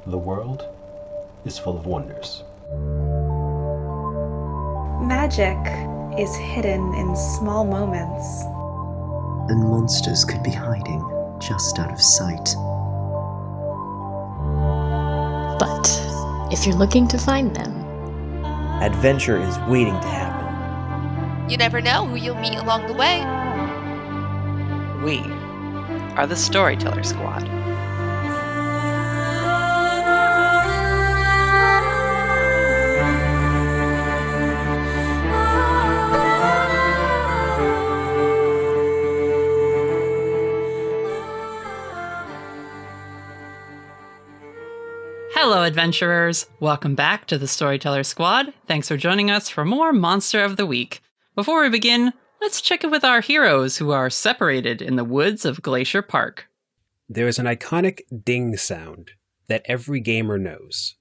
The world is full of wonders. Magic is hidden in small moments. And monsters could be hiding just out of sight. But if you're looking to find them, adventure is waiting to happen. You never know who you'll meet along the way. We are the Storyteller Squad. Hello, adventurers! Welcome back to the Storyteller Squad. Thanks for joining us for more Monster of the Week. Before we begin, let's check in with our heroes who are separated in the woods of Glacier Park. There is an iconic ding sound that every gamer knows.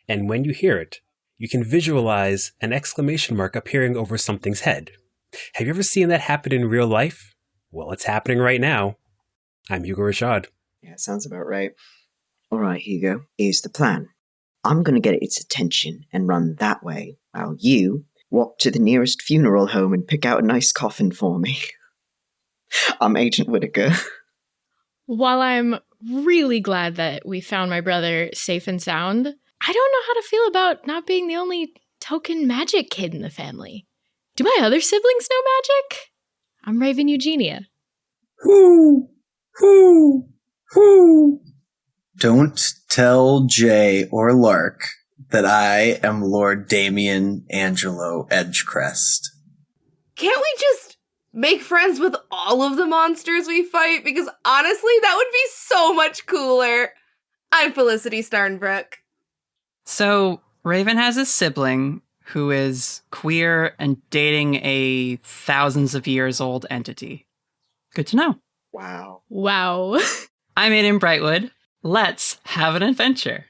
And when you hear it, you can visualize an exclamation mark appearing over something's head. Have you ever seen that happen in real life? Well, it's happening right now. I'm Hugo Rashad. Yeah, sounds about right. All right, Hugo, here's the plan. I'm going to get its attention and run that way, while you walk to the nearest funeral home and pick out a nice coffin for me. I'm Agent Whittaker. while I'm really glad that we found my brother safe and sound, I don't know how to feel about not being the only token magic kid in the family. Do my other siblings know magic? I'm Raven Eugenia. Whoo! Don't tell Jay or Lark that I am Lord Damien Angelo Edgecrest. Can't we just make friends with all of the monsters we fight? Because honestly, that would be so much cooler. I'm Felicity Starnbrook. So, Raven has a sibling who is queer and dating a thousands of years old entity. Good to know. Wow. I'm Aiden Brightwood. Let's have an adventure.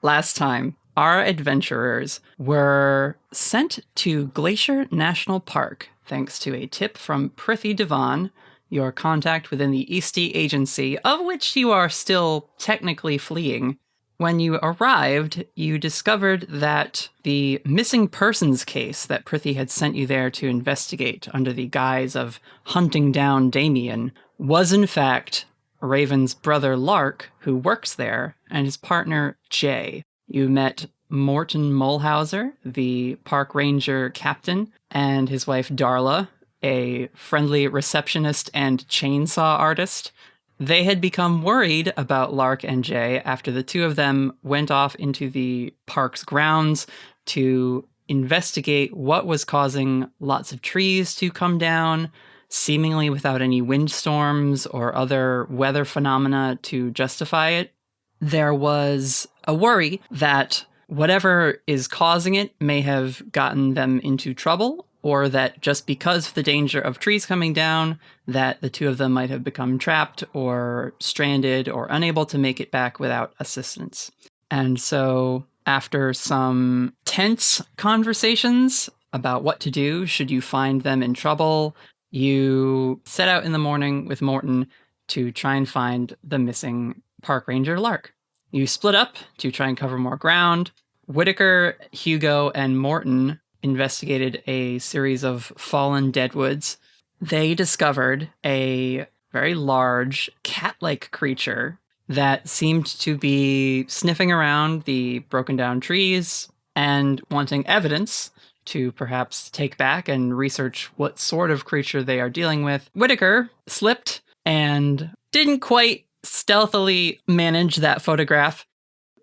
Last time, our adventurers were sent to Glacier National Park thanks to a tip from Prithee Devon, your contact within the Eastie Agency, of which you are still technically fleeing. When you arrived, you discovered that the missing persons case that Prithee had sent you there to investigate under the guise of hunting down Damien was in fact Raven's brother Lark, who works there, and his partner Jay. You met Morton Mulhauser, the park ranger captain, and his wife Darla, a friendly receptionist and chainsaw artist. They had become worried about Lark and Jay after the two of them went off into the park's grounds to investigate what was causing lots of trees to come down, seemingly without any windstorms or other weather phenomena to justify it. There was a worry that whatever is causing it may have gotten them into trouble, or that just because of the danger of trees coming down, that the two of them might have become trapped or stranded or unable to make it back without assistance. And so, after some tense conversations about what to do should you find them in trouble, you set out in the morning with Morton to try and find the missing park ranger Lark. You split up to try and cover more ground. Whittaker, Hugo, and Morton investigated a series of fallen deadwoods. They discovered a very large cat-like creature that seemed to be sniffing around the broken down trees and wanting evidence to perhaps take back and research what sort of creature they are dealing with. Whittaker slipped and didn't quite stealthily manage that photograph.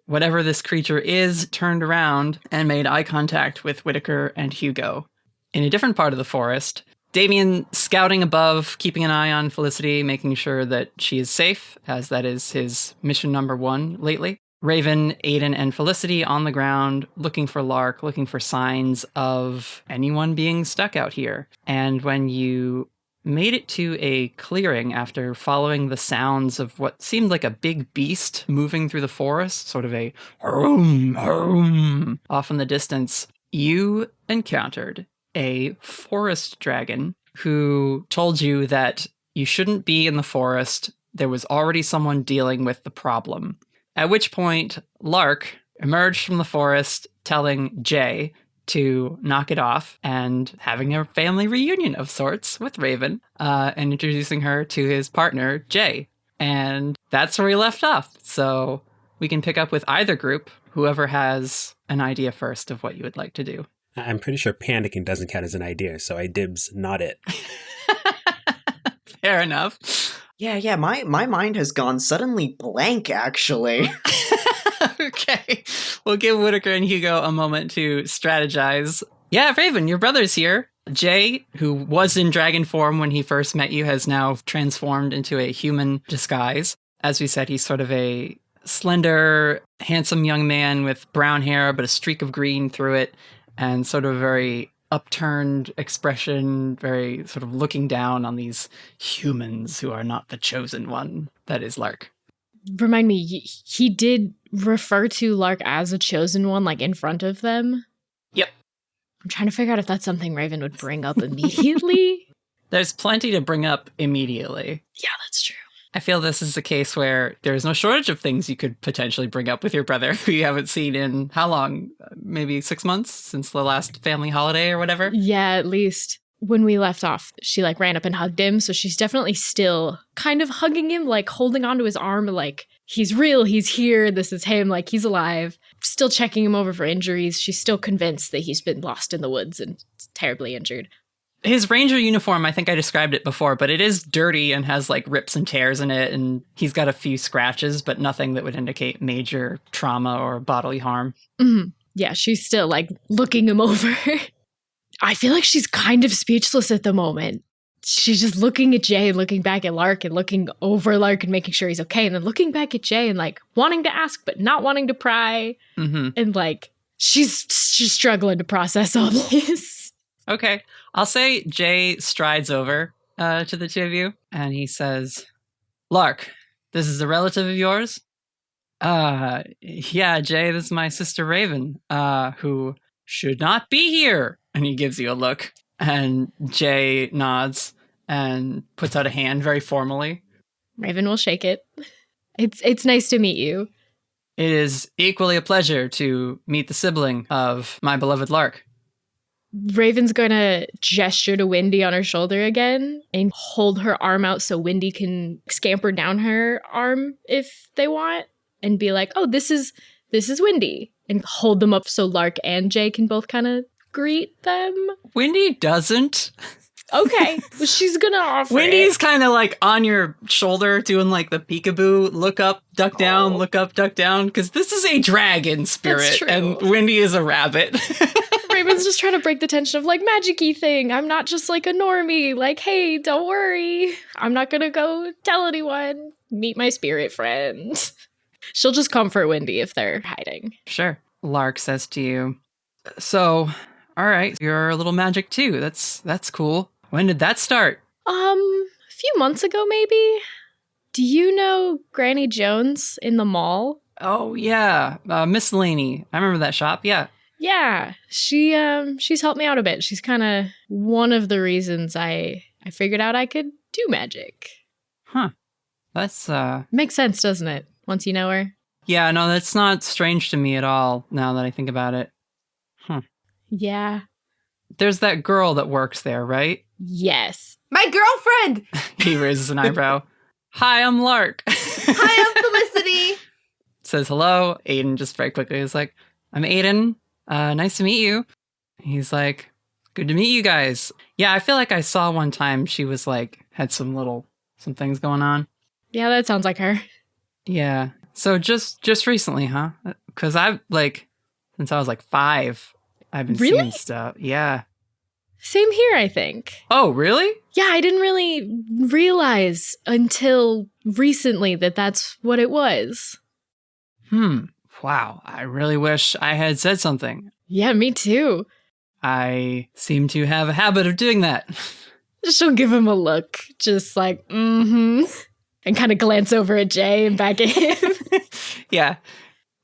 Whatever this creature is turned around and made eye contact with Whittaker and Hugo. In a different part of the forest, Damien scouting above, keeping an eye on Felicity, making sure that she is safe, as that is his mission number one lately. Raven, Aiden, and Felicity on the ground, looking for Lark, looking for signs of anyone being stuck out here. And when you made it to a clearing after following the sounds of what seemed like a big beast moving through the forest, sort of a hum, hum, off in the distance, you encountered a forest dragon who told you that you shouldn't be in the forest. There was already someone dealing with the problem. At which point, Lark emerged from the forest telling Jay to knock it off and having a family reunion of sorts with Raven and introducing her to his partner, Jay. And that's where we left off. So we can pick up with either group, whoever has an idea first of what you would like to do. I'm pretty sure panicking doesn't count as an idea, so I dibs not it. Fair enough. Yeah, my mind has gone suddenly blank, actually. Okay. We'll give Whittaker and Hugo a moment to strategize. Yeah, Raven, your brother's here. Jay, who was in dragon form when he first met you, has now transformed into a human disguise. As we said, he's sort of a slender, handsome young man with brown hair, but a streak of green through it, and sort of a very upturned expression, very sort of looking down on these humans who are not the chosen one. That is Lark. Remind me, he did refer to Lark as a chosen one, like in front of them? Yep. I'm trying to figure out if that's something Raven would bring up immediately. There's plenty to bring up immediately. Yeah, that's true. I feel this is a case where there's no shortage of things you could potentially bring up with your brother who you haven't seen in how long? Maybe 6 months since the last family holiday or whatever? Yeah, at least. When we left off, she like ran up and hugged him, so she's definitely still kind of hugging him, like holding onto his arm, like he's real, he's here, this is him, like he's alive. Still checking him over for injuries. She's still convinced that he's been lost in the woods and terribly injured. His ranger uniform, I think I described it before, but it is dirty and has like rips and tears in it, and he's got a few scratches, but nothing that would indicate major trauma or bodily harm. Mm-hmm. Yeah, she's still like looking him over. I feel like she's kind of speechless at the moment. She's just looking at Jay and looking back at Lark and looking over Lark and making sure he's okay. And then looking back at Jay and like wanting to ask, but not wanting to pry. Mm-hmm. And like, she's struggling to process all this. Okay. I'll say Jay strides over to the two of you and he says, Lark, this is a relative of yours? Yeah, Jay, this is my sister Raven, who should not be here. And he gives you a look. And Jay nods and puts out a hand very formally. Raven will shake it. It's nice to meet you. It is equally a pleasure to meet the sibling of my beloved Lark. Raven's going to gesture to Windy on her shoulder again and hold her arm out so Windy can scamper down her arm if they want and be like, oh, this is Windy. And hold them up so Lark and Jay can both kind of greet them. Windy doesn't. Okay. Well, she's gonna offer Windy's kind of like on your shoulder doing like the peekaboo, look up, duck down, look up, duck down, because this is a dragon spirit and Windy is a rabbit. Raven's just trying to break the tension of like magic-y thing. I'm not just like a normie. Like, hey, don't worry. I'm not gonna go tell anyone. Meet my spirit friends. She'll just comfort Windy if they're hiding. Sure. Lark says to you, so, all right, you're a little magic too. That's cool. When did that start? A few months ago, maybe. Do you know Granny Jones in the mall? Oh, yeah. Miss Laney. I remember that shop. Yeah. Yeah. She's helped me out a bit. She's kind of one of the reasons I figured out I could do magic. Huh. That's, Makes sense, doesn't it? Once you know her. Yeah, no, that's not strange to me at all now that I think about it. Huh. Yeah. There's that girl that works there, right? Yes. My girlfriend! He raises an eyebrow. Hi, I'm Lark. Hi, I'm Felicity. Says hello. Aiden just very quickly is like, I'm Aiden. Nice to meet you. He's like, good to meet you guys. Yeah, I feel like I saw one time she was like, had some things going on. Yeah, that sounds like her. Yeah. So just recently, huh? Because I've like, since I was like 5, I've been seeing stuff. Yeah. Same here, I think. Oh, really? Yeah, I didn't really realize until recently that that's what it was. Wow. I really wish I had said something. Yeah, me too. I seem to have a habit of doing that. She'll give him a look, just like, and kind of glance over at Jay and back at him. Yeah.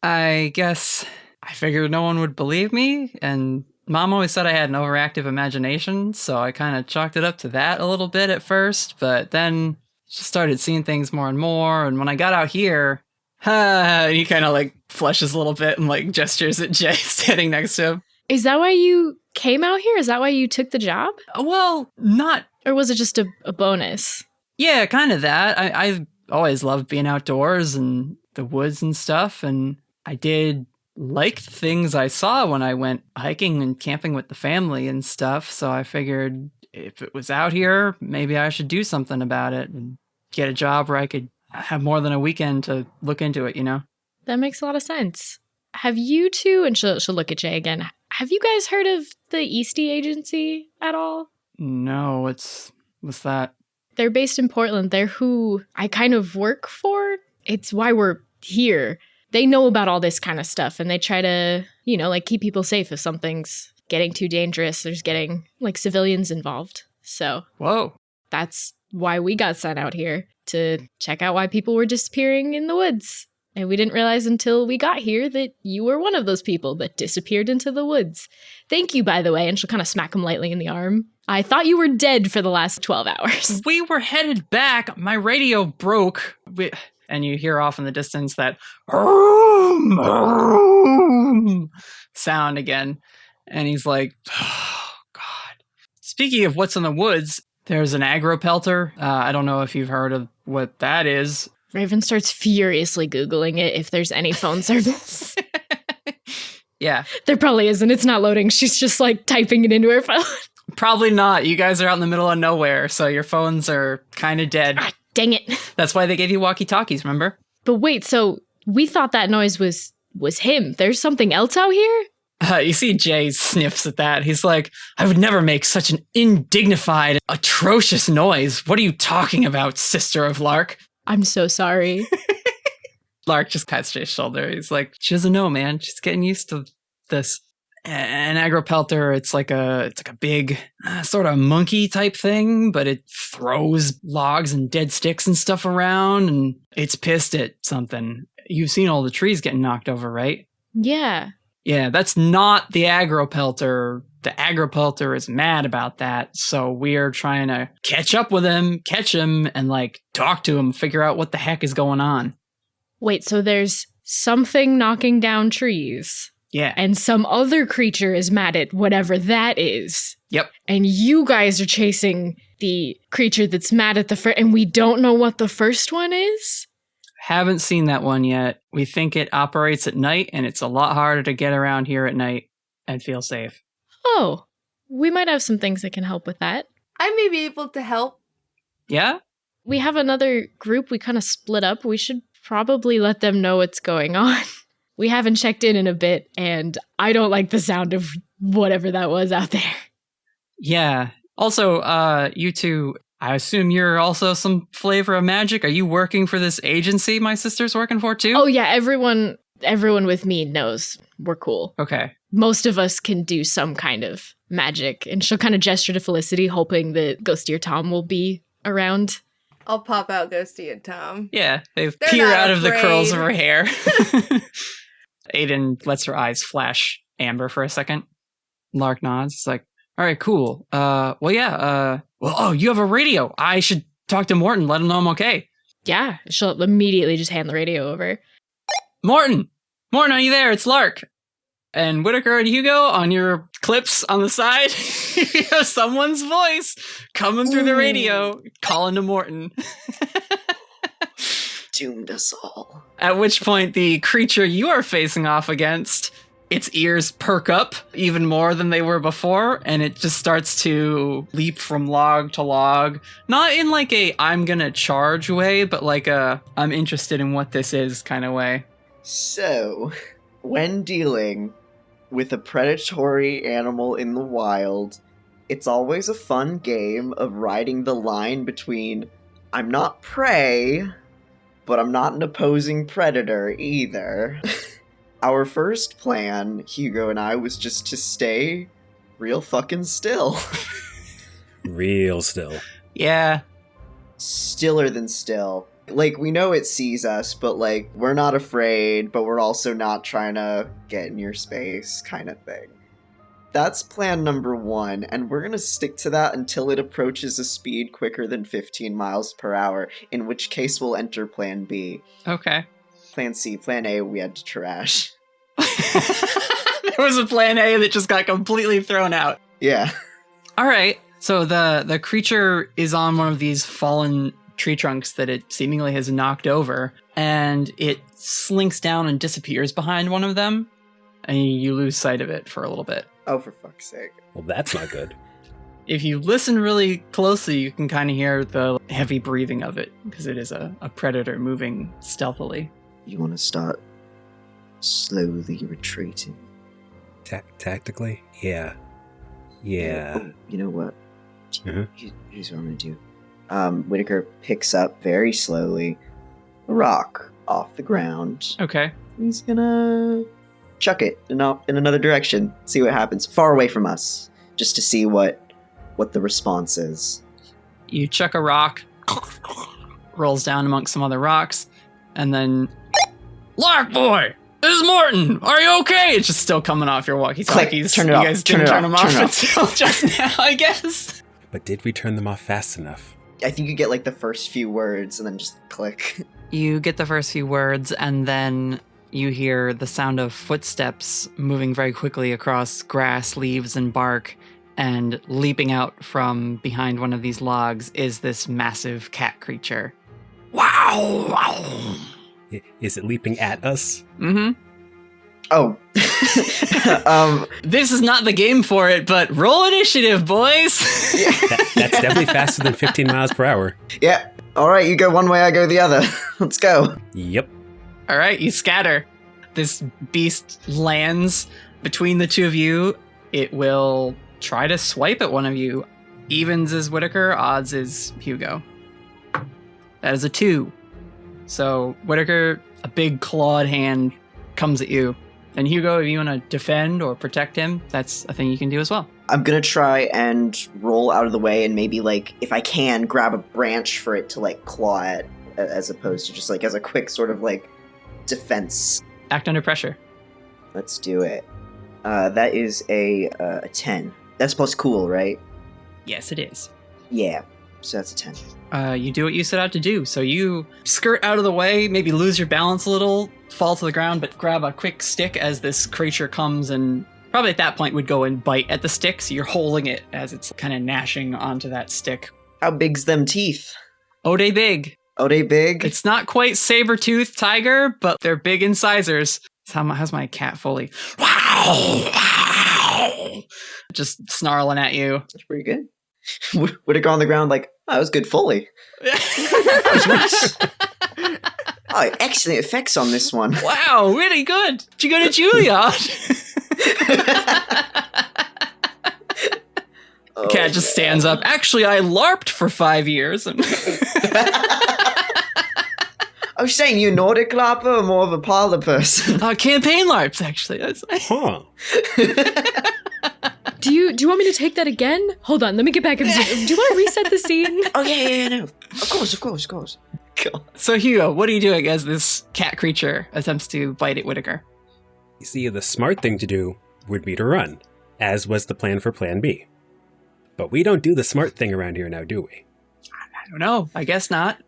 I guess I figured no one would believe me, and Mom always said I had an overactive imagination, so I kind of chalked it up to that a little bit at first, but then just started seeing things more and more, and when I got out here, And he kind of like flushes a little bit and like gestures at Jay standing next to him. Is that why you came out here? Is that why you took the job? Well, not. Or was it just a bonus? Yeah, kind of that. I've always loved being outdoors and the woods and stuff. And I did like the things I saw when I went hiking and camping with the family and stuff. So I figured if it was out here, maybe I should do something about it and get a job where I could have more than a weekend to look into it, you know? That makes a lot of sense. Have you two, and she'll look at Jay again, have you guys heard of the Eastie Agency at all? No, what's that? They're based in Portland. They're who I kind of work for. It's why we're here. They know about all this kind of stuff, and they try to, you know, like keep people safe if something's getting too dangerous. There's getting like civilians involved. So whoa, that's why we got sent out here, to check out why people were disappearing in the woods. And we didn't realize until we got here that you were one of those people that disappeared into the woods. Thank you, by the way. And she'll kind of smack him lightly in the arm. I thought you were dead for the last 12 hours. We were headed back. My radio broke. And you hear off in the distance that sound again. And he's like, oh, God. Speaking of what's in the woods, there's an aggro pelter. I don't know if you've heard of what that is. Raven starts furiously Googling it if there's any phone service. Yeah. There probably isn't. It's not loading. She's just like typing it into her phone. Probably not. You guys are out in the middle of nowhere, so your phones are kind of dead. Ah, dang it. That's why they gave you walkie-talkies, remember? But wait, so we thought that noise was him. There's something else out here? You see Jay sniffs at that. He's like, I would never make such an indignified, atrocious noise. What are you talking about, sister of Lark? I'm so sorry. Lark just pats Jay's shoulder. He's like, she doesn't know, man. She's getting used to this. An agropelter, it's like a big sort of monkey type thing, but it throws logs and dead sticks and stuff around, and it's pissed at something. You've seen all the trees getting knocked over, right? Yeah. Yeah, that's not the agropelter. The agropelter is mad about that, so we're trying to catch up with him, catch him, and like talk to him, figure out what the heck is going on. Wait, so there's something knocking down trees. Yeah. And some other creature is mad at whatever that is. Yep. And you guys are chasing the creature that's mad at the first, and we don't know what the first one is? Haven't seen that one yet. We think it operates at night, and it's a lot harder to get around here at night and feel safe. Oh, we might have some things that can help with that. I may be able to help. Yeah? We have another group. We kind of split up. We should probably let them know what's going on. We haven't checked in a bit, and I don't like the sound of whatever that was out there. Yeah. Also, you two, I assume you're also some flavor of magic. Are you working for this agency my sister's working for too? Oh yeah, everyone with me knows we're cool. Okay. Most of us can do some kind of magic, and she'll kind of gesture to Felicity, hoping that Ghosty or Tom will be around. I'll pop out Ghosty and Tom. Yeah, they They're peer not out of the afraid. curls of her hair. Aiden lets her eyes flash amber for a second. Lark nods. It's like, all right, cool. You have a radio. I should talk to Morton, let him know I'm okay. Yeah, she'll immediately just hand the radio over. Morton, are you there? It's Lark. And Whittaker and Hugo, on your clips on the side, you have someone's voice coming through the radio, calling to Morton. Doomed us all. At which point, the creature you are facing off against, its ears perk up even more than they were before, and it just starts to leap from log to log. Not in like a I'm gonna charge way, but like a I'm interested in what this is kind of way. So, when dealing with a predatory animal in the wild, it's always a fun game of riding the line between I'm not prey, but I'm not an opposing predator either. Our first plan, Hugo and I, was just to stay real fucking still. Real still. Yeah. Stiller than still. Like, we know it sees us, but, like, we're not afraid, but we're also not trying to get in your space, kind of thing. That's plan number 1, and we're gonna stick to that until it approaches a speed quicker than 15 miles per hour, in which case we'll enter plan B. Okay. Plan C. Plan A, we had to trash. There was a plan A that just got completely thrown out. Yeah. All right. So the creature is on one of these fallen tree trunks that it seemingly has knocked over, and it slinks down and disappears behind one of them, and you lose sight of it for a little bit. Oh, for fuck's sake. Well, that's not good. If you listen really closely, you can kind of hear the heavy breathing of it, because it is a predator moving stealthily. You want to start slowly retreating? Tactically? Yeah. Yeah. Oh, you know what? Uh-huh. Here's what I'm going to do. Whittaker picks up very slowly a rock off the ground. Okay. He's gonna chuck it in another direction, see what happens, far away from us, just to see what the response is. You chuck a rock, rolls down amongst some other rocks, and then, Lark boy, this is Morton. Are you okay? It's just still coming off your walkie-talkies. Turn it you off. guys Turn didn't it turn off. them off Turn it off. until just now, I guess. But did we turn them off fast enough? I think you get like the first few words and then just click. You get the first few words, and then you hear the sound of footsteps moving very quickly across grass, leaves, and bark, and leaping out from behind one of these logs is this massive cat creature. Wow! Wow! Is it leaping at us? Mm-hmm. Oh. This is not the game for it, but roll initiative, boys! That's definitely faster than 15 miles per hour. Yeah. All right, you go one way, I go the other. Let's go. Yep. All right, you scatter. This beast lands between the two of you. It will try to swipe at one of you. Evens is Whittaker, odds is Hugo. That is a 2. So, Whittaker, a big clawed hand comes at you. And Hugo, if you want to defend or protect him, that's a thing you can do as well. I'm gonna try and roll out of the way and maybe, like, if I can, grab a branch for it to, like, claw at, as opposed to just, like, as a quick sort of, like, defense. Act under pressure. Let's do it. That is a 10. That's plus cool, right? Yes, it is. Yeah, so that's a 10. You do what you set out to do. So you skirt out of the way, maybe lose your balance a little, fall to the ground, but grab a quick stick as this creature comes and probably at that point would go and bite at the stick. So you're holding it as it's kind of gnashing onto that stick. How big's them teeth? Oh, they big. Oh, they big? It's not quite saber-toothed tiger, but they're big incisors. How's my cat Foley? Just snarling at you. That's pretty good. Would it go on the ground like, oh, that was good Foley. That was nice. Oh, excellent effects on this one. Wow, really good. Did you go to Juilliard? Oh, Cat just stands up. Actually, I LARPed for 5 years. And I was saying, you Nordic LARPer or more of a parlor person? Campaign LARPs, actually. Huh. Do you want me to take that again? Hold on, let me get back in. Do you want to reset the scene? Oh, yeah, no. Of course. God. So, Hugo, what are you doing as this cat creature attempts to bite at Whittaker? You see, the smart thing to do would be to run, as was the plan for Plan B. But we don't do the smart thing around here now, do we? I don't know. I guess not.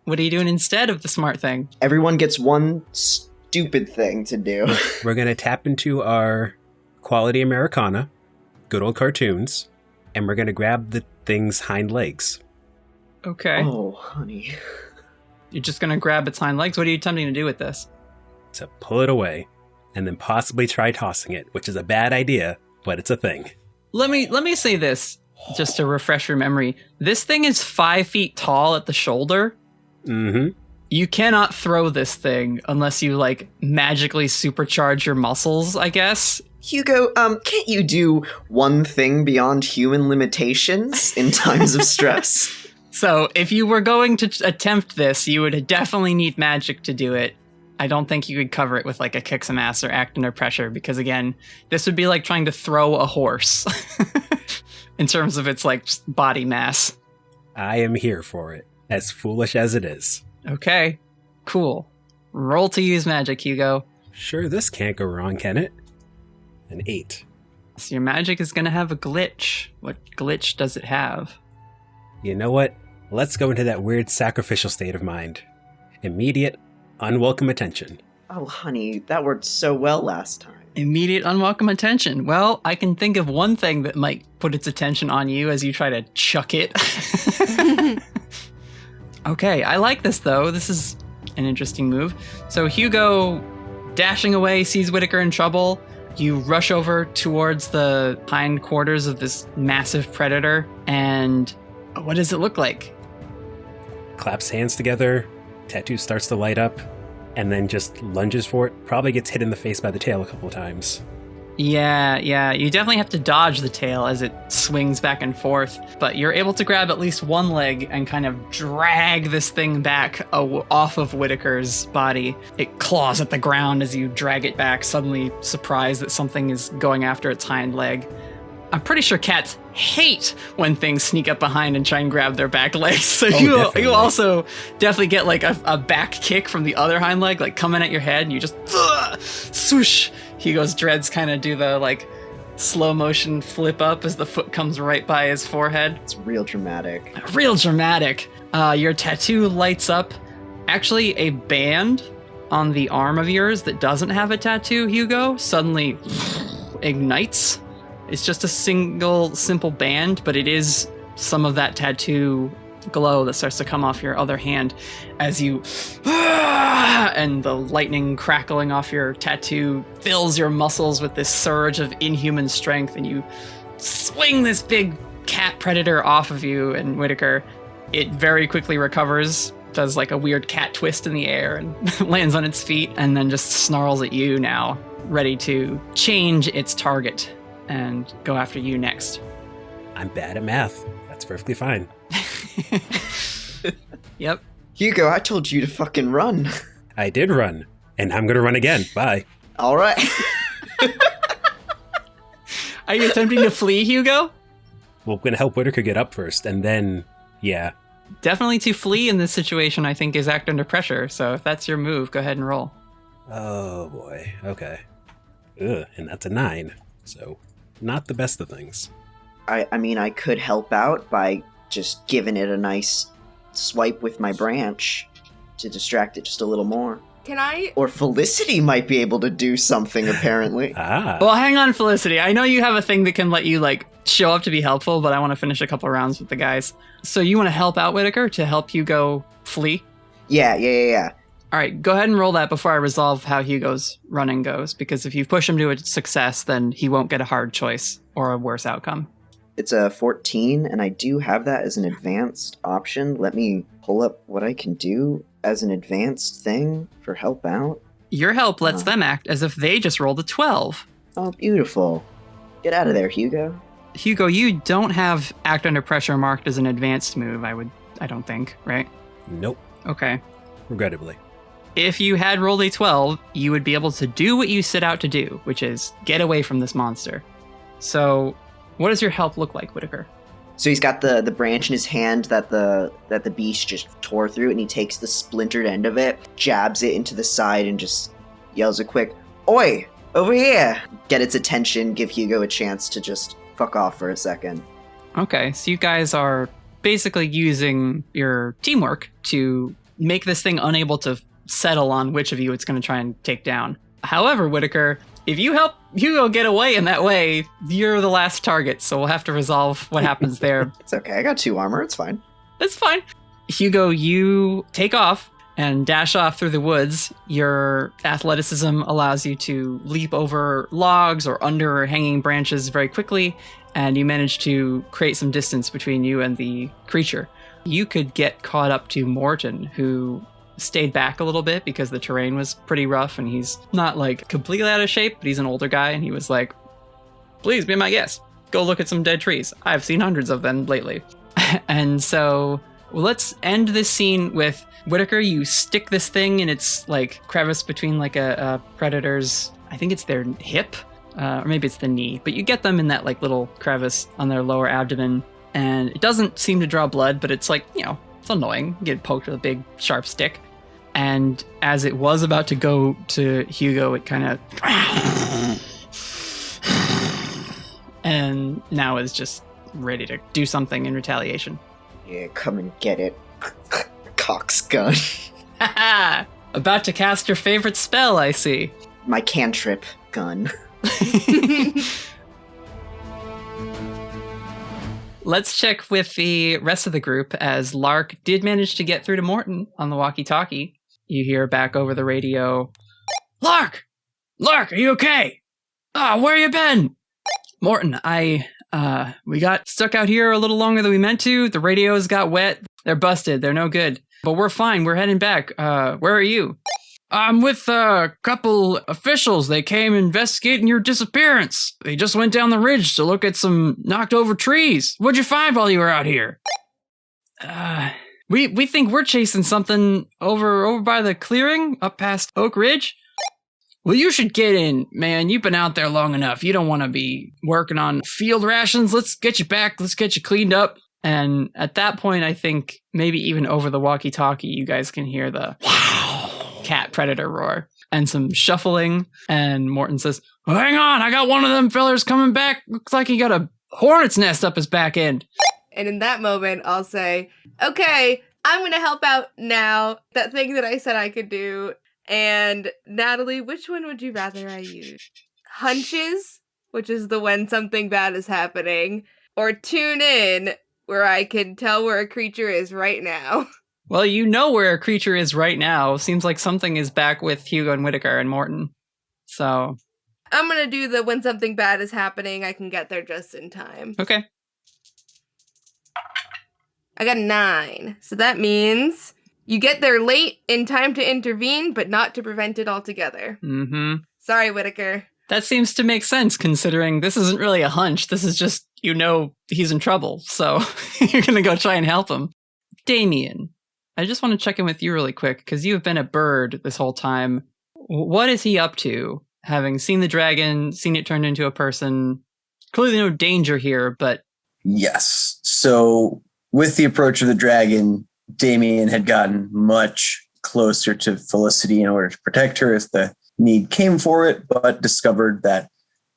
What are you doing instead of the smart thing? Everyone gets one stupid thing to do. We're going to tap into our quality Americana, good old cartoons, and we're going to grab the thing's hind legs. Okay. Oh, honey. You're just going to grab its hind legs? What are you attempting to do with this? To pull it away, and then possibly try tossing it, which is a bad idea, but it's a thing. Let me say this, just to refresh your memory. This thing is 5 feet tall at the shoulder. Mm-hmm. You cannot throw this thing unless you, like, magically supercharge your muscles, I guess. Hugo, can't you do one thing beyond human limitations in times of stress? So, if you were going to attempt this, you would definitely need magic to do it. I don't think you could cover it with, like, a kick some ass or act under pressure, because, again, this would be like trying to throw a horse in terms of its, like, just body mass. I am here for it, as foolish as it is. Okay, cool. Roll to use magic, Hugo. Sure, this can't go wrong, can it? An 8. So your magic is going to have a glitch. What glitch does it have? You know what? Let's go into that weird sacrificial state of mind. Immediate, unwelcome attention. Oh, honey, that worked so well last time. Immediate unwelcome attention. Well, I can think of one thing that might put its attention on you as you try to chuck it. Okay, I like this though. This is an interesting move. So Hugo, dashing away, sees Whittaker in trouble. You rush over towards the hindquarters of this massive predator, and what does it look like? Claps hands together, tattoo starts to light up, and then just lunges for it. Probably gets hit in the face by the tail a couple of times. Yeah, you definitely have to dodge the tail as it swings back and forth, but you're able to grab at least one leg and kind of drag this thing back off of Whittaker's body. It claws at the ground as you drag it back, suddenly surprised that something is going after its hind leg. I'm pretty sure cats hate when things sneak up behind and try and grab their back legs. So you also definitely get like a back kick from the other hind leg, like coming at your head, and you just swoosh. Hugo's dreads kind of do the like slow motion flip up as the foot comes right by his forehead. It's real dramatic. Real dramatic. Your tattoo lights up. Actually, a band on the arm of yours that doesn't have a tattoo, Hugo, suddenly ignites. It's just a single, simple band, but it is some of that tattoo glow that starts to come off your other hand as you and the lightning crackling off your tattoo fills your muscles with this surge of inhuman strength, and you swing this big cat predator off of you and Whittaker. It very quickly recovers, does like a weird cat twist in the air and lands on its feet, and then just snarls at you now, ready to change its target and go after you next. I'm bad at math. That's perfectly fine. Yep. Hugo, I told you to fucking run. I did run, and I'm gonna run again. Bye. All right. Are you attempting to flee, Hugo? Well, I'm gonna help Whittaker get up first, and then, yeah. Definitely to flee in this situation, I think, is act under pressure. So if that's your move, go ahead and roll. Oh boy. Okay. Ugh, and that's a 9. So, not the best of things. I mean, I could help out by just giving it a nice swipe with my branch to distract it just a little more. Can I? Or Felicity might be able to do something, apparently. Well, hang on, Felicity. I know you have a thing that can let you, like, show up to be helpful, but I want to finish a couple rounds with the guys. So you want to help out Whittaker to help Hugo flee? Yeah. All right, go ahead and roll that before I resolve how Hugo's running goes, because if you push him to a success, then he won't get a hard choice or a worse outcome. It's a 14, and I do have that as an advanced option. Let me pull up what I can do as an advanced thing for help out. Your help lets them act as if they just rolled a 12. Oh, beautiful. Get out of there, Hugo. Hugo, you don't have act under pressure marked as an advanced move, I don't think, right? Nope. Okay. Regrettably. If you had rolled a 12, you would be able to do what you set out to do, which is get away from this monster. So, what does your help look like, Whittaker? So he's got the branch in his hand that the beast just tore through, and he takes the splintered end of it, jabs it into the side, and just yells a quick, "Oi, over here!" Get its attention, give Hugo a chance to just fuck off for a second. Okay, so you guys are basically using your teamwork to make this thing unable to settle on which of you it's going to try and take down. However, Whittaker, if you help Hugo get away in that way, you're the last target, so we'll have to resolve what happens there. It's okay, I got 2 armor, it's fine. That's fine. Hugo, you take off and dash off through the woods. Your athleticism allows you to leap over logs or under hanging branches very quickly, and you manage to create some distance between you and the creature. You could get caught up to Morton, who stayed back a little bit because the terrain was pretty rough, and he's not like completely out of shape, but he's an older guy, and he was like, "Please be my guest. Go look at some dead trees. I've seen hundreds of them lately." And so let's end this scene with Whittaker. You stick this thing in its like crevice between like a predator's, I think it's their hip, or maybe it's the knee, but you get them in that like little crevice on their lower abdomen, and it doesn't seem to draw blood, but it's like, you know, it's annoying. You get poked with a big sharp stick. And as it was about to go to Hugo, it kind of and now is just ready to do something in retaliation. Yeah, come and get it. Cock's gun. About to cast your favorite spell, I see. My cantrip gun. Let's check with the rest of the group, as Lark did manage to get through to Morton on the walkie-talkie. You hear back over the radio, Lark! Lark, are you okay? Where you been? Morton, we got stuck out here a little longer than we meant to. The radios got wet. They're busted. They're no good. But we're fine. We're heading back. Where are you? I'm with a couple officials. They came investigating your disappearance. They just went down the ridge to look at some knocked over trees. What'd you find while you were out here? We think we're chasing something over by the clearing up past Oak Ridge. Well, you should get in, man. You've been out there long enough. You don't want to be working on field rations. Let's get you back. Let's get you cleaned up. And at that point, I think maybe even over the walkie-talkie, you guys can hear the cat predator roar and some shuffling. And Morton says, oh, hang on, I got one of them fellers coming back. Looks like he got a hornet's nest up his back end. And in that moment, I'll say, okay, I'm going to help out now. That thing that I said I could do. And Natalie, which one would you rather I use? Hunches, which is the when something bad is happening, or tune in, where I can tell where a creature is right now. Well, you know where a creature is right now. Seems like something is back with Hugo and Whittaker and Morton. So I'm going to do the when something bad is happening, I can get there just in time. Okay. I got a 9. So that means you get there late in time to intervene, but not to prevent it altogether. Mm-hmm. Sorry, Whittaker. That seems to make sense, considering this isn't really a hunch. This is just, he's in trouble, so you're going to go try and help him. Damien, I just want to check in with you really quick, because you have been a bird this whole time. What is he up to? Having seen the dragon, seen it turned into a person, clearly no danger here, but... Yes. So, with the approach of the dragon, Damien had gotten much closer to Felicity in order to protect her if the need came for it, but discovered that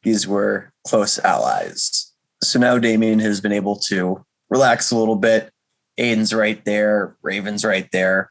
these were close allies. So now Damien has been able to relax a little bit. Aiden's right there. Raven's right there.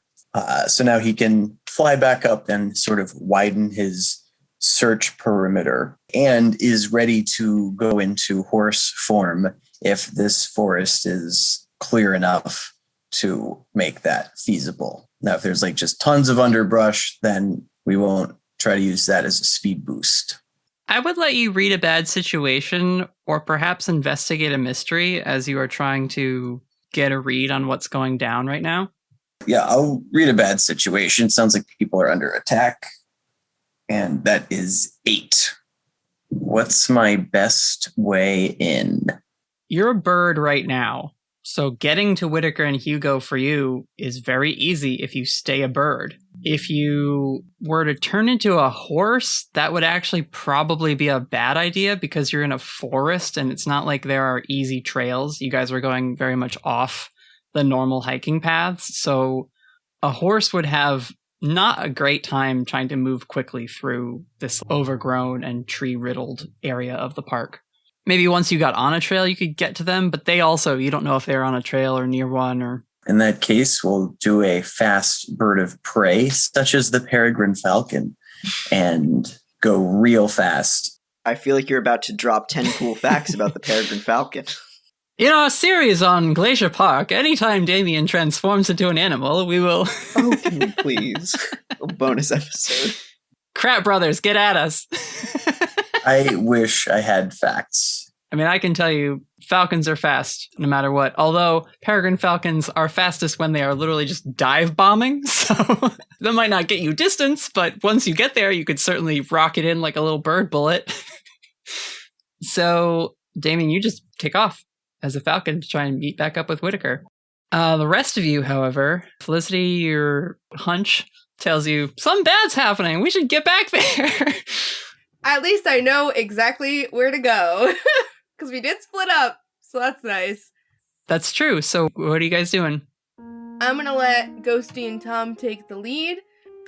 So now he can fly back up and sort of widen his search perimeter and is ready to go into horse form if this forest is clear enough to make that feasible. Now, if there's just tons of underbrush, then we won't try to use that as a speed boost. I would let you read a bad situation or perhaps investigate a mystery as you are trying to get a read on what's going down right now. Yeah, I'll read a bad situation. Sounds like people are under attack. And that is 8. What's my best way in? You're a bird right now. So getting to Whittaker and Hugo for you is very easy if you stay a bird. If you were to turn into a horse, that would actually probably be a bad idea because you're in a forest and it's not like there are easy trails. You guys are going very much off the normal hiking paths. So a horse would have not a great time trying to move quickly through this overgrown and tree-riddled area of the park. Maybe once you got on a trail, you could get to them, but you don't know if they're on a trail or near one. Or in that case, we'll do a fast bird of prey, such as the peregrine falcon, and go real fast. I feel like you're about to drop 10 cool facts about the peregrine falcon. In our series on Glacier Park, anytime Damien transforms into an animal, we will... Oh, can you please? A bonus episode. Crap Brothers, get at us. I wish I had facts. I mean, I can tell you, falcons are fast, no matter what. Although, peregrine falcons are fastest when they are literally just dive bombing. So, that might not get you distance, but once you get there, you could certainly rocket in like a little bird bullet. So, Damien, you just take off as a falcon to try and meet back up with Whittaker. The rest of you, however, Felicity, your hunch tells you, something bad's happening. We should get back there. At least I know exactly where to go. Because we did split up, so that's nice. That's true. So what are you guys doing? I'm going to let Ghosty and Tom take the lead.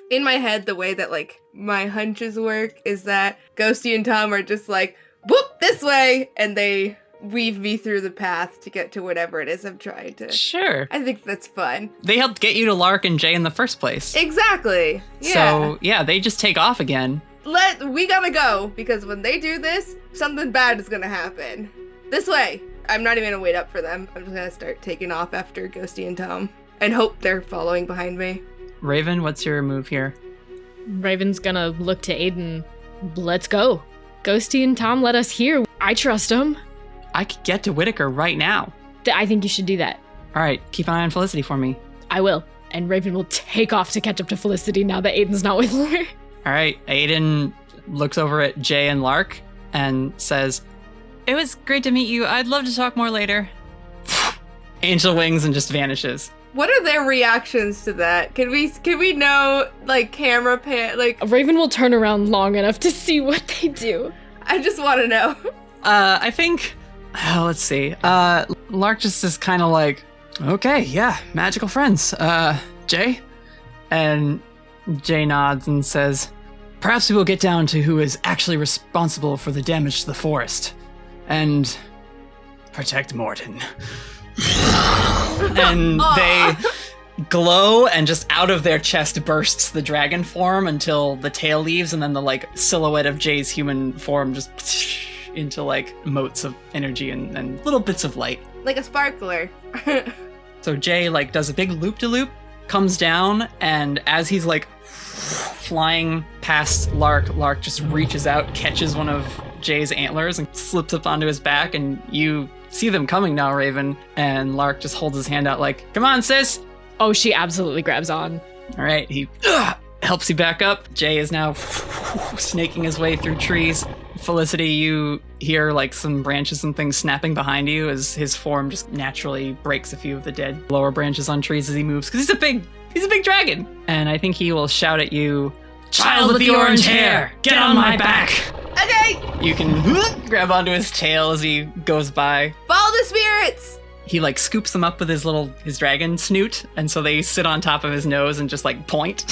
In my head, the way that, my hunches work is that Ghosty and Tom are just whoop, this way! And they weave me through the path to get to whatever it is I'm trying to. Sure. I think that's fun. They helped get you to Lark and Jay in the first place. Exactly. Yeah. So, yeah, they just take off again. We gotta go, because when they do this, something bad is gonna happen. This way. I'm not even gonna wait up for them. I'm just gonna start taking off after Ghosty and Tom and hope they're following behind me. Raven, what's your move here? Raven's gonna look to Aiden. Let's go. Ghosty and Tom let us here. I trust them. I could get to Whittaker right now. I think you should do that. All right, keep an eye on Felicity for me. I will. And Raven will take off to catch up to Felicity now that Aiden's not with her. All right, Aiden looks over at Jay and Lark and says, "It was great to meet you. I'd love to talk more later." Angel wings and just vanishes. What are their reactions to that? Can we know, like, camera pan, like... Raven will turn around long enough to see what they do. I just want to know. I think, let's see. Lark just is kind of like, okay, yeah, magical friends. Jay? And Jay nods and says, "Perhaps we will get down to who is actually responsible for the damage to the forest. And protect Morton." And they glow, and just out of their chest bursts the dragon form until the tail leaves, and then the like silhouette of Jay's human form just into like motes of energy and little bits of light. Like a sparkler. So Jay like does a big loop-de-loop, comes down, and as he's like flying past Lark just reaches out, catches one of Jay's antlers and slips up onto his back, and you see them coming now, Raven, and Lark just holds his hand out like, "Come on, sis." Oh, she absolutely grabs on. All right, he helps you back up. Jay is now snaking his way through trees. Felicity, you hear like some branches and things snapping behind you as his form just naturally breaks a few of the dead lower branches on trees as he moves, because he's a big dragon. And I think he will shout at you, "Child with the orange hair, get on my back." Okay. You can grab onto his tail as he goes by. Follow the spirits. He like scoops them up with his dragon snoot, and so they sit on top of his nose and just like point.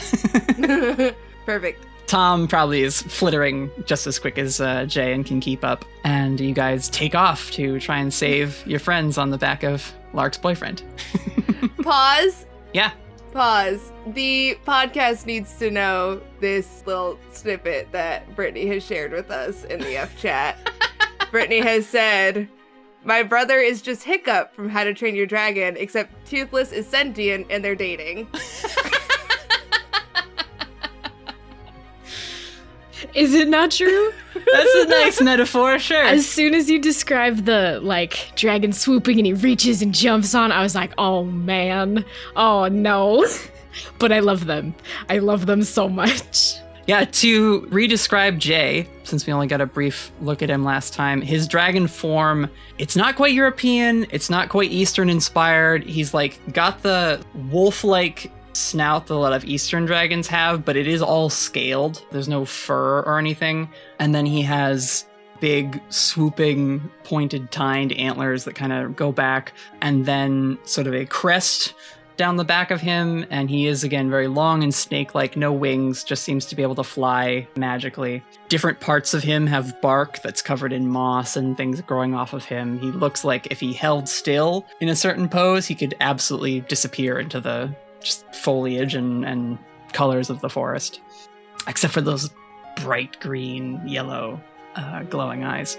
Perfect. Tom probably is flittering just as quick as Jay and can keep up. And you guys take off to try and save your friends on the back of Lark's boyfriend. Pause. Yeah. Pause. The podcast needs to know this little snippet that Brittany has shared with us in the F chat. Brittany has said, "My brother is just Hiccup from How to Train Your Dragon, except Toothless is sentient and they're dating." Is it not true? That's a nice metaphor, sure. As soon as you described the, like, dragon swooping and he reaches and jumps on, I was like, oh man, oh no. But I love them. I love them so much. Yeah, to re-describe Jay, since we only got a brief look at him last time, his dragon form, it's not quite European, it's not quite Eastern inspired. He's like got the wolf-like snout that a lot of Eastern dragons have, but it is all scaled. There's no fur or anything. And then he has big, swooping, pointed, tined antlers that kind of go back, and then sort of a crest down the back of him, and he is again very long and snake-like, no wings, just seems to be able to fly magically. Different parts of him have bark that's covered in moss and things growing off of him. He looks like if he held still in a certain pose, he could absolutely disappear into the just foliage and colors of the forest, except for those bright green, yellow, glowing eyes.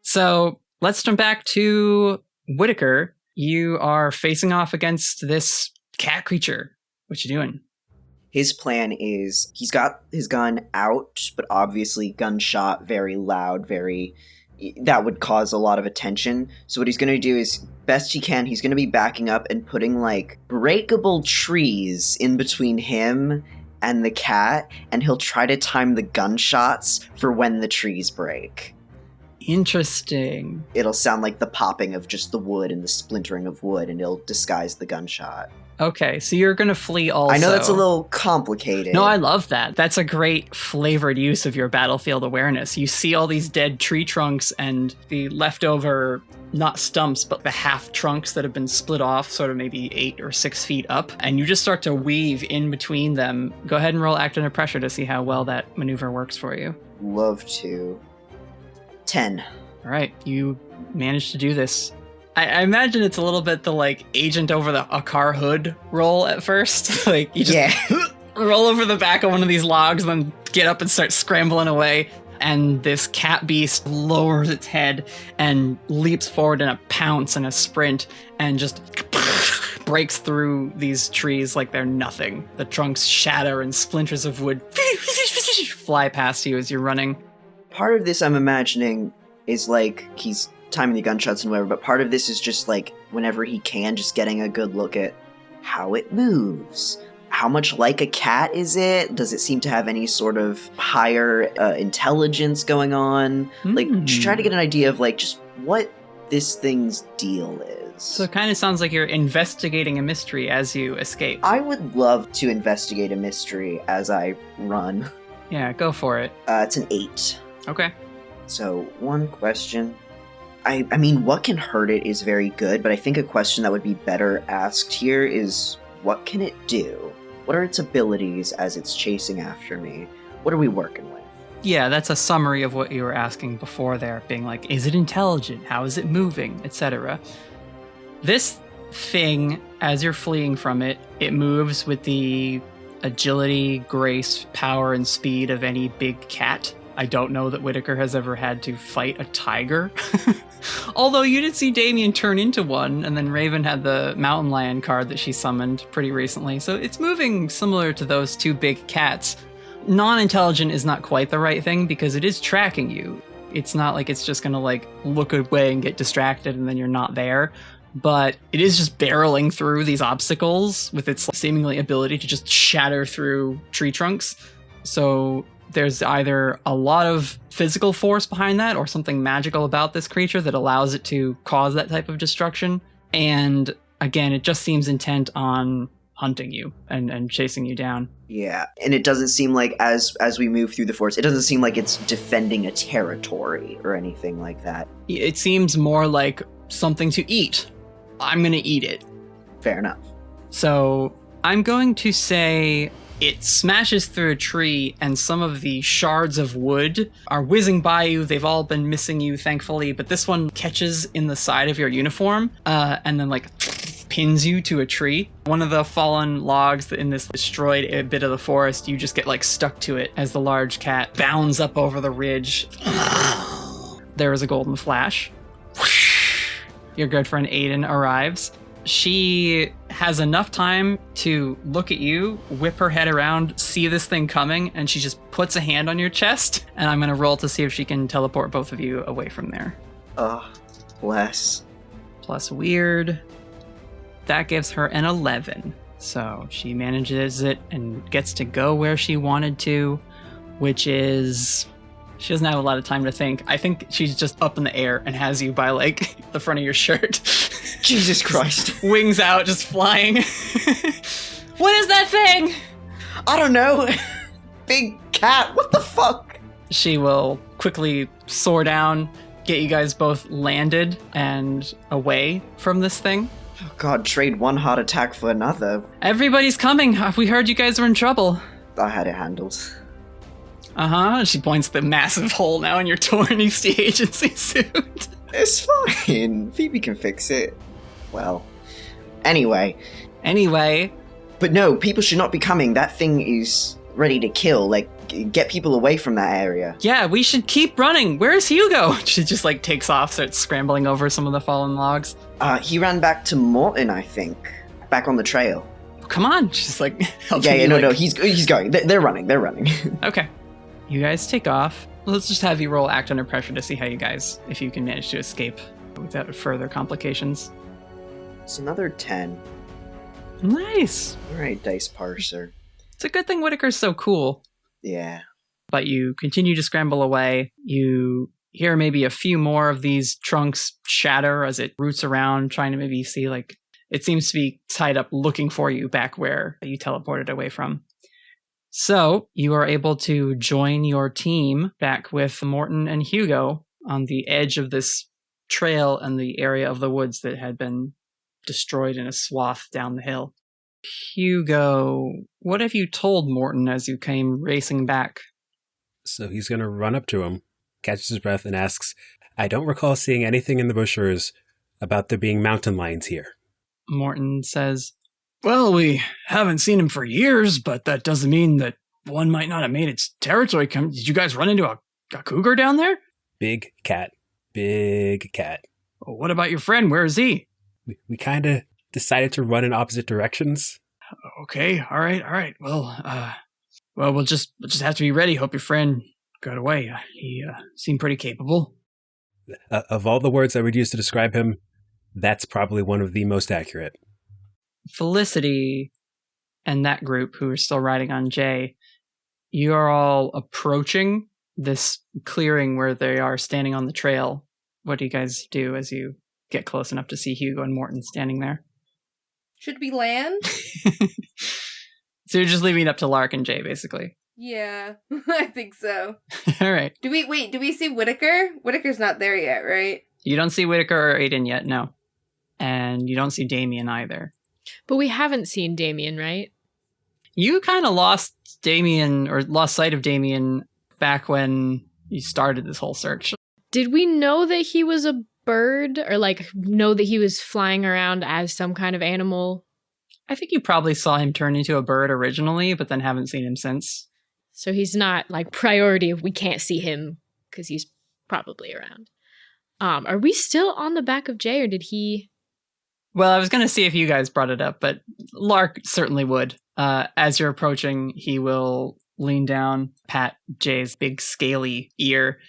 So let's jump back to Whittaker. You are facing off against this cat creature. What you doing? His plan is he's got his gun out, but obviously gunshot, very loud, that would cause a lot of attention. So what he's going to do is, best he can, he's going to be backing up and putting like breakable trees in between him and the cat, and he'll try to time the gunshots for when the trees break. Interesting. It'll sound like the popping of just the wood and the splintering of wood, and it'll disguise the gunshot. Okay, so you're going to flee also. I know that's a little complicated. No, I love that. That's a great flavored use of your battlefield awareness. You see all these dead tree trunks and the leftover, not stumps, but the half trunks that have been split off, sort of maybe 8 or 6 feet up, and you just start to weave in between them. Go ahead and roll Act Under Pressure to see how well that maneuver works for you. Love to. 10. All right, you managed to do this. I imagine it's a little bit the, like, agent over a car hood roll at first. Like, you just roll over the back of one of these logs, and then get up and start scrambling away. And this cat beast lowers its head and leaps forward in a pounce and a sprint and just breaks through these trees like they're nothing. The trunks shatter and splinters of wood fly past you as you're running. Part of this I'm imagining is like he's timing the gunshots and whatever, but part of this is just like whenever he can, just getting a good look at how it moves. How much like a cat is it? Does it seem to have any sort of higher intelligence going on? Like, just try to get an idea of like just what this thing's deal is. So it kind of sounds like you're investigating a mystery as you escape. I would love to investigate a mystery as I run. Yeah, go for it. It's an 8. Okay. So, one question. I mean, what can hurt it is very good, but I think a question that would be better asked here is, what can it do? What are its abilities as it's chasing after me? What are we working with? Yeah, that's a summary of what you were asking before there, being like, is it intelligent? How is it moving? Etc. This thing, as you're fleeing from it, it moves with the agility, grace, power, and speed of any big cat. I don't know that Whittaker has ever had to fight a tiger. Although you did see Damien turn into one, and then Raven had the mountain lion card that she summoned pretty recently. So it's moving similar to those two big cats. Non-intelligent is not quite the right thing because it is tracking you. It's not like it's just going to like look away and get distracted and then you're not there. But it is just barreling through these obstacles with its seemingly ability to just shatter through tree trunks. So there's either a lot of physical force behind that or something magical about this creature that allows it to cause that type of destruction. And again, it just seems intent on hunting you and chasing you down. Yeah, and it doesn't seem like as we move through the forest, it doesn't seem like it's defending a territory or anything like that. It seems more like something to eat. I'm going to eat it. Fair enough. So I'm going to say it smashes through a tree and some of the shards of wood are whizzing by you. They've all been missing you, thankfully, but this one catches in the side of your uniform and then like pins you to a tree. One of the fallen logs in this destroyed bit of the forest, you just get like stuck to it as the large cat bounds up over the ridge. There is a golden flash. Your good friend Aiden arrives. She has enough time to look at you, whip her head around, see this thing coming, and she just puts a hand on your chest, and I'm going to roll to see if she can teleport both of you away from there. Bless. Plus weird. That gives her an 11. So she manages it and gets to go where she wanted to, which is... She doesn't have a lot of time to think. I think she's just up in the air and has you by, like, the front of your shirt. Jesus Christ. Wings out, just flying. What is that thing? I don't know. Big cat. What the fuck? She will quickly soar down, get you guys both landed and away from this thing. Oh God, trade one heart attack for another. Everybody's coming. We heard you guys were in trouble. I had it handled. She points the massive hole now in your torn East Agency suit. It's fine. Phoebe can fix it. Well, anyway. But no, people should not be coming. That thing is ready to kill. Like, get people away from that area. Yeah, we should keep running. Where's Hugo? She just, like, takes off, starts scrambling over some of the fallen logs. He ran back to Morton, I think. Back on the trail. Come on. She's, like, helping Yeah, you, no, he's going. They're running. Okay. You guys take off. Let's just have you roll Act Under Pressure to see how you guys, if you can manage to escape without further complications. It's another 10. Nice. All right, Dice Parser. It's a good thing Whittaker's so cool. Yeah. But you continue to scramble away. You hear maybe a few more of these trunks shatter as it roots around, trying to maybe see, like, it seems to be tied up looking for you back where you teleported away from. So you are able to join your team back with Morton and Hugo on the edge of this trail and the area of the woods that had been destroyed in a swath down the hill. Hugo, what have you told Morton as you came racing back? So he's going to run up to him, catches his breath, and asks, I don't recall seeing anything in the bushes about there being mountain lions here. Morton says, well, we haven't seen him for years, but that doesn't mean that one might not have made its territory. Did you guys run into a cougar down there? Big cat. Big cat. Well, what about your friend? Where is he? We kind of decided to run in opposite directions. Okay, all right. Well, we'll just have to be ready. Hope your friend got away. He seemed pretty capable. Of all the words I would use to describe him, that's probably one of the most accurate. Felicity and that group who are still riding on Jay, you are all approaching this clearing where they are standing on the trail. What do you guys do as you get close enough to see Hugo and Morton standing there? Should we land? So you're just leaving it up to Lark and Jay, basically. Yeah, I think so. All right. Do we see Whittaker? Whittaker's not there yet, right? You don't see Whittaker or Aiden yet, no. And you don't see Damien either. But we haven't seen Damien, right? You kind of lost Damien, or lost sight of Damien back when you started this whole search. Did we know that he was a bird, or like know that he was flying around as some kind of animal? I think you probably saw him turn into a bird originally, but then haven't seen him since. So he's not like priority if we can't see him because he's probably around. Are we still on the back of Jay, or did he? Well, I was going to see if you guys brought it up, but Lark certainly would. As you're approaching, he will lean down, pat Jay's big scaly ear,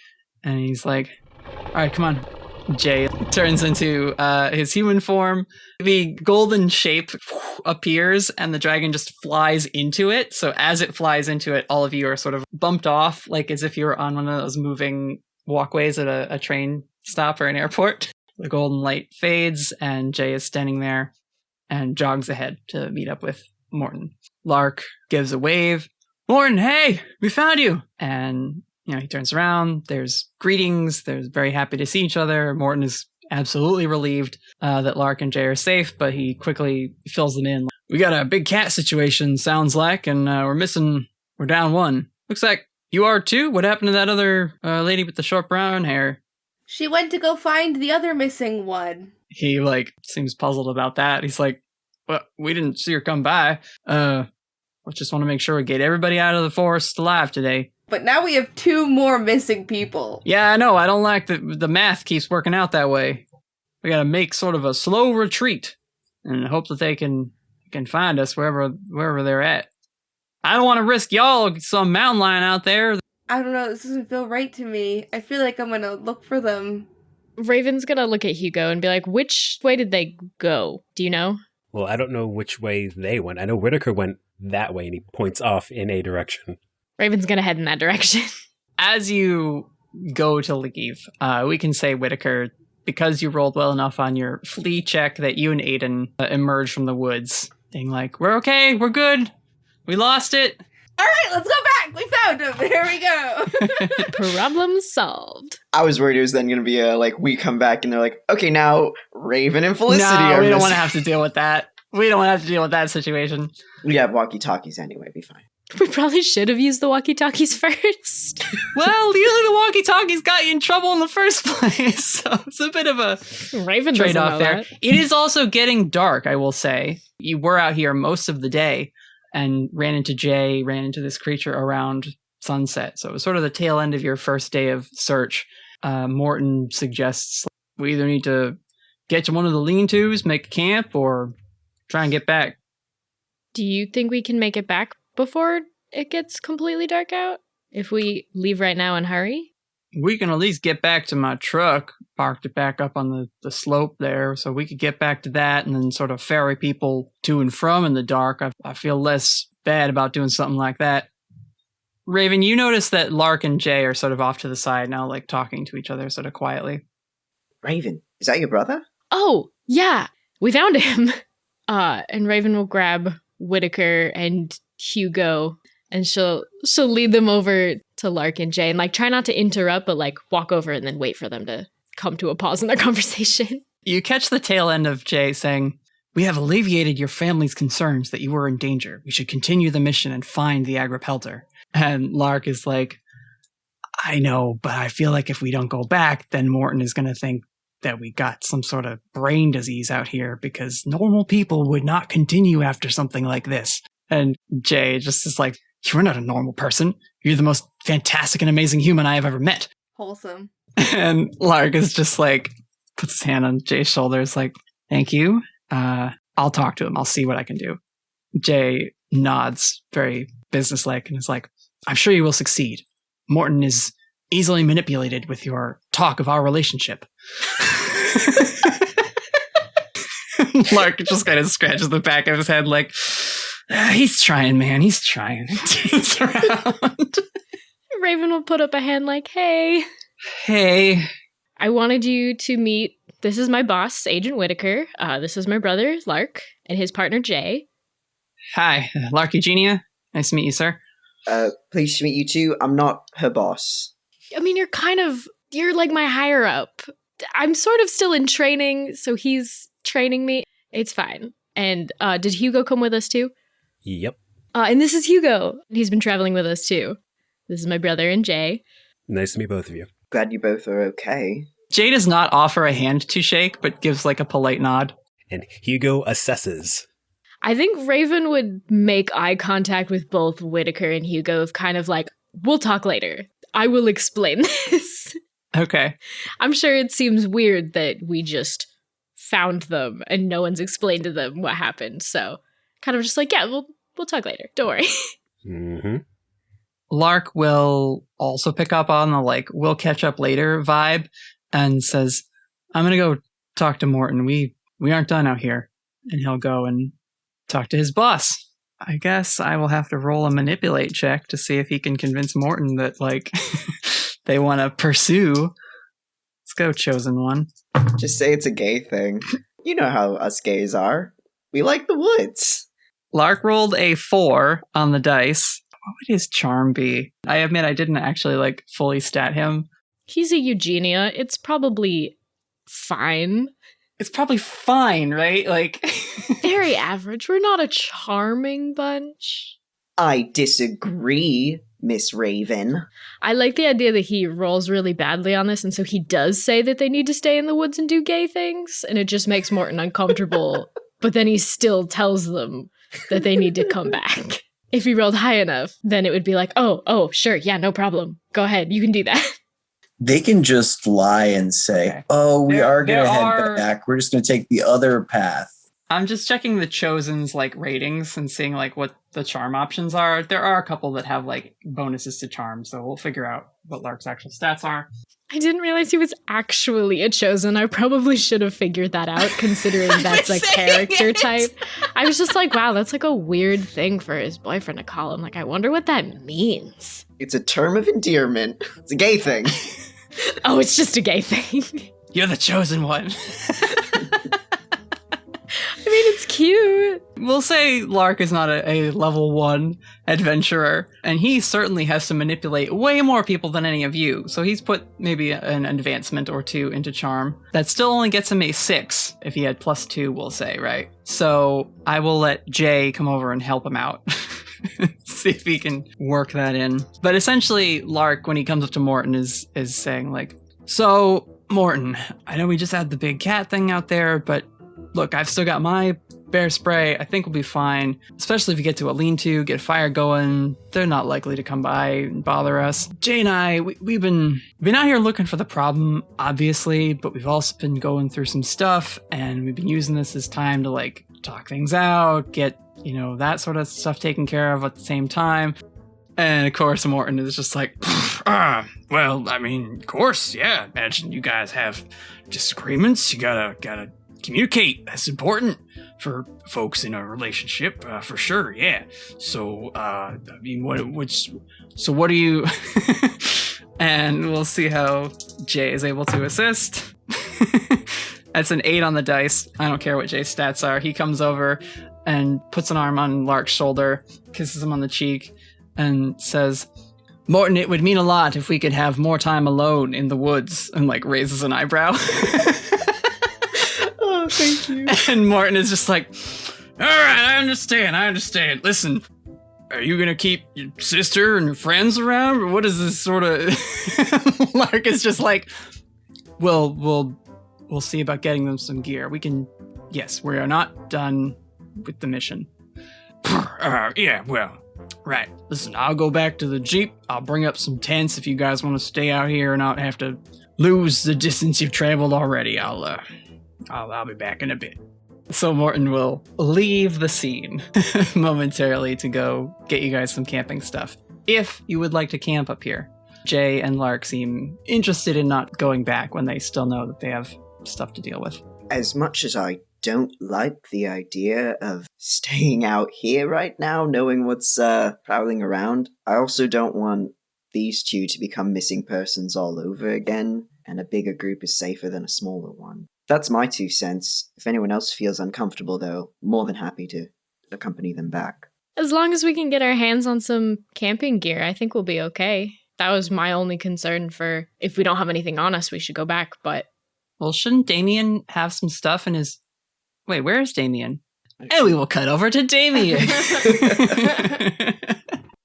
and he's like, all right, come on. Jay turns into his human form. The golden shape appears, and the dragon just flies into it. So as it flies into it, all of you are sort of bumped off, like as if you were on one of those moving walkways at a train stop or an airport. The golden light fades, and Jay is standing there and jogs ahead to meet up with Morton. Lark gives a wave. Morton, hey, we found you! And, he turns around. There's greetings. They're very happy to see each other. Morton is absolutely relieved that Lark and Jay are safe, but he quickly fills them in. We got a big cat situation, sounds like, and we're down one. Looks like you are too? What happened to that other lady with the short brown hair? She went to go find the other missing one. He, seems puzzled about that. He's like, well, we didn't see her come by. We just want to make sure we get everybody out of the forest alive today. But now we have 2 more missing people. Yeah, I know. I don't like that the math keeps working out that way. We gotta make sort of a slow retreat and hope that they can find us wherever they're at. I don't want to risk y'all some mountain lion out there. I don't know. This doesn't feel right to me. I feel like I'm gonna look for them. Raven's gonna look at Hugo and be like, which way did they go? Do you know? Well, I don't know which way they went. I know Whittaker went that way, and he points off in a direction. Raven's gonna head in that direction. As you go to leave, we can say, Whittaker, because you rolled well enough on your flee check, that you and Aiden emerge from the woods, being like, we're okay, we're good, we lost it. All right, let's go back. We found him. Here we go. Problem solved. I was worried it was then going to be we come back and they're like, okay, now Raven and Felicity No, are we don't want to have to deal with that. We don't want to have to deal with that situation. We have walkie-talkies anyway, be fine. We probably should have used the walkie-talkies first. Well, usually the walkie-talkies got you in trouble in the first place, so it's a bit of a Raven trade-off there. That. It is also getting dark, I will say. You were out here most of the day and ran into this creature around sunset. So it was sort of the tail end of your first day of search. Morton suggests we either need to get to one of the lean-tos, make a camp, or try and get back. Do you think we can make it back before it gets completely dark out? If we leave right now and hurry? We can at least get back to my truck, parked it back up on the slope there, so we could get back to that and then sort of ferry people to and from in the dark. I feel less bad about doing something like that. Raven, you notice that Lark and Jay are sort of off to the side now, talking to each other sort of quietly. Raven, is that your brother? Oh, yeah. We found him. And Raven will grab Whittaker and Hugo, and she'll lead them over to Lark and Jay, and like try not to interrupt, but like walk over and then wait for them to come to a pause in their conversation. You catch the tail end of Jay saying, "We have alleviated your family's concerns that you were in danger. We should continue the mission and find the Agripelter." And Lark is like, "I know, but I feel like if we don't go back, then Morton is going to think that we got some sort of brain disease out here, because normal people would not continue after something like this." And Jay just is like, "You're not a normal person. You're the most fantastic and amazing human I have ever met." Wholesome. And Lark is just like, puts his hand on Jay's shoulders like, "Thank you. I'll talk to him. I'll see what I can do." Jay nods very businesslike and is like, "I'm sure you will succeed. Morton is easily manipulated with your talk of our relationship." Lark just kind of scratches the back of his head like, "He's trying, man. He's trying." Turns around. Raven will put up a hand like, "Hey. Hey. I wanted you to meet, this is my boss, Agent Whittaker. This is my brother, Lark, and his partner, Jay." "Hi, Lark Eugenia. Nice to meet you, sir." Pleased to meet you too. I'm not her boss. I mean, you're like my higher up. I'm sort of still in training, so he's training me. It's fine. And did Hugo come with us too? Yep. And this is Hugo. He's been traveling with us too. This is my brother and Jay. Nice to meet both of you. Glad you both are okay. Jay does not offer a hand to shake, but gives like a polite nod. And Hugo assesses. I think Raven would make eye contact with both Whittaker and Hugo of kind of like, we'll talk later. I will explain this. Okay. I'm sure it seems weird that we just found them and no one's explained to them what happened. So kind of just like, yeah, we'll talk later. Don't worry. Mm-hmm. Lark will also pick up on the like, we'll catch up later vibe and says, "I'm going to go talk to Morton. We aren't done out here." And he'll go and talk to his boss. I guess I will have to roll a manipulate check to see if he can convince Morton that like they want to pursue. Let's go, chosen one. Just say it's a gay thing. You know how us gays are. We like the woods. Lark rolled a 4 on the dice. What would his charm be? I admit I didn't actually like fully stat him. He's a Eugenia. It's probably fine. It's probably fine, right? Like very average. We're not a charming bunch. I disagree, Miss Raven. I like the idea that he rolls really badly on this, and so he does say that they need to stay in the woods and do gay things, and it just makes Morton uncomfortable, but then he still tells them that they need to come back. If he rolled high enough, then it would be like, oh, sure, yeah, no problem. Go ahead, you can do that. They can just lie and say, okay, "Oh, we are going to head back. We're just going to take the other path." I'm just checking the chosen's like ratings and seeing like what the charm options are. There are a couple that have like bonuses to charm, so we'll figure out what Lark's actual stats are. I didn't realize he was actually a chosen. I probably should have figured that out, considering that's a character type. I was just like, wow, that's like a weird thing for his boyfriend to call him. Like, I wonder what that means. It's a term of endearment. It's a gay thing. Oh, it's just a gay thing. You're the chosen one. I mean, it's cute. We'll say Lark is not a level 1 adventurer, and he certainly has to manipulate way more people than any of you, so he's put maybe an advancement or 2 into charm. That still only gets him a 6, if he had +2, we'll say, right? So I will let Jay come over and help him out. See if he can work that in. But essentially, Lark, when he comes up to Morton, is saying like, "So, Morton, I know we just had the big cat thing out there, but look, I've still got my bear spray. I think we'll be fine. Especially if we get to a lean-to, get a fire going. They're not likely to come by and bother us. Jay and I, we've been out here looking for the problem, obviously, but we've also been going through some stuff, and we've been using this as time to like talk things out, get, you know, that sort of stuff taken care of at the same time." And of course, Morton is just like, well, I mean, of course, yeah. Imagine you guys have disagreements. You gotta communicate. That's important for folks in a relationship, for sure. Yeah. So, I mean, what do you? And we'll see how Jay is able to assist. That's an 8 on the dice. I don't care what Jay's stats are. He comes over and puts an arm on Lark's shoulder, kisses him on the cheek, and says, Morton, it would mean a lot if we could have more time alone in the woods, and like raises an eyebrow. Oh, thank you. And Morton is just like, all right, I understand. Listen, are you going to keep your sister and your friends around? Or what is this sort of... Lark is just like, we'll see about getting them some gear. Yes, we are not done with the mission. Right. Listen, I'll go back to the Jeep. I'll bring up some tents if you guys want to stay out here and not have to lose the distance you've traveled already. I'll be back in a bit. So Morton will leave the scene momentarily to go get you guys some camping stuff. If you would like to camp up here. Jay and Lark seem interested in not going back when they still know that they have stuff to deal with. As much as I don't like the idea of staying out here right now, knowing what's prowling around, I also don't want these two to become missing persons all over again, and a bigger group is safer than a smaller one. That's my 2 cents. If anyone else feels uncomfortable, though, more than happy to accompany them back. As long as we can get our hands on some camping gear, I think we'll be okay. That was my only concern for if we don't have anything on us, we should go back, but... Well, shouldn't Damien have some stuff in his... Wait, where is Damien? And we will cut over to Damien.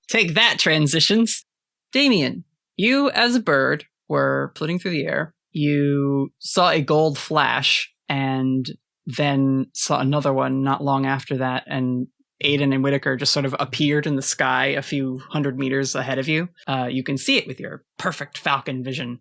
Take that, transitions. Damien, you as a bird were floating through the air. You saw a gold flash and then saw another one not long after that, and Aiden and Whittaker just sort of appeared in the sky a few hundred meters ahead of you. You can see it with your perfect falcon vision.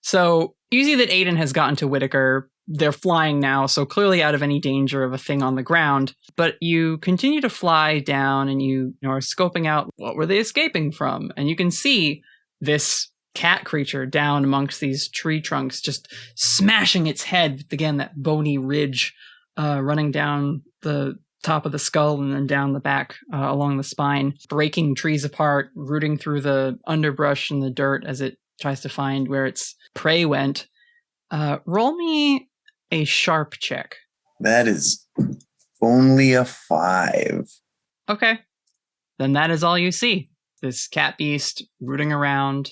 So you see that Aiden has gotten to Whittaker. They're flying now, so clearly out of any danger of a thing on the ground. But you continue to fly down and you are scoping out what were they escaping from. And you can see this cat creature down amongst these tree trunks, just smashing its head with, again, that bony ridge running down the top of the skull and then down the back along the spine, breaking trees apart, rooting through the underbrush and the dirt as it tries to find where its prey went. Roll me a sharp check. That is only a 5. Okay. Then that is all you see. This cat beast rooting around.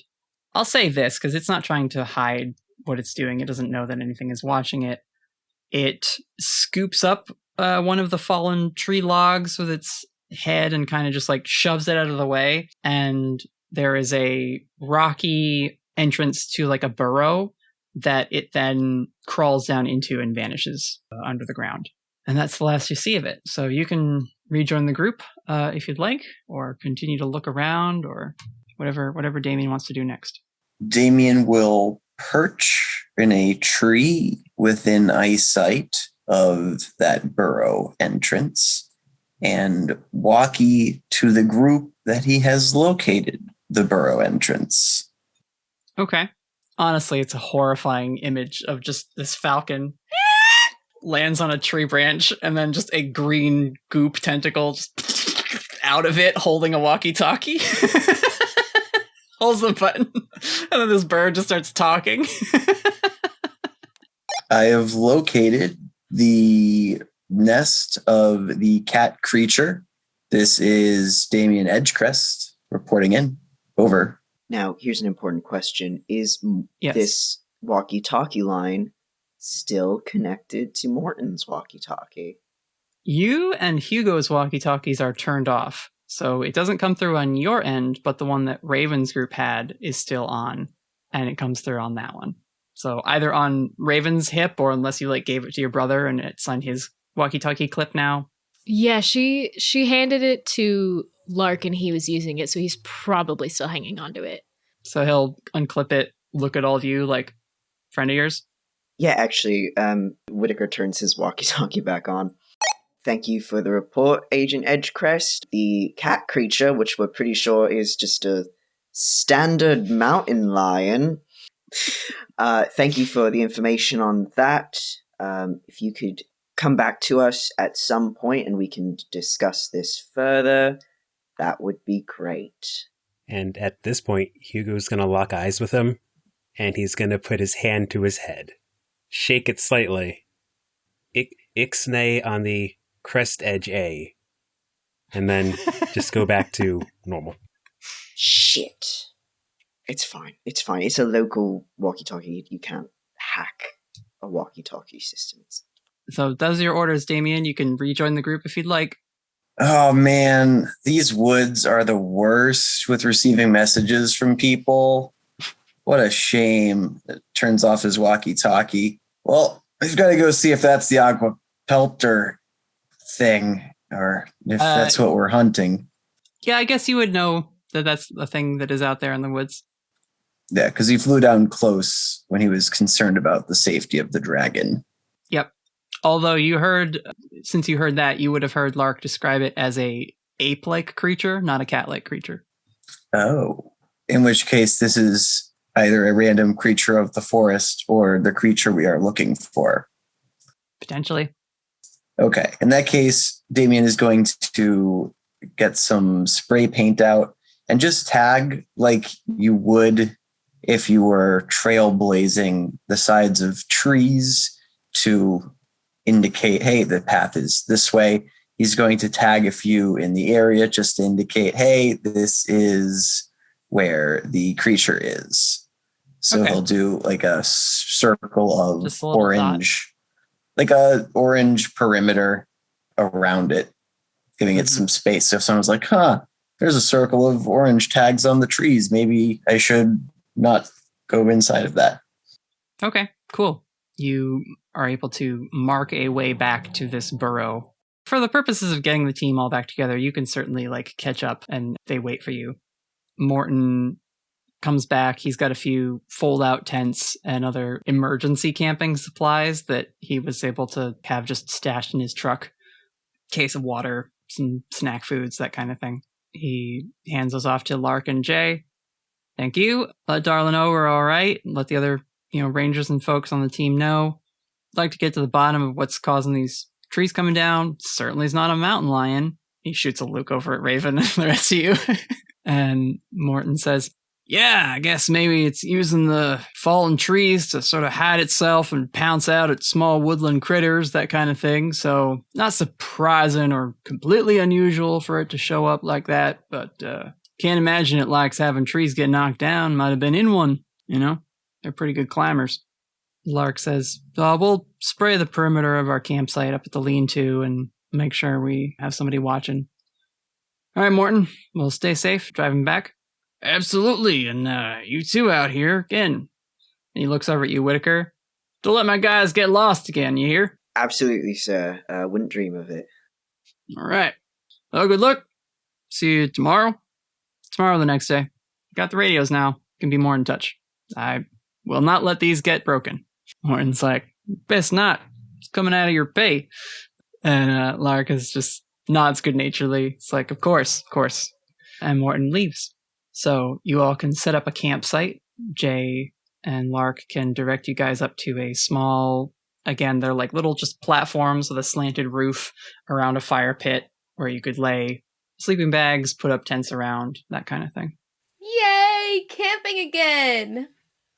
I'll say this, because it's not trying to hide what it's doing. It doesn't know that anything is watching it. It scoops up one of the fallen tree logs with its head and kind of just like shoves it out of the way. And there is a rocky entrance to like a burrow that it then crawls down into and vanishes under the ground. And that's the last you see of it. So you can rejoin the group if you'd like, or continue to look around, or whatever Damien wants to do next. Damien will perch in a tree within eyesight of that burrow entrance and walkie to the group that he has located the burrow entrance. Okay. Honestly, it's a horrifying image of just this falcon lands on a tree branch and then just a green goop tentacle just out of it holding a walkie-talkie. Holds the button. And then this bird just starts talking. I have located the nest of the cat creature. This is Damien Edgecrest reporting in. Over. Now, here's an important question. Is Yes. this walkie-talkie line still connected to Morton's walkie-talkie? You and Hugo's walkie-talkies are turned off. So it doesn't come through on your end, but the one that Raven's group had is still on, and it comes through on that one. So either on Raven's hip, or unless you like gave it to your brother and it's on his walkie-talkie clip now. Yeah, she handed it to Lark and he was using it, so he's probably still hanging on to it. So he'll unclip it, look at all of you like, friend of yours? Yeah, actually, Whittaker turns his walkie-talkie back on. Thank you for the report, Agent Edgecrest. The cat creature, which we're pretty sure is just a standard mountain lion. Thank you for the information on that. If you could come back to us at some point and we can discuss this further, that would be great. And at this point, Hugo's going to lock eyes with him, and he's going to put his hand to his head, shake it slightly, Ixnay on the crest edge A, and then just go back to normal. Shit. It's fine. It's fine. It's a local walkie-talkie. You can't hack a walkie-talkie system. So those are your orders, Damien. You can rejoin the group if you'd like. Oh man, these woods are the worst with receiving messages from people. What a shame. It turns off his walkie-talkie. Well, we've got to go see if that's the aqua pelter thing, or if that's what we're hunting. Yeah, I guess you would know that that's the thing that is out there in the woods. Yeah, because he flew down close when he was concerned about the safety of the dragon. Yep. Although since you heard that, you would have heard Lark describe it as a ape-like creature, not a cat-like creature. Oh. In which case, this is either a random creature of the forest or the creature we are looking for. Potentially. Okay. In that case, Damien is going to get some spray paint out and just tag like you would if you were trailblazing the sides of trees to indicate, hey, the path is this way. He's going to tag a few in the area just to indicate, hey, this is where the creature is. So he'll do like a circle of orange, like a orange perimeter around it, giving it some space. So if someone's like, there's a circle of orange tags on the trees, maybe I should not go inside of that. Okay, cool. You are able to mark a way back to this burrow. For the purposes of getting the team all back together, you can certainly catch up and they wait for you. Morton comes back. He's got a few fold-out tents and other emergency camping supplies that he was able to have just stashed in his truck. Case of water, some snack foods, that kind of thing. He hands us off to Lark and Jay. Thank you. Let Darla know we're all right. Let the other rangers and folks on the team know. I'd like to get to the bottom of what's causing these trees coming down. Certainly is not a mountain lion. He shoots a look over at Raven and the rest of you. And Morton says, yeah, I guess maybe it's using the fallen trees to sort of hide itself and pounce out at small woodland critters, that kind of thing. So not surprising or completely unusual for it to show up like that, but can't imagine it likes having trees get knocked down. Might have been in one, They're pretty good climbers. Lark says, we'll spray the perimeter of our campsite up at the lean-to and make sure we have somebody watching. All right, Morton, we'll stay safe driving back. Absolutely, and you two out here again. And he looks over at you, Whittaker. Don't let my guys get lost again, you hear? Absolutely, sir. Wouldn't dream of it. All right. Well, good luck. See you tomorrow. Tomorrow the next day. Got the radios now. Can be more in touch. I will not let these get broken. Morton's like, best not. It's coming out of your pay. And Lark is just nods good-naturedly. It's like, of course. And Morton leaves. So you all can set up a campsite. Jay and Lark can direct you guys up to a small, again, they're like little just platforms with a slanted roof around a fire pit where you could lay sleeping bags, put up tents around, that kind of thing. Yay! Camping again!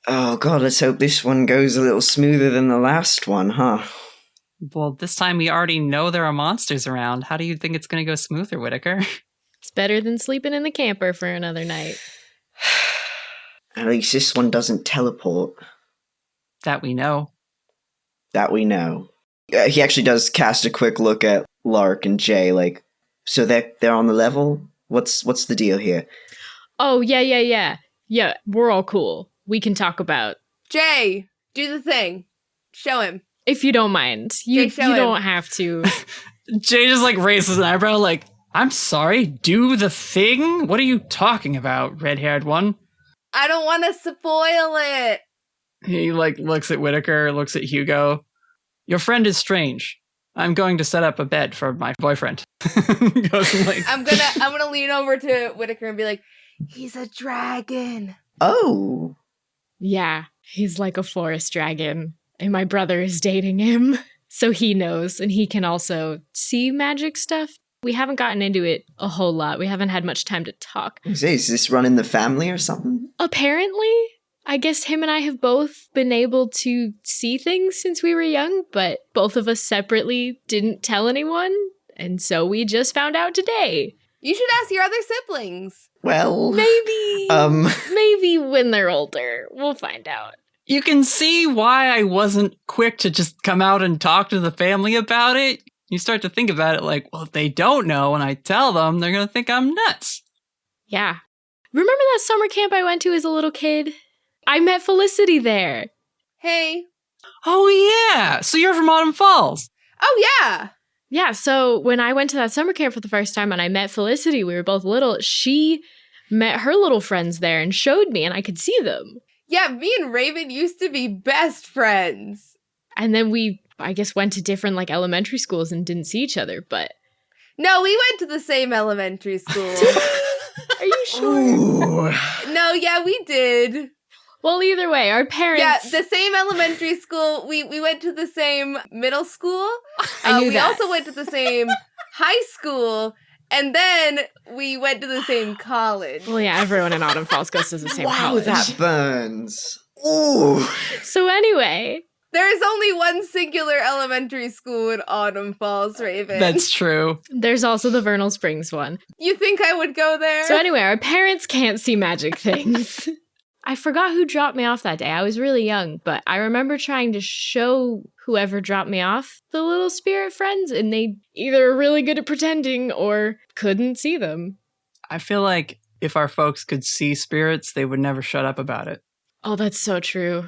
Oh god, let's hope this one goes a little smoother than the last one, huh? Well, this time we already know there are monsters around. How do you think it's going to go smoother, Whittaker? It's better than sleeping in the camper for another night. At least this one doesn't teleport. That we know. He actually does cast a quick look at Lark and Jay, like, so they're on the level? What's the deal here? Oh, yeah. Yeah, we're all cool. We can talk about... Jay, do the thing. Show him. If you don't mind. You don't have to. Jay just raises an eyebrow like, I'm sorry, do the thing? What are you talking about, red-haired one? I don't want to spoil it. He looks at Whittaker, looks at Hugo. Your friend is strange. I'm going to set up a bed for my boyfriend. I'm gonna lean over to Whittaker and be like, he's a dragon. Oh. Yeah, he's like a forest dragon. And my brother is dating him. So he knows, and he can also see magic stuff. We haven't gotten into it a whole lot. We haven't had much time to talk. Is this run in the family or something? Apparently. I guess him and I have both been able to see things since we were young, but both of us separately didn't tell anyone, and so we just found out today. You should ask your other siblings. Well, Maybe when they're older. We'll find out. You can see why I wasn't quick to just come out and talk to the family about it. You start to think about it like, well, if they don't know and I tell them, they're going to think I'm nuts. Yeah. Remember that summer camp I went to as a little kid? I met Felicity there. Hey. Oh, yeah. So you're from Autumn Falls. Oh, yeah. Yeah, so when I went to that summer camp for the first time and I met Felicity, we were both little, she met her little friends there and showed me and I could see them. Yeah, me and Raven used to be best friends. And then we, I guess, went to different like elementary schools and didn't see each other, but... No, we went to the same elementary school. Are you sure? Ooh. No, yeah, we did. Well, either way, our parents... Yeah, the same elementary school. We went to the same middle school. I knew we that. also went to the same high school. And then we went to the same college. Well, yeah, everyone in Autumn Falls goes to the same Wow, college. that burns. Ooh. So anyway... There is only one singular elementary school in Autumn Falls, Raven. That's true. There's also the Vernal Springs one. You think I would go there? So anyway, our parents can't see magic things. I forgot who dropped me off that day. I was really young, but I remember trying to show whoever dropped me off the little spirit friends, and they either were really good at pretending or couldn't see them. I feel like if our folks could see spirits, they would never shut up about it. Oh, that's so true.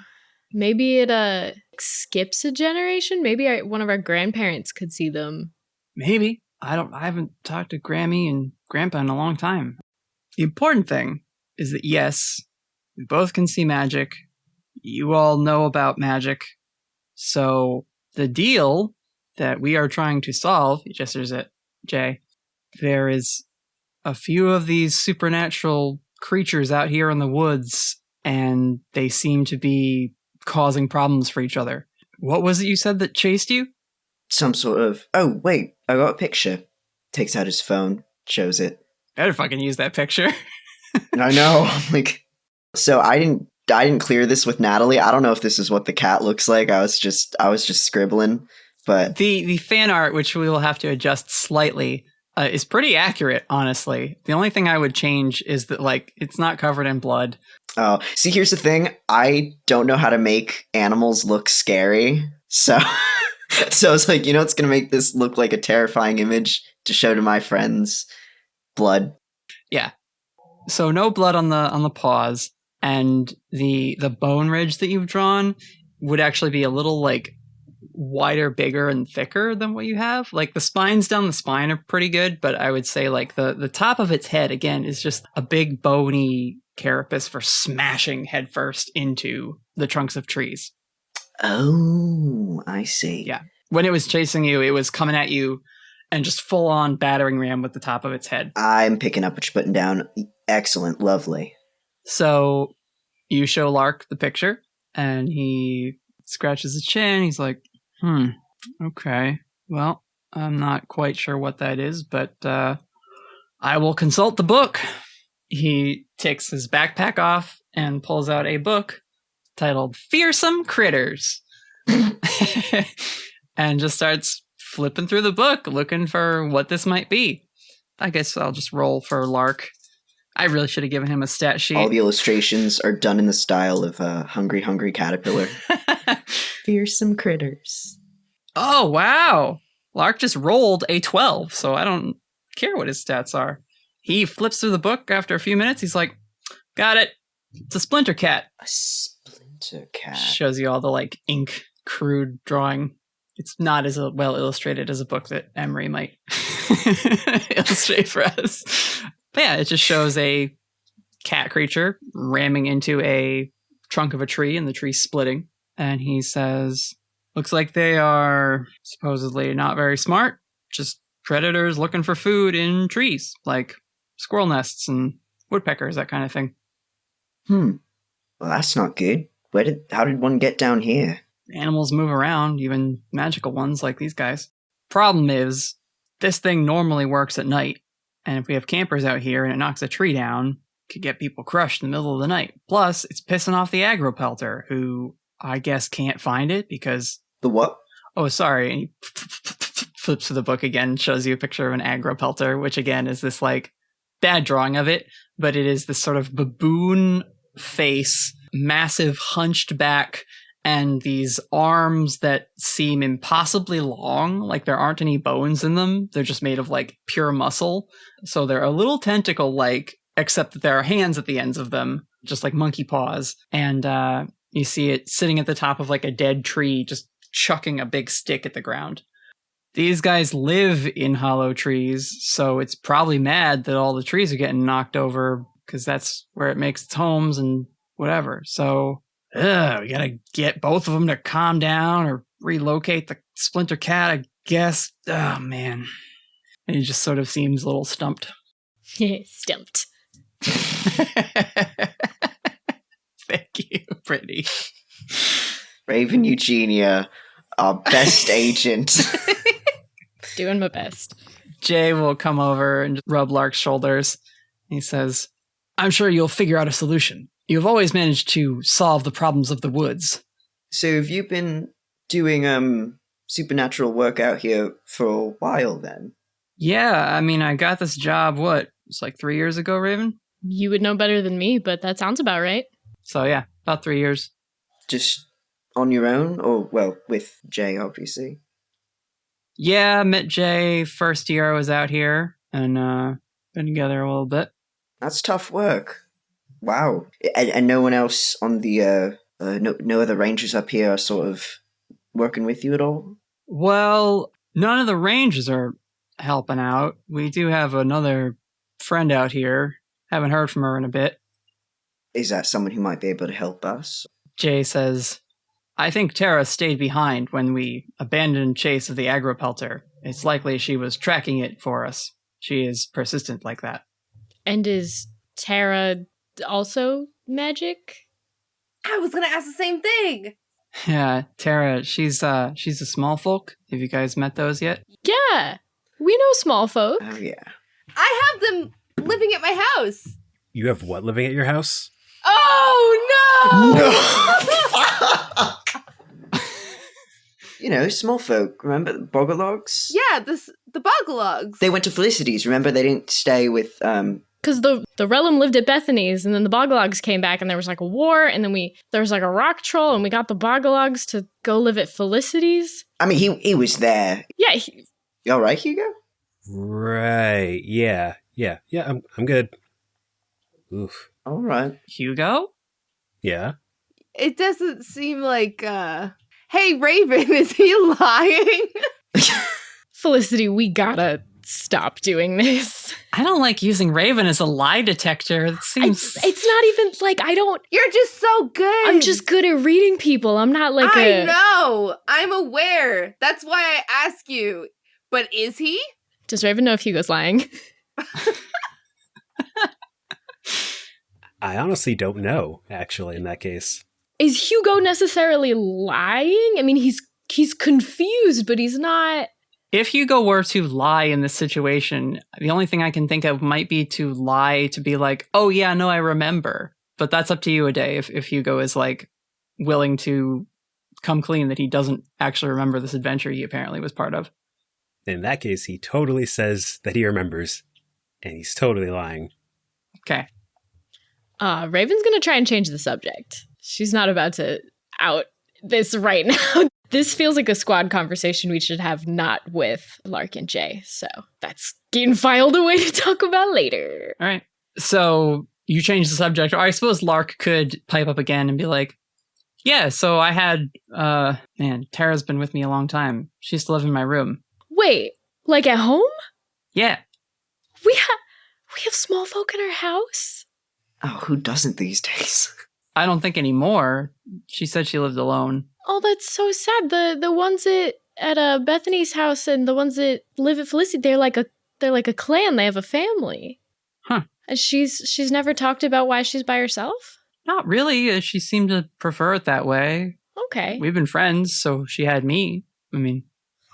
Maybe it skips a generation. Maybe one of our grandparents could see them. Maybe. I haven't talked to Grammy and Grandpa in a long time. The important thing is that yes, we both can see magic. You all know about magic. So the deal that we are trying to solve, he gestures at Jay, there is a few of these supernatural creatures out here in the woods, and they seem to be causing problems for each other. What was it you said that chased you? Some sort of... Oh, wait, I got a picture. Takes out his phone, shows it. Better fucking use that picture. I know. I'm like... So I didn't clear this with Natalie. I don't know if this is what the cat looks like. I was just scribbling, but the fan art, which we will have to adjust slightly, is pretty accurate, honestly. The only thing I would change is that like it's not covered in blood. Oh, see, here's the thing. I don't know how to make animals look scary, so so I was like, it's gonna make this look like a terrifying image to show to my friends. Blood. Yeah. So no blood on the paws. And the bone ridge that you've drawn would actually be a little like wider, bigger, and thicker than what you have. Like the spines down the spine are pretty good, but I would say like the top of its head again is just a big bony carapace for smashing headfirst into the trunks of trees. Oh, I see. Yeah. When it was chasing you, it was coming at you and just full on battering ram with the top of its head. I'm picking up what you're putting down. Excellent, lovely. So you show Lark the picture, and he scratches his chin. He's like, okay. Well, I'm not quite sure what that is, but I will consult the book. He takes his backpack off and pulls out a book titled Fearsome Critters. And just starts flipping through the book, looking for what this might be. I guess I'll just roll for Lark. I really should have given him a stat sheet. All the illustrations are done in the style of Hungry Hungry Caterpillar. Fearsome critters. Oh, wow. Lark just rolled a 12, so I don't care what his stats are. He flips through the book after a few minutes. He's like, got it. It's a splinter cat. A splinter cat. Shows you all the like ink crude drawing. It's not as well illustrated as a book that Emery might illustrate for us. But yeah, it just shows a cat creature ramming into a trunk of a tree and the tree splitting. And he says, looks like they are supposedly not very smart, just predators looking for food in trees, like squirrel nests and woodpeckers, that kind of thing. Well, that's not good. How did one get down here? Animals move around, even magical ones like these guys. Problem is, this thing normally works at night. And if we have campers out here and it knocks a tree down, could get people crushed in the middle of the night. Plus, it's pissing off the aggro pelter, who I guess can't find it because... The what? Oh, sorry. And he flips to the book again, shows you a picture of an aggro pelter, which again is this like bad drawing of it, but it is this sort of baboon face, massive hunched back, and these arms that seem impossibly long, like there aren't any bones in them. They're just made of like pure muscle. So they're a little tentacle-like, except that there are hands at the ends of them, just like monkey paws. And you see it sitting at the top of like a dead tree, just chucking a big stick at the ground. These guys live in hollow trees, so it's probably mad that all the trees are getting knocked over because that's where it makes its homes and whatever. So, we gotta get both of them to calm down or relocate the splinter cat, I guess. Oh, man. And he just sort of seems a little stumped. Stumped. Thank you, Brittany. Raven Eugenia, our best agent. Doing my best. Jay will come over and rub Lark's shoulders. He says, I'm sure you'll figure out a solution. You've always managed to solve the problems of the woods. So have you been doing supernatural work out here for a while then? Yeah, I mean, I got this job, it's like 3 years ago, Raven? You would know better than me, but that sounds about right. So yeah, about 3 years. Just on your own? Or, well, with Jay, obviously. Yeah, I met Jay first year I was out here, and been together a little bit. That's tough work. Wow. And no one else on the, no other rangers up here are sort of working with you at all? Well, none of the rangers are helping out. We do have another friend out here. Haven't heard from her in a bit. Is that someone who might be able to help us? Jay says, I think Tara stayed behind when we abandoned chase of the aggro pelter. It's likely she was tracking it for us. She is persistent like that. And is Tara also magic? I was gonna ask the same thing. Yeah, Tara, she's a small folk. Have you guys met those yet? Yeah, we know small folk. Oh, yeah. I have them living at my house. You have what living at your house? Oh, no! You know, small folk. Remember the Bogologs? Yeah, the Bogologs. They went to Felicity's. Remember, they didn't stay with... Because the Relum lived at Bethany's, and then the Bogologs came back, and there was like a war, and then there was like a rock troll, and we got the Bogologs to go live at Felicity's. I mean, he was there. Yeah. You all right, Hugo? Right. Yeah. I'm good. Oof. All right. Hugo? Yeah. It doesn't seem like, Hey, Raven, is he lying? Felicity, we gotta stop doing this. I don't like using Raven as a lie detector. It seems... It's not even like I don't... You're just so good. I'm just good at reading people. I'm not like I know. I'm aware. That's why I ask you. But is he? Does Raven know if Hugo's lying? I honestly don't know, actually, in that case. Is Hugo necessarily lying? I mean, he's confused, but he's not... If Hugo were to lie in this situation, the only thing I can think of might be to lie to be like, oh yeah, no, I remember. But that's up to you, Ade, if Hugo is like willing to come clean that he doesn't actually remember this adventure he apparently was part of. In that case, he totally says that he remembers, and he's totally lying. Okay. Raven's gonna try and change the subject. She's not about to out this right now. This feels like a squad conversation we should have, not with Lark and Jay. So that's getting filed away to talk about later. All right. So you change the subject. Or I suppose Lark could pipe up again and be like, yeah, so I had, Tara's been with me a long time. She used to live in my room. Wait, like at home? Yeah. We have small folk in our house? Oh, who doesn't these days? I don't think anymore. She said she lived alone. Oh, that's so sad. The ones at Bethany's house and the ones that live at Felicity, they're like a clan. They have a family. Huh. And she's never talked about why she's by herself? Not really. She seemed to prefer it that way. Okay. We've been friends, so she had me. I mean.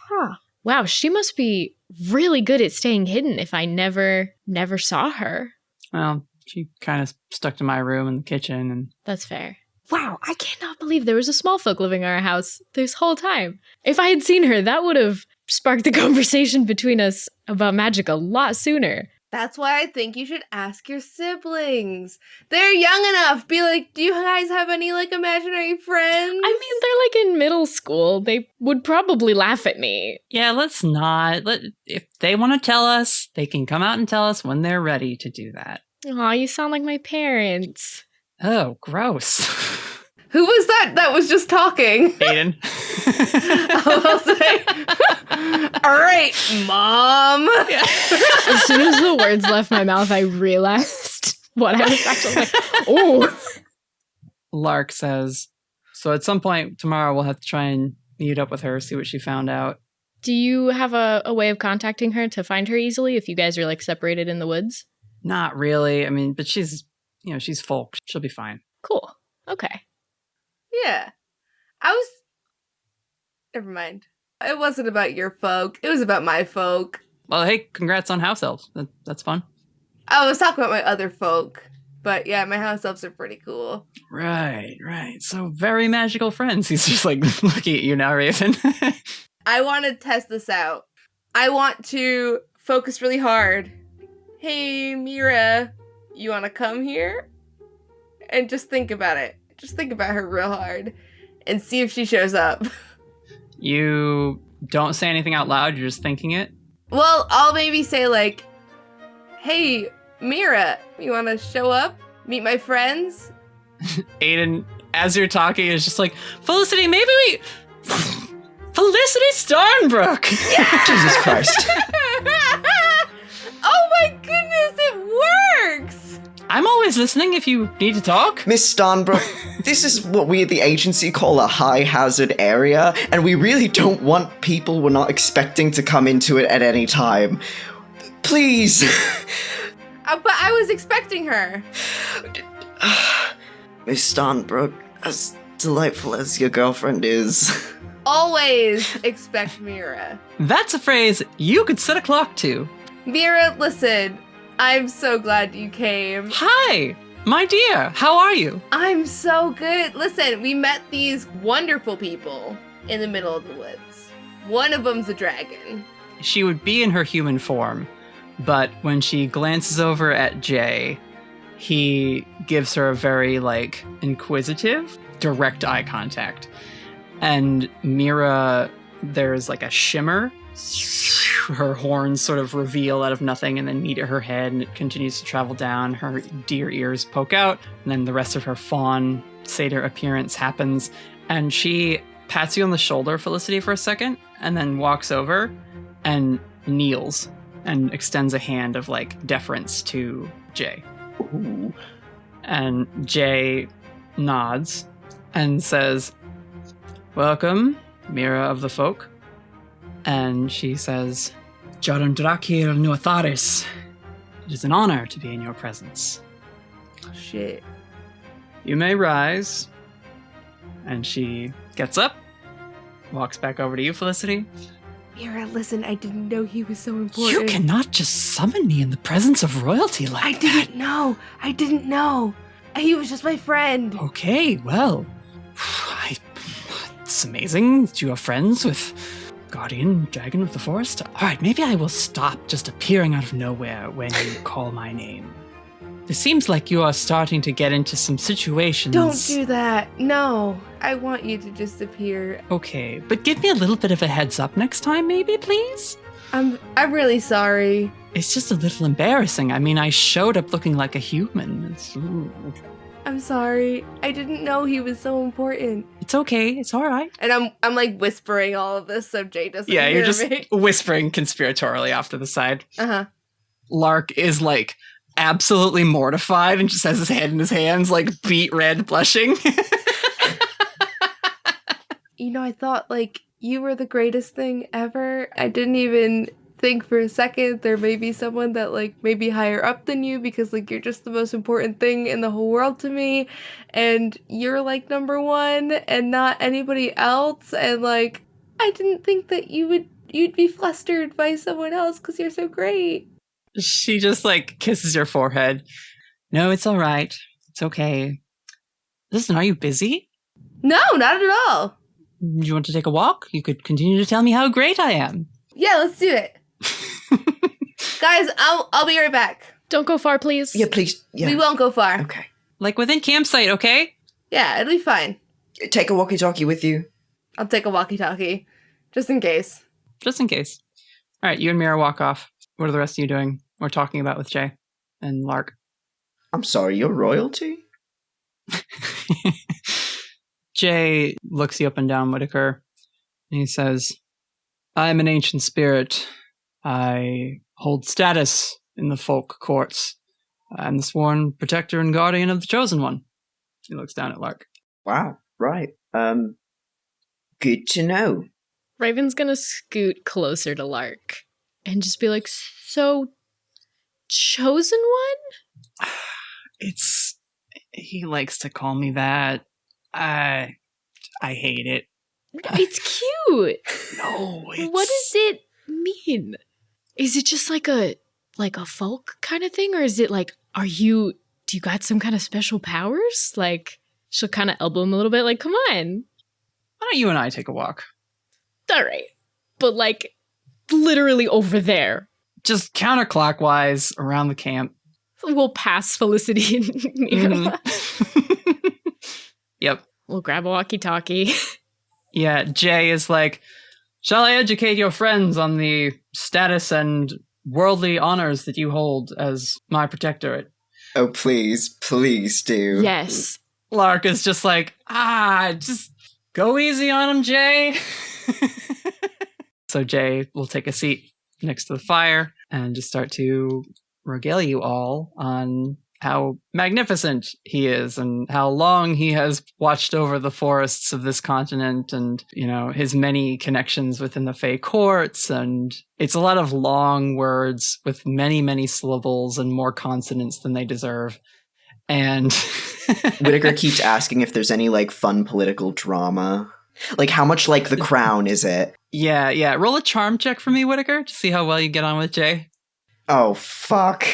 Huh. Wow, she must be really good at staying hidden if I never saw her. Well, She kind of stuck to my room and the kitchen. And That's fair. Wow, I cannot believe there was a small folk living in our house this whole time. If I had seen her, that would have sparked the conversation between us about magic a lot sooner. That's why I think you should ask your siblings. They're young enough. Be like, do you guys have any, like, imaginary friends? I mean, they're like in middle school. They would probably laugh at me. yeah, let's not. If they want to tell us, they can come out and tell us when they're ready to do that. Aw, you sound like my parents. Oh, gross. Who was that was just talking? Aiden. I'll say, all right, Mom. As soon as the words left my mouth, I realized what I was actually like, oh. Lark says, so at some point tomorrow we'll have to try and meet up with her, see what she found out. Do you have a way of contacting her to find her easily if you guys are like separated in the woods? Not really. I mean, but she's folk. She'll be fine. Cool. Okay. Yeah. Never mind. It wasn't about your folk. It was about my folk. Well, hey, congrats on house elves. That's fun. I was talking about my other folk. But yeah, my house elves are pretty cool. Right. So very magical friends. He's just like looking at you now, Raven. I want to test this out. I want to focus really hard. Hey, Mira, you want to come here? And just think about it. Just think about her real hard and see if she shows up. You don't say anything out loud, you're just thinking it? Well, I'll maybe say like, hey, Mira, you want to show up? Meet my friends? Aiden, as you're talking, is just like, Felicity, maybe we... Felicity Starnbrook! Yeah! Jesus Christ. Oh my goodness, it works! I'm always listening if you need to talk. Miss Starnbrook, this is what we at the agency call a high-hazard area, and we really don't want people we're not expecting to come into it at any time. Please. But I was expecting her. Miss Starnbrook, as delightful as your girlfriend is. Always expect Mira. That's a phrase you could set a clock to. Mira, listen. I'm so glad you came. Hi, my dear. How are you? I'm so good. Listen, we met these wonderful people in the middle of the woods. One of them's a dragon. She would be in her human form, but when she glances over at Jay, he gives her a very, inquisitive, direct eye contact. And Mira, there's a shimmer. Her horns sort of reveal out of nothing and then meet at her head, and it continues to travel down. Her deer ears poke out, and then the rest of her fawn satyr appearance happens. And she pats you on the shoulder, Felicity, for a second, and then walks over and kneels and extends a hand of deference to Jay. Ooh. And Jay nods and says, "Welcome, Mira of the folk." And she says, "Jarum Drakir Nuatharis. It is an honor to be in your presence." Shit. "You may rise." And she gets up, walks back over to you, Felicity. Mira, listen, I didn't know he was so important. You cannot just summon me in the presence of royalty like I that. I didn't know. He was just my friend. Okay, well, it's amazing that you are friends with Guardian Dragon of the Forest. All right, maybe I will stop just appearing out of nowhere when you call my name. It seems like you are starting to get into some situations. Don't do that. No, I want you to just appear. Okay, but give me a little bit of a heads up next time, maybe, please? I'm really sorry. It's just a little embarrassing. I mean, I showed up looking like a human. I'm sorry. I didn't know he was so important. It's okay. It's all right. And I'm whispering all of this so Jay doesn't hear me. Yeah, you're just whispering conspiratorially off to the side. Uh-huh. Lark is absolutely mortified and just has his head in his hands, beet red, blushing. I thought you were the greatest thing ever. I didn't even think for a second there may be someone that maybe higher up than you, because you're just the most important thing in the whole world to me, and you're number one and not anybody else. And I didn't think that you'd be flustered by someone else because you're so great. She just kisses your forehead. No, it's all right. It's okay. Listen, are you busy? No, not at all. Do you want to take a walk? You could continue to tell me how great I am. Yeah, let's do it. Guys, I'll be right back. Don't go far, please. Yeah, please. Yeah. We won't go far. Okay. Like within campsite, okay? Yeah, it'll be fine. Take a walkie-talkie with you. I'll take a walkie-talkie, just in case. Just in case. All right, you and Mira walk off. What are the rest of you doing or talking about with Jay and Lark? I'm sorry, you're royalty? Jay looks you up and down, Whittaker, and he says, I'm an ancient spirit. I hold status in the folk courts. I'm the sworn protector and guardian of the Chosen One. He looks down at Lark. Wow, right. Good to know. Raven's gonna scoot closer to Lark and just be like, so, Chosen One? He likes to call me that. I hate it. It's cute. No, What does it mean? Is it just like a folk kind of thing? Or is it like, do you got some kind of special powers? Like, she'll kind of elbow him a little bit, like, come on. Why don't you and I take a walk? All right. But like, literally over there. Just counterclockwise around the camp. We'll pass Felicity and Mira. Yep. We'll grab a walkie-talkie. Yeah, Jay is like, shall I educate your friends on the status and worldly honors that you hold as my protectorate? Oh, please do. Yes. Lark is just like, just go easy on him, Jay. So Jay will take a seat next to the fire and just start to regale you all on how magnificent he is and how long he has watched over the forests of this continent and, his many connections within the Fae courts. And it's a lot of long words with many, many syllables and more consonants than they deserve. And Whittaker keeps asking if there's any, fun political drama. How much like The Crown is it? Yeah. Roll a charm check for me, Whittaker, to see how well you get on with Jay. Oh, fuck.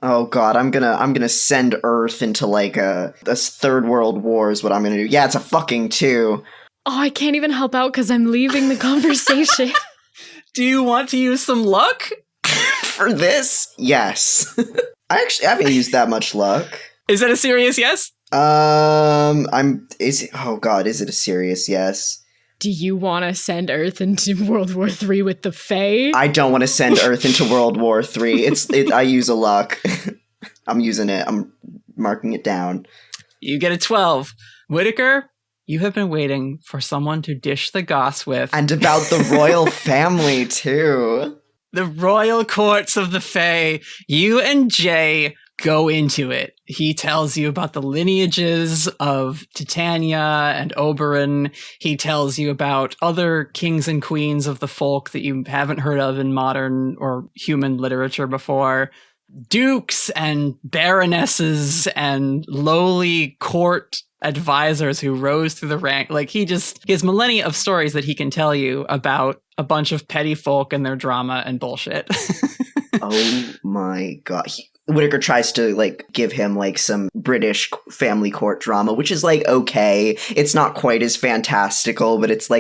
Oh, God, I'm gonna send Earth into, a third world war is what I'm gonna do. Yeah, it's a fucking 2. Oh, I can't even help out because I'm leaving the conversation. Do you want to use some luck? For this? Yes. I haven't used that much luck. Is it a serious yes? Is it a serious yes? Do you want to send Earth into World War III with the Fae? I don't want to send Earth into World War III. I use a luck. I'm using it. I'm marking it down. You get a 12. Whittaker, you have been waiting for someone to dish the goss with. And about the royal family, too. The royal courts of the Fae. You and Jay go into it. He tells you about the lineages of Titania and Oberon. He tells you about other kings and queens of the folk that you haven't heard of in modern or human literature before. Dukes and baronesses and lowly court advisors who rose through the rank. He has millennia of stories that he can tell you about a bunch of petty folk and their drama and bullshit. Oh my God. Whittaker tries to give him some British family court drama, which is okay. It's not quite as fantastical, but it's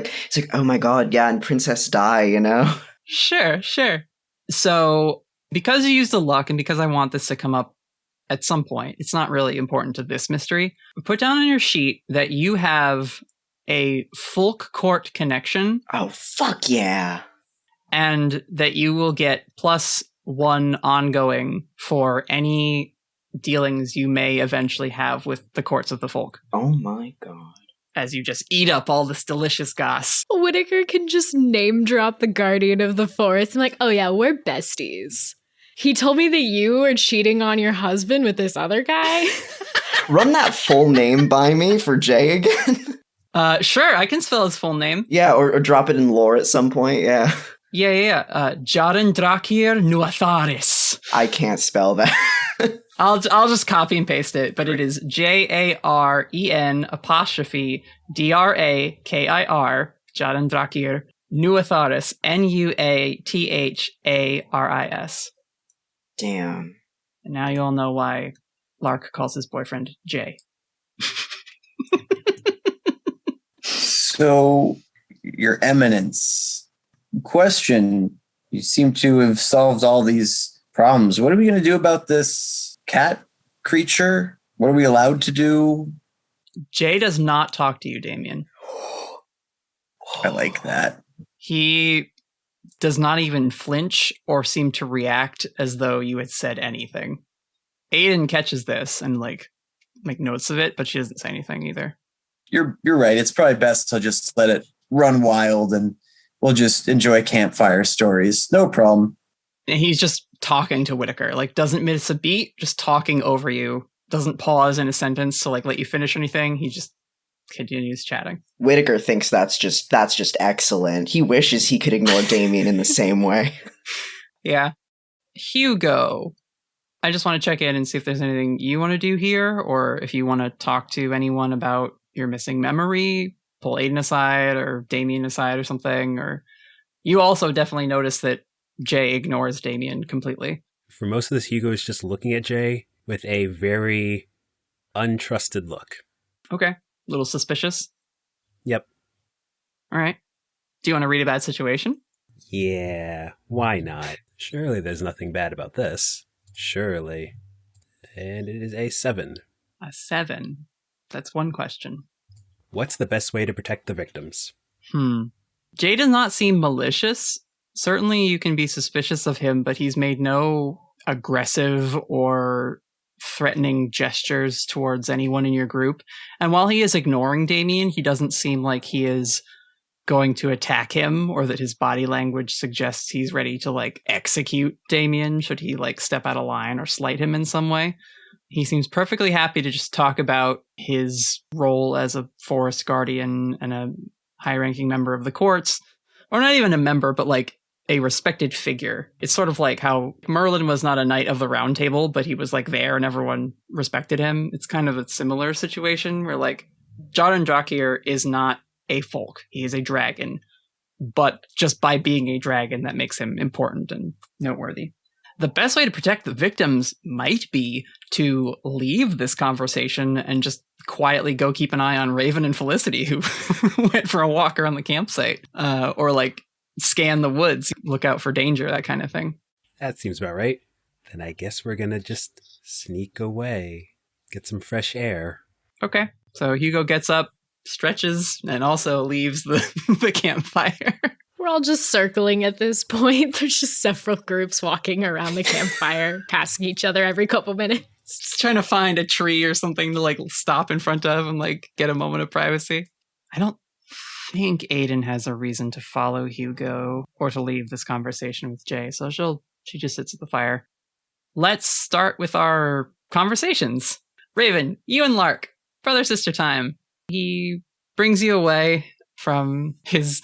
oh my God, yeah, and Princess Di, Sure. So because you used the luck and because I want this to come up at some point, it's not really important to this mystery. Put down on your sheet that you have a folk court connection. Oh, fuck yeah. And that you will get +1 ongoing for any dealings you may eventually have with the courts of the folk. Oh my God. As you just eat up all this delicious goss. Whittaker can just name drop the Guardian of the Forest. I'm like, oh yeah, we're besties. He told me that you were cheating on your husband with this other guy. Run that full name by me for Jay again. Sure, I can spell his full name. Yeah, or drop it in lore at some point, yeah. Yeah. Jaren Drakir Nuatharis. I can't spell that. I'll just copy and paste it, but it is JAREN DRAKIR, Jaren Drakir Nuatharis, NUATHARIS. Damn. And now you all know why Lark calls his boyfriend Jay. So, Your Eminence, question, you seem to have solved all these problems. What are we going to do about this cat creature? What are we allowed to do? Jay does not talk to you, Damien. I like that. He does not even flinch or seem to react as though you had said anything. Aiden catches this and make notes of it, but she doesn't say anything either. You're right. It's probably best to just let it run wild and we'll just enjoy campfire stories. No problem. And he's just talking to Whittaker, doesn't miss a beat, just talking over you. Doesn't pause in a sentence to let you finish anything. He just continues chatting. Whittaker thinks that's just excellent. He wishes he could ignore Damien in the same way. Yeah. Hugo, I just want to check in and see if there's anything you want to do here, or if you want to talk to anyone about your missing memory, pull Aiden aside or Damien aside or something. Or you also definitely notice that Jay ignores Damien completely. For most of this, Hugo is just looking at Jay with a very untrusted look. Okay. A little suspicious? Yep. All right. Do you want to read a bad situation? Yeah, why not? Surely there's nothing bad about this. Surely. And it is a 7. A 7. That's one question. What's the best way to protect the victims? Jay does not seem malicious. Certainly you can be suspicious of him, but he's made no aggressive or threatening gestures towards anyone in your group. And while he is ignoring Damien, he doesn't seem like he is going to attack him, or that his body language suggests he's ready to execute Damien should he step out of line or slight him in some way. He seems perfectly happy to just talk about his role as a forest guardian and a high-ranking member of the courts, or not even a member, but a respected figure. It's sort of like how Merlin was not a knight of the round table, but he was there and everyone respected him. It's kind of a similar situation where Jaren Drakir is not a folk. He is a dragon, but just by being a dragon, that makes him important and noteworthy. The best way to protect the victims might be to leave this conversation and just quietly go keep an eye on Raven and Felicity, who went for a walk around the campsite, or scan the woods, look out for danger, that kind of thing. That seems about right. Then I guess we're gonna just sneak away, get some fresh air. Okay, so Hugo gets up, stretches, and also leaves the campfire. We're all just circling at this point. There's just several groups walking around the campfire, passing each other every couple minutes. Just trying to find a tree or something to stop in front of and get a moment of privacy. I don't think Aiden has a reason to follow Hugo or to leave this conversation with Jay, so she just sits at the fire. Let's start with our conversations. Raven, you and Lark, brother-sister time. He brings you away from his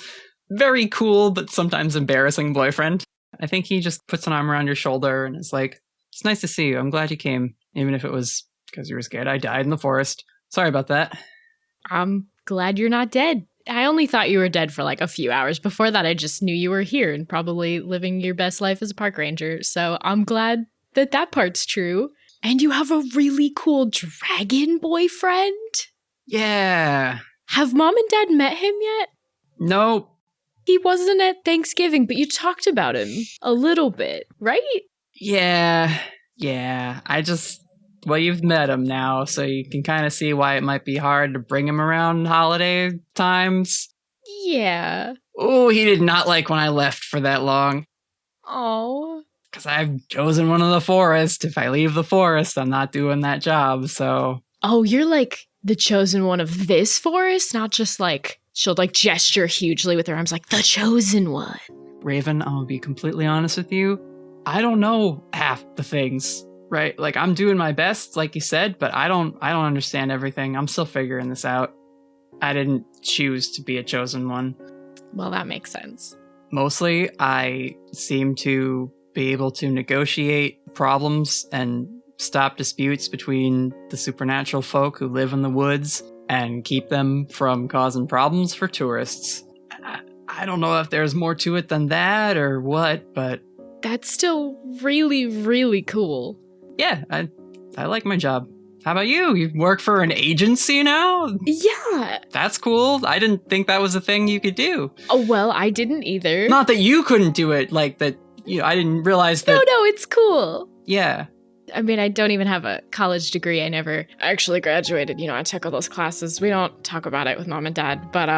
very cool but sometimes embarrassing boyfriend. I think he just puts an arm around your shoulder and is like, "It's nice to see you. I'm glad you came, even if it was because you were scared I died in the forest. Sorry about that." I'm glad you're not dead. I only thought you were dead for a few hours. Before that, I just knew you were here and probably living your best life as a park ranger. So I'm glad that part's true. And you have a really cool dragon boyfriend? Yeah. Have Mom and Dad met him yet? Nope. He wasn't at Thanksgiving, but you talked about him a little bit, right? Yeah. Well, you've met him now, so you can kind of see why it might be hard to bring him around holiday times. Yeah. Oh, he did not like when I left for that long. Oh. Because I've chosen one of the forest. If I leave the forest, I'm not doing that job, so... Oh, you're the chosen one of this forest? Not just she'll gesture hugely with her arms the chosen one. Raven, I'll be completely honest with you. I don't know half the things, right? I'm doing my best, like you said, but I don't understand everything. I'm still figuring this out. I didn't choose to be a chosen one. Well, that makes sense. Mostly, I seem to be able to negotiate problems and stop disputes between the supernatural folk who live in the woods and keep them from causing problems for tourists. I don't know if there's more to it than that or what, but... That's still really, really cool. Yeah, I like my job. How about you? You work for an agency now? Yeah. That's cool. I didn't think that was a thing you could do. Oh, well, I didn't either. Not that you couldn't do it, like that, I didn't realize that. No, it's cool. Yeah. I mean, I don't even have a college degree. I never actually graduated. I took all those classes. We don't talk about it with mom and dad. But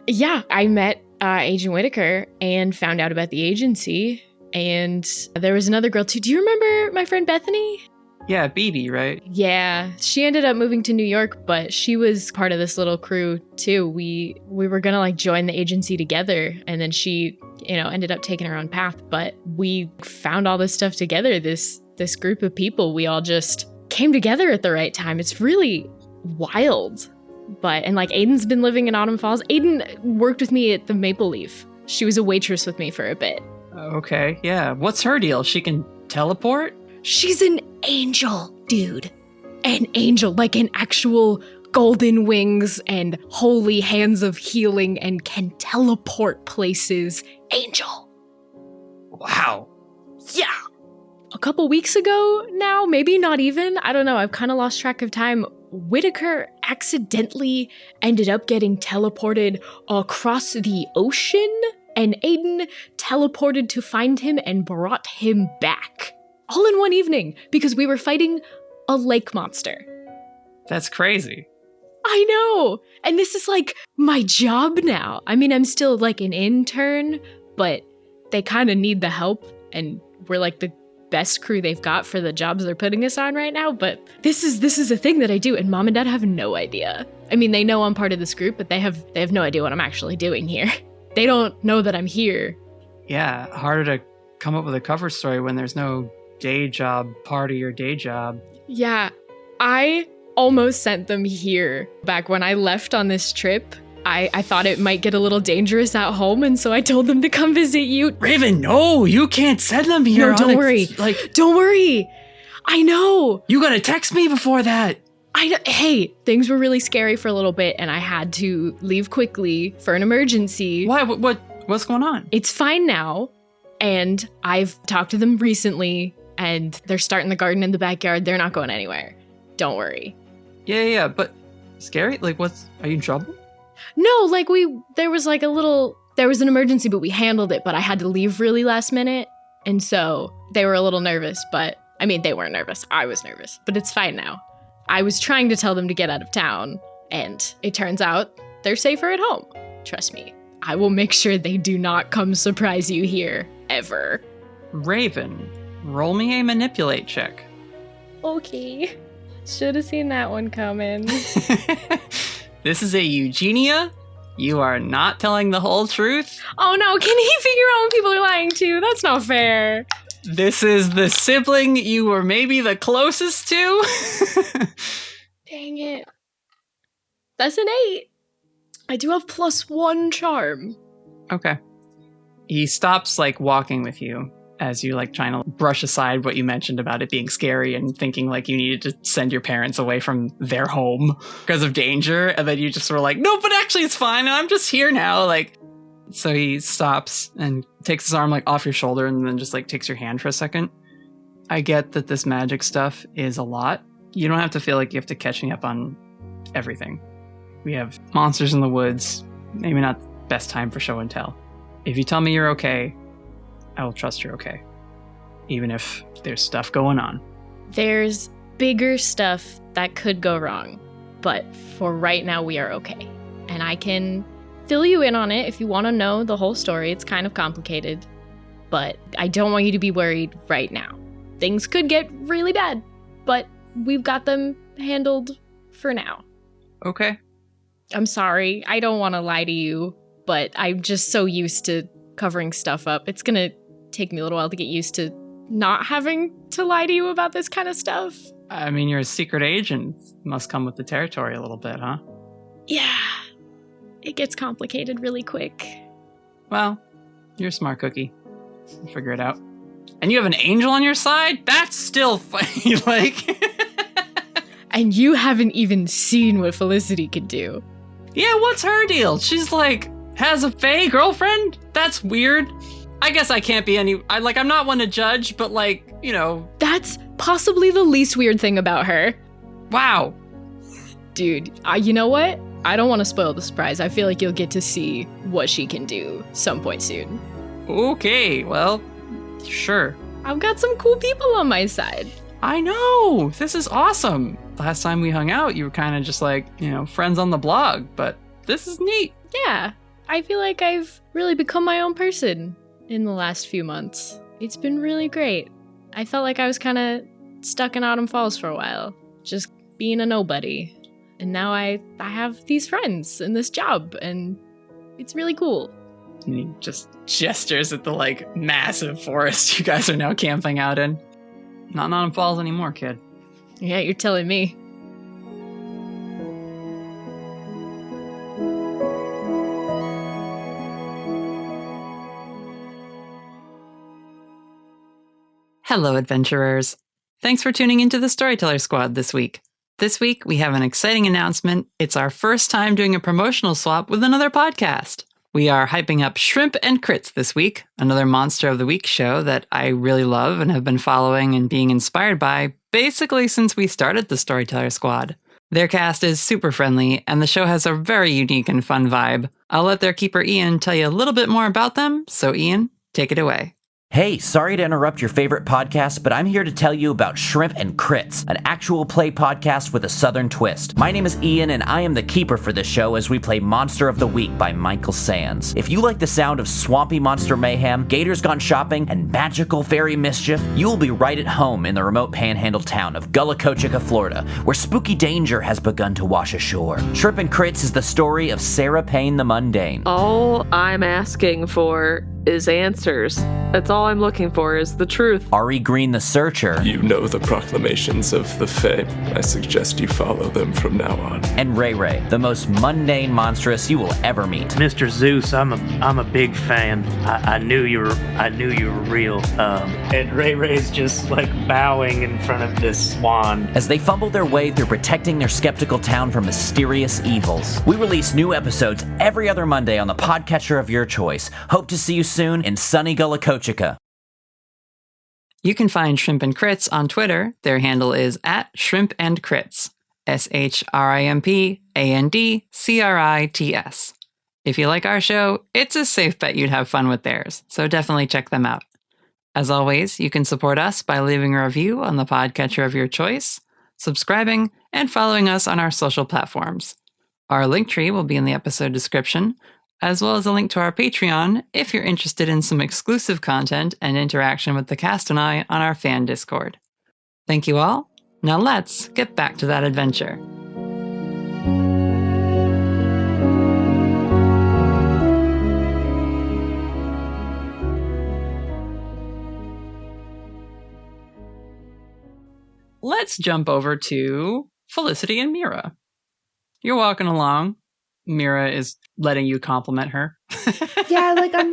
yeah, I met Agent Whittaker and found out about the agency. And there was another girl too. Do you remember my friend Bethany? Yeah, BB, right? Yeah, she ended up moving to New York, but she was part of this little crew too. We were gonna join the agency together, and then she, ended up taking her own path. But we found all this stuff together. This group of people, we all just came together at the right time. It's really wild. And Aiden's been living in Autumn Falls. Aiden worked with me at the Maple Leaf. She was a waitress with me for a bit. Okay, yeah. What's her deal? She can teleport? She's an angel, dude. An angel, like an actual golden wings and holy hands of healing and can teleport places. Angel. Wow. Yeah. A couple weeks ago now, maybe not even. I don't know. I've kind of lost track of time. Whittaker accidentally ended up getting teleported across the ocean, and Aiden teleported to find him and brought him back. All in one evening, because we were fighting a lake monster. That's crazy. I know! And this is my job now. I mean, I'm still an intern, but they kind of need the help, and we're the best crew they've got for the jobs they're putting us on right now. But this is a thing that I do, and mom and dad have no idea. I mean, they know I'm part of this group, but they have no idea what I'm actually doing here. They don't know that I'm here. Yeah, harder to come up with a cover story when there's no day job part of your day job. Yeah, I almost sent them here. Back when I left on this trip, I thought it might get a little dangerous at home, and so I told them to come visit you. Raven, no, you can't send them here. No, don't worry. Don't worry. I know. You gotta text me before that. Hey, things were really scary for a little bit, and I had to leave quickly for an emergency. Why? What's going on? It's fine now, and I've talked to them recently, and they're starting the garden in the backyard. They're not going anywhere. Don't worry. Yeah, but scary? Are you in trouble? No, there was an emergency, but we handled it, but I had to leave really last minute, and so they were a little nervous, but, I mean, they weren't nervous. I was nervous, but it's fine now. I was trying to tell them to get out of town, and it turns out they're safer at home. Trust me. I will make sure they do not come surprise you here, ever. Raven, roll me a manipulate check. Okay. Should have seen that one coming. This is a Eugenia. You are not telling the whole truth. Oh no, can he figure out when people are lying to? That's not fair. This is the sibling you were maybe the closest to. Dang it. That's an 8. I do have +1 charm. Okay. He stops walking with you as you trying to brush aside what you mentioned about it being scary and thinking you needed to send your parents away from their home because of danger. And then you just were no, but actually it's fine. And I'm just here now. So he stops and takes his arm off your shoulder and then just takes your hand for a second. I get that this magic stuff is a lot. You don't have to feel like you have to catch me up on everything. We have monsters in the woods. Maybe not the best time for show and tell. If you tell me you're okay, I will trust you're okay. Even if there's stuff going on. There's bigger stuff that could go wrong. But for right now, we are okay. And I can fill you in on it if you want to know the whole story. It's kind of complicated. But I don't want you to be worried right now. Things could get really bad. But we've got them handled for now. Okay. I'm sorry. I don't want to lie to you. But I'm just so used to covering stuff up. It's going to take me a little while to get used to not having to lie to you about this kind of stuff. I mean, you're a secret agent. Must come with the territory a little bit, huh? Yeah. It gets complicated really quick. Well, you're a smart cookie. You'll figure it out. And you have an angel on your side? That's still funny, And you haven't even seen what Felicity could do. Yeah, what's her deal? She's has a fae girlfriend? That's weird. I guess I can't be I'm not one to judge, but That's possibly the least weird thing about her. Wow. Dude, you know what? I don't want to spoil the surprise. I feel like you'll get to see what she can do some point soon. Okay, well, sure. I've got some cool people on my side. I know! This is awesome! Last time we hung out, you were kind of just like, friends on the blog, but this is neat. Yeah, I feel like I've really become my own person in the last few months. It's been really great. I felt like I was kind of stuck in Autumn Falls for a while, just being a nobody. And now I have these friends and this job, and it's really cool. And he just gestures at the, massive forest you guys are now camping out in. Not in Autumn Falls anymore, kid. Yeah, you're telling me. Hello, adventurers. Thanks for tuning into the Storyteller Squad this week. This week, we have an exciting announcement. It's our first time doing a promotional swap with another podcast. We are hyping up Shrimp and Crits this week, another Monster of the Week show that I really love and have been following and being inspired by basically since we started the Storyteller Squad. Their cast is super friendly, and the show has a very unique and fun vibe. I'll let their keeper Ian tell you a little bit more about them, so Ian, take it away. Hey, sorry to interrupt your favorite podcast, but I'm here to tell you about Shrimp and Crits, an actual play podcast with a southern twist. My name is Ian, and I am the keeper for this show as we play Monster of the Week by Michael Sands. If you like the sound of swampy monster mayhem, gators gone shopping, and magical fairy mischief, you will be right at home in the remote panhandle town of Gullah-Kochika, Florida, where spooky danger has begun to wash ashore. Shrimp and Crits is the story of Sarah Payne the Mundane. All I'm asking for is answers. That's all I'm looking for, is the truth. Ari Green the Searcher. You know the proclamations of the Fae. I suggest you follow them from now on. And Ray Ray, the most mundane monstrous you will ever meet. Mr. Zeus, I'm a big fan. I knew you were real. And Ray Ray's just bowing in front of this swan. As they fumble their way through protecting their skeptical town from mysterious evils. We release new episodes every other Monday on the podcatcher of your choice. Hope to see you soon in sunny Gullah-Kochika. You can find Shrimp and Crits on Twitter. Their handle is @ShrimpAndCrits. ShrimpAndCrits. If you like our show, it's a safe bet you'd have fun with theirs, so definitely check them out. As always, you can support us by leaving a review on the podcatcher of your choice, subscribing, and following us on our social platforms. Our link tree will be in the episode description, as well as a link to our Patreon if you're interested in some exclusive content and interaction with the cast and I on our fan Discord. Thank you all. Now let's get back to that adventure. Let's jump over to Felicity and Mira. You're walking along. Mira is letting you compliment her. Yeah, I'm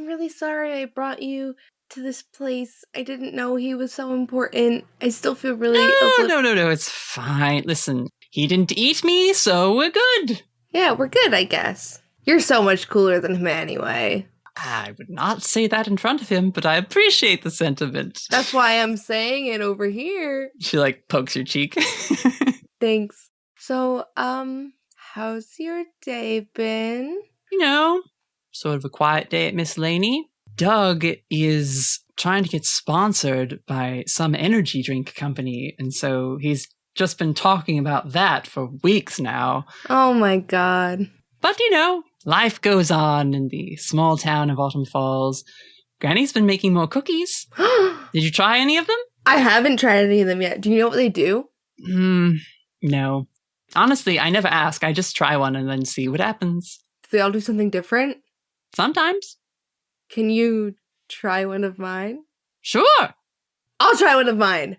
really sorry I brought you to this place. I didn't know he was so important. I still feel really No, it's fine. Listen, he didn't eat me, so we're good. Yeah, we're good, I guess. You're so much cooler than him anyway. I would not say that in front of him, but I appreciate the sentiment. That's why I'm saying it over here. She pokes your cheek. Thanks. So, how's your day been? Sort of a quiet day at Miss Laney. Doug is trying to get sponsored by some energy drink company, and so he's just been talking about that for weeks now. Oh my god. But, life goes on in the small town of Autumn Falls. Granny's been making more cookies. Did you try any of them? I haven't tried any of them yet. Do you know what they do? No. Honestly, I never ask. I just try one and then see what happens. Do they all do something different? Sometimes. Can you try one of mine? Sure. I'll try one of mine.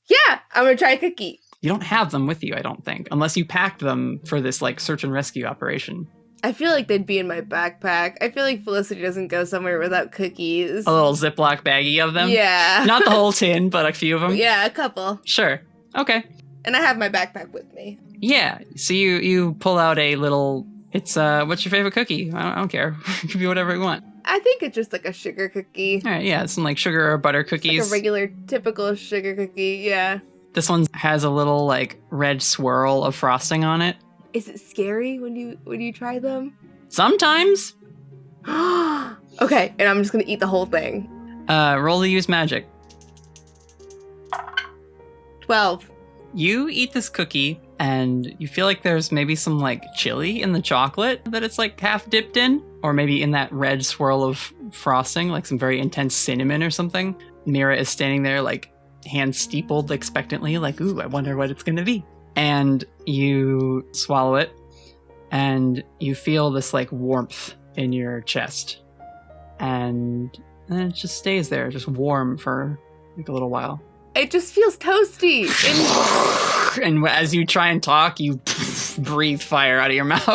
Yeah, I'm gonna try a cookie. You don't have them with you, I don't think, unless you packed them for this search and rescue operation. I feel like they'd be in my backpack. I feel like Felicity doesn't go somewhere without cookies. A little Ziploc baggie of them? Yeah. Not the whole tin, but a few of them? Yeah, a couple. Sure. Okay. And I have my backpack with me. Yeah. So you pull out a little... It's, what's your favorite cookie? I don't care. It could be whatever you want. I think it's just like a sugar cookie. All right, yeah, some like sugar or butter cookies. Like a regular, typical sugar cookie, yeah. This one has a little like red swirl of frosting on it. Is it scary when you try them? Sometimes. Okay, and I'm just gonna eat the whole thing. Roll to use magic. 12. You eat this cookie, and you feel like there's maybe some like chili in the chocolate that it's like half dipped in, or maybe in that red swirl of frosting, like some very intense cinnamon or something. Mira is standing there like hands steepled expectantly, like, ooh, I wonder what it's gonna be. And you swallow it, and you feel this like warmth in your chest. And then it just stays there, just warm for like a little while. It just feels toasty. And as you try and talk, you breathe fire out of your mouth.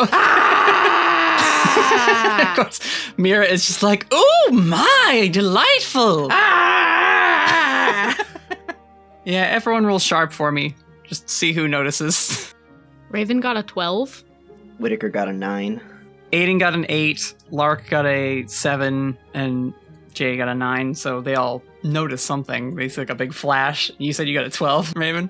Of course, Mira is just like, oh my, delightful. Yeah, everyone roll sharp for me. Just see who notices. Raven got a 12. Whittaker got a 9. Aiden got an 8. Lark got a 7. And Jay got a 9. So they all noticed something. They see like a big flash. You said you got a 12, Raven?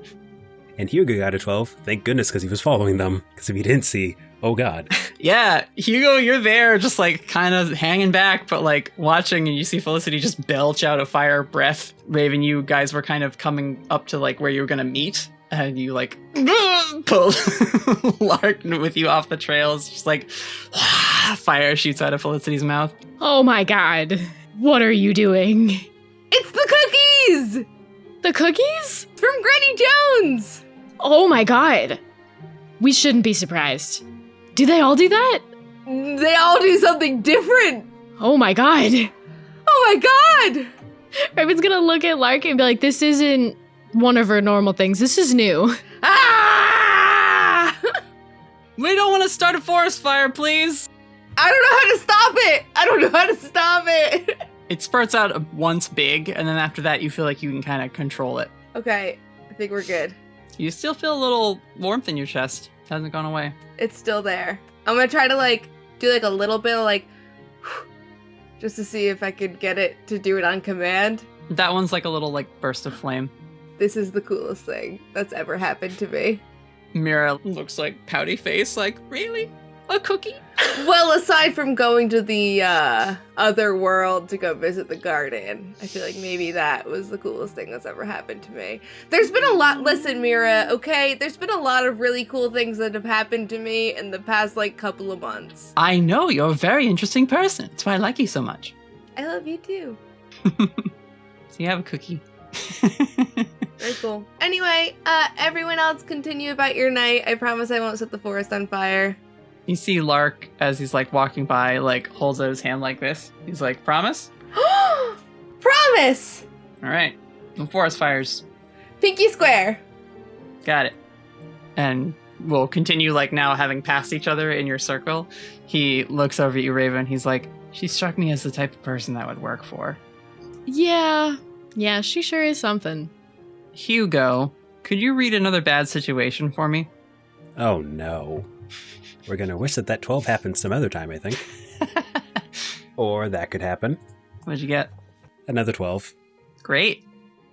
And Hugo got a 12. Thank goodness, because he was following them. Because if he didn't see, oh god. Yeah, Hugo, you're there just like kind of hanging back, but like watching, and you see Felicity just belch out a fire breath. Raven, you guys were kind of coming up to like where you were going to meet. And you like pull Lark with you off the trail. It's just like fire shoots out of Felicity's mouth. Oh my god. What are you doing? It's the cookies! The cookies? From Granny Jones! Oh my god. We shouldn't be surprised. Do they all do that? They all do something different! Oh my god. Oh my god! Raven's gonna look at Lark and be like, this isn't one of her normal things. This is new. Ah! We don't want to start a forest fire, please. I don't know how to stop it. It spurts out once big, and then after that, you feel like you can kind of control it. Okay, I think we're good. You still feel a little warmth in your chest. It hasn't gone away. It's still there. I'm gonna try to like do like a little bit of like just to see if I could get it to do it on command. That one's like a little like burst of flame. This is the coolest thing that's ever happened to me. Mira looks like pouty face, like, really? A cookie? Well, aside from going to the other world to go visit the garden, I feel like maybe that was the coolest thing that's ever happened to me. There's been a lot, listen, Mira, okay? There's been a lot of really cool things that have happened to me in the past, like, couple of months. I know, you're a very interesting person. That's why I like you so much. I love you, too. So you have a cookie. Very cool. Anyway, everyone else continue about your night. I promise I won't set the forest on fire. You see Lark, as he's like walking by, like holds out his hand like this. He's like, promise? Promise! All right. No forest fires. Pinky square. Got it. And we'll continue like now having passed each other in your circle. He looks over at you, Raven. He's like, she struck me as the type of person that would work for. Yeah, she sure is something. Hugo, could you read another bad situation for me? Oh no. We're gonna wish that 12 happened some other time, I think. Or that could happen. What'd you get? Another 12. Great.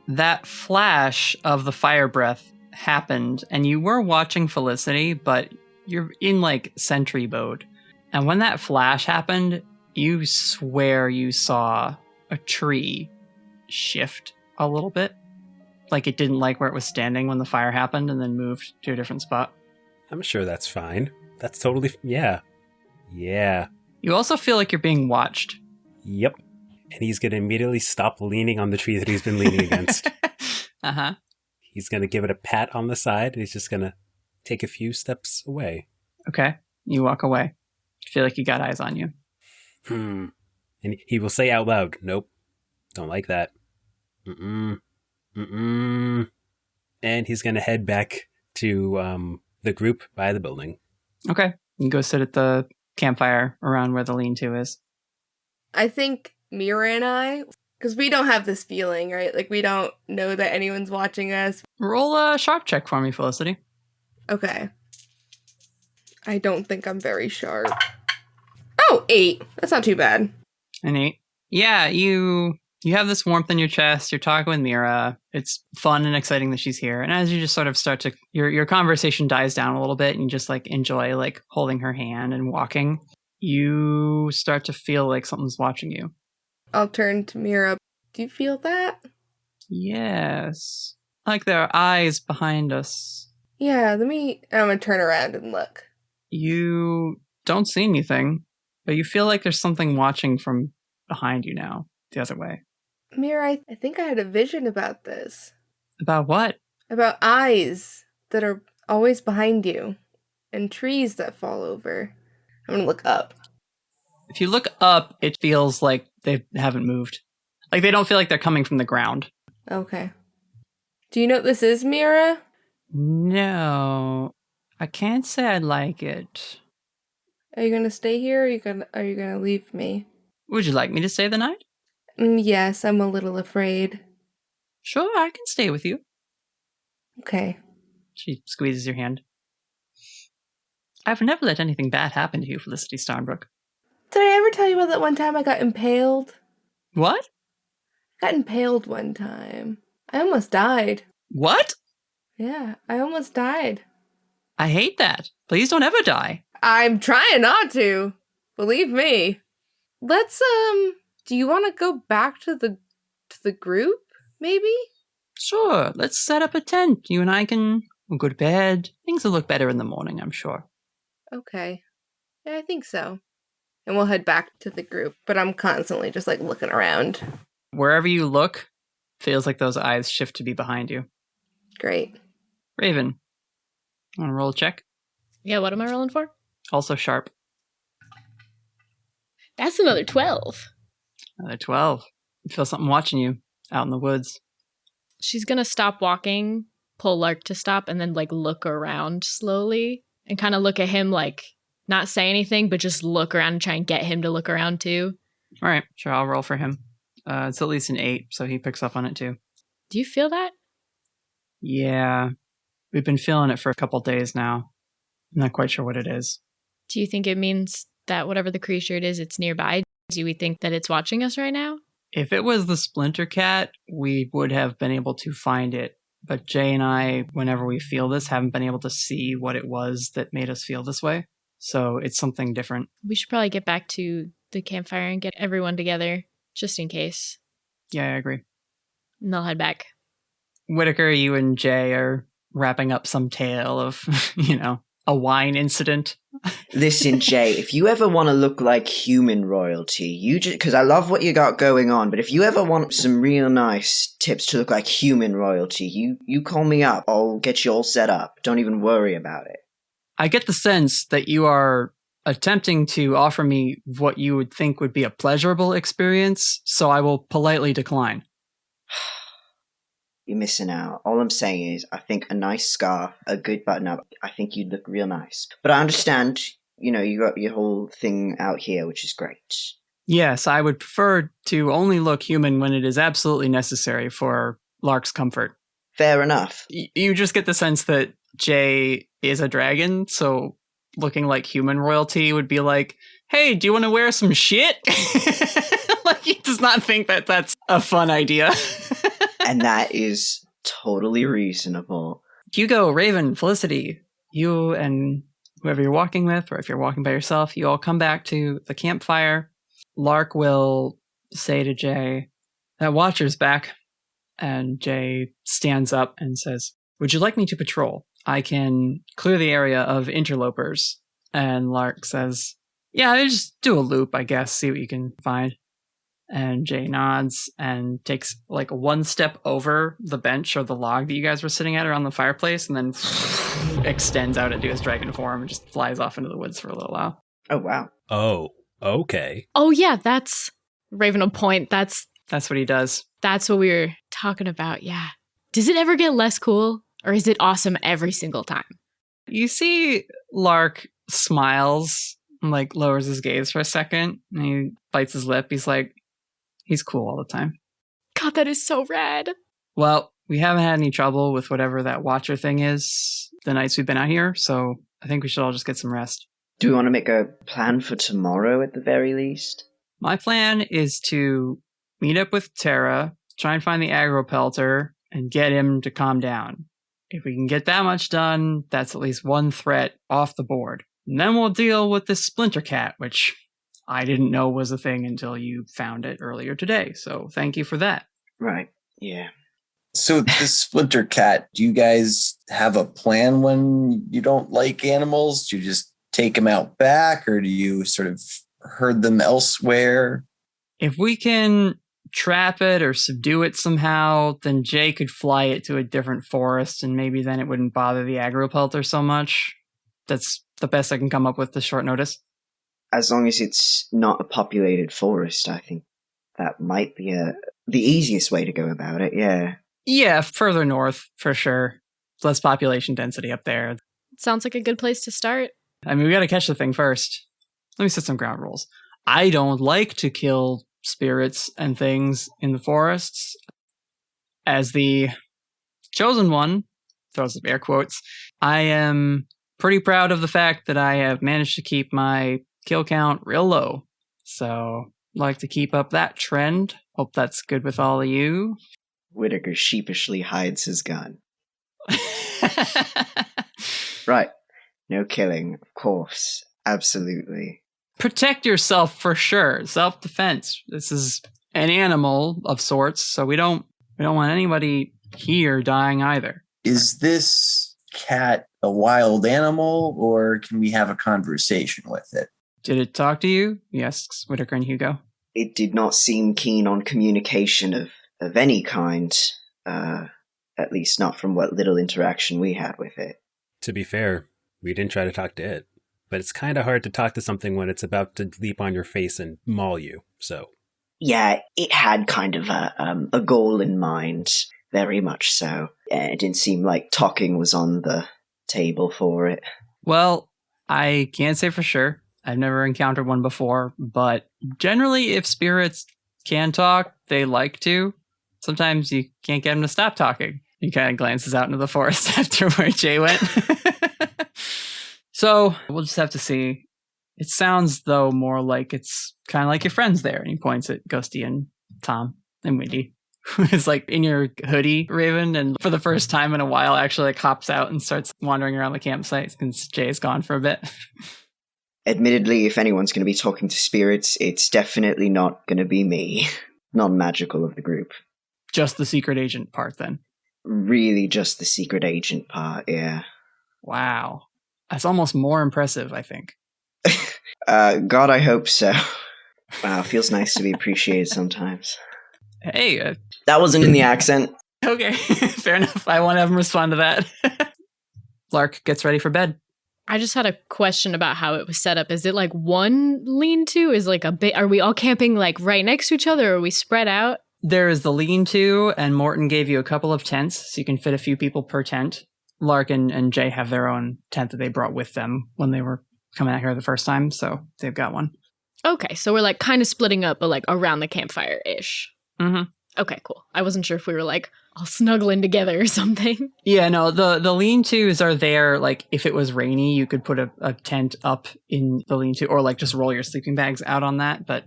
That flash of the fire breath happened, and you were watching Felicity, but you're in like sentry mode. And when that flash happened, you swear you saw a tree shift a little bit. Like it didn't like where it was standing when the fire happened and then moved to a different spot. I'm sure that's fine. That's totally... Yeah. You also feel like you're being watched. Yep. And he's going to immediately stop leaning on the tree that he's been leaning against. Uh-huh. He's going to give it a pat on the side, and he's just going to take a few steps away. Okay. You walk away. You feel like you got eyes on you. And he will say out loud, nope, don't like that. And he's going to head back to the group by the building. Okay. You go sit at the campfire around where the lean-to is. I think Mira and I, because we don't have this feeling, right? Like, we don't know that anyone's watching us. Roll a sharp check for me, Felicity. Okay. I don't think I'm very sharp. Oh, 8. That's not too bad. An 8. Yeah, you have this warmth in your chest. You're talking with Mira. It's fun and exciting that she's here. And as you just sort of start to, your conversation dies down a little bit and you just like enjoy like holding her hand and walking, you start to feel like something's watching you. I'll turn to Mira. Do you feel that? Yes. Like there are eyes behind us. Yeah, I'm gonna turn around and look. You don't see anything, but you feel like there's something watching from behind you now, the other way. Mira, I think I had a vision about this. About what? About eyes that are always behind you, and trees that fall over. I'm gonna look up. If you look up, it feels like they haven't moved. Like they don't feel like they're coming from the ground. Okay. Do you know what this is, Mira? No. I can't say I like it. Are you gonna stay here, or are you gonna leave me? Would you like me to stay the night? Yes, I'm a little afraid. Sure, I can stay with you. Okay. She squeezes your hand. I've never let anything bad happen to you, Felicity Starnbrook. Did I ever tell you about that one time I got impaled? What? I got impaled one time. I almost died. What? Yeah, I almost died. I hate that. Please don't ever die. I'm trying not to. Believe me. Let's, do you want to go back to the group, maybe? Sure, let's set up a tent. You and I can go to bed. Things will look better in the morning, I'm sure. Okay. Yeah, I think so. And we'll head back to the group, but I'm constantly just, like, looking around. Wherever you look, feels like those eyes shift to be behind you. Great. Raven, want to roll a check? Yeah, what am I rolling for? Also sharp. That's another 12. Another 12. You feel something watching you out in the woods. She's gonna stop walking, pull Lark to stop, and then like look around slowly and kind of look at him, like not say anything, but just look around and try and get him to look around too. All right, sure, I'll roll for him. It's at least an 8, so he picks up on it too. Do you feel that? Yeah, we've been feeling it for a couple days now. I'm not quite sure what it is. Do you think it means that whatever the creature it is, it's nearby? Do we think that it's watching us right now? If it was the Splinter Cat, we would have been able to find it. But Jay and I, whenever we feel this, haven't been able to see what it was that made us feel this way. So it's something different. We should probably get back to the campfire and get everyone together, just in case. Yeah, I agree. And they'll head back. Whittaker, you and Jay are wrapping up some tale of, a wine incident. Listen, Jay, if you ever want to look like human royalty, you just, because I love what you got going on, but if you ever want some real nice tips to look like human royalty, you call me up. I'll get you all set up. Don't even worry about it. I get the sense that you are attempting to offer me what you would think would be a pleasurable experience, so I will politely decline. You're missing out. All I'm saying is, I think a nice scarf, a good button-up, I think you'd look real nice. But I understand, you got your whole thing out here, which is great. Yes, I would prefer to only look human when it is absolutely necessary for Lark's comfort. Fair enough. You just get the sense that Jay is a dragon, so looking like human royalty would be like, hey, do you want to wear some shit? Like, he does not think that that's a fun idea. And that is totally reasonable. Hugo, Raven, Felicity, you and whoever you're walking with, or if you're walking by yourself, you all come back to the campfire. Lark will say to Jay, that Watcher's back. And Jay stands up and says, would you like me to patrol? I can clear the area of interlopers. And Lark says, yeah, just do a loop, I guess, see what you can find. And Jay nods and takes like one step over the bench or the log that you guys were sitting at around the fireplace and then extends out into his dragon form and just flies off into the woods for a little while. Oh, wow. Oh, okay. Oh, yeah, that's Raven will point. That's what he does. That's what we were talking about, yeah. Does it ever get less cool? Or is it awesome every single time? You see Lark smiles and like lowers his gaze for a second and he bites his lip. He's like, he's cool all the time. God, that is so rad. Well, we haven't had any trouble with whatever that Watcher thing is the nights we've been out here, so I think we should all just get some rest. Do we want to make a plan for tomorrow at the very least? My plan is to meet up with Terra, try and find the aggro pelter, and get him to calm down. If we can get that much done, that's at least one threat off the board. And then we'll deal with this splinter cat, which I didn't know was a thing until you found it earlier today. So thank you for that. Right, yeah. So this splinter cat, do you guys have a plan when you don't like animals? Do you just take them out back, or do you sort of herd them elsewhere? If we can trap it or subdue it somehow, then Jay could fly it to a different forest, and maybe then it wouldn't bother the aggro pelter so much. That's the best I can come up with this short notice. As long as it's not a populated forest, I think that might be the easiest way to go about it, yeah. Yeah, further north, for sure. Less population density up there. Sounds like a good place to start. I mean, we gotta catch the thing first. Let me set some ground rules. I don't like to kill spirits and things in the forests. As the chosen one, throws up air quotes, I am pretty proud of the fact that I have managed to keep my kill count real low. So, like to keep up that trend. Hope that's good with all of you. Whittaker sheepishly hides his gun. Right. No killing, of course. Absolutely. Protect yourself for sure. Self-defense. This is an animal of sorts, so we don't want anybody here dying either. Is this cat a wild animal, or can we have a conversation with it? Did it talk to you? Yes, Whittaker and Hugo. It did not seem keen on communication of any kind, at least not from what little interaction we had with it. To be fair, we didn't try to talk to it, but it's kind of hard to talk to something when it's about to leap on your face and maul you, so. Yeah, it had kind of a goal in mind, very much so. It didn't seem like talking was on the table for it. Well, I can't say for sure. I've never encountered one before, but generally if spirits can talk, they like to. Sometimes you can't get them to stop talking. He kind of glances out into the forest after where Jay went. So we'll just have to see. It sounds, though, more like it's kind of like your friends there. And he points at Ghosty and Tom and Windy, who is like in your hoodie, Raven, and for the first time in a while actually like hops out and starts wandering around the campsite since Jay's gone for a bit. Admittedly, if anyone's going to be talking to spirits, it's definitely not going to be me. Non-magical of the group. Just the secret agent part, then? Really just the secret agent part, yeah. Wow. That's almost more impressive, I think. God, I hope so. Wow, feels nice to be appreciated sometimes. Hey. That wasn't in the accent. Okay, fair enough. I want to have him respond to that. Lark gets ready for bed. I just had a question about how it was set up. Is it like one lean-to? Is like a bit? Are we all camping like right next to each other, or are we spread out? There is the lean-to, and Morton gave you a couple of tents, so you can fit a few people per tent. Lark and Jay have their own tent that they brought with them when they were coming out here the first time, so they've got one. Okay, so we're like kind of splitting up, but like around the campfire-ish. Mm-hmm. Okay, cool. I wasn't sure if we were like all snuggling together or something. Yeah, no, the lean-tos are there, like if it was rainy, you could put a tent up in the lean-to, or like just roll your sleeping bags out on that, but...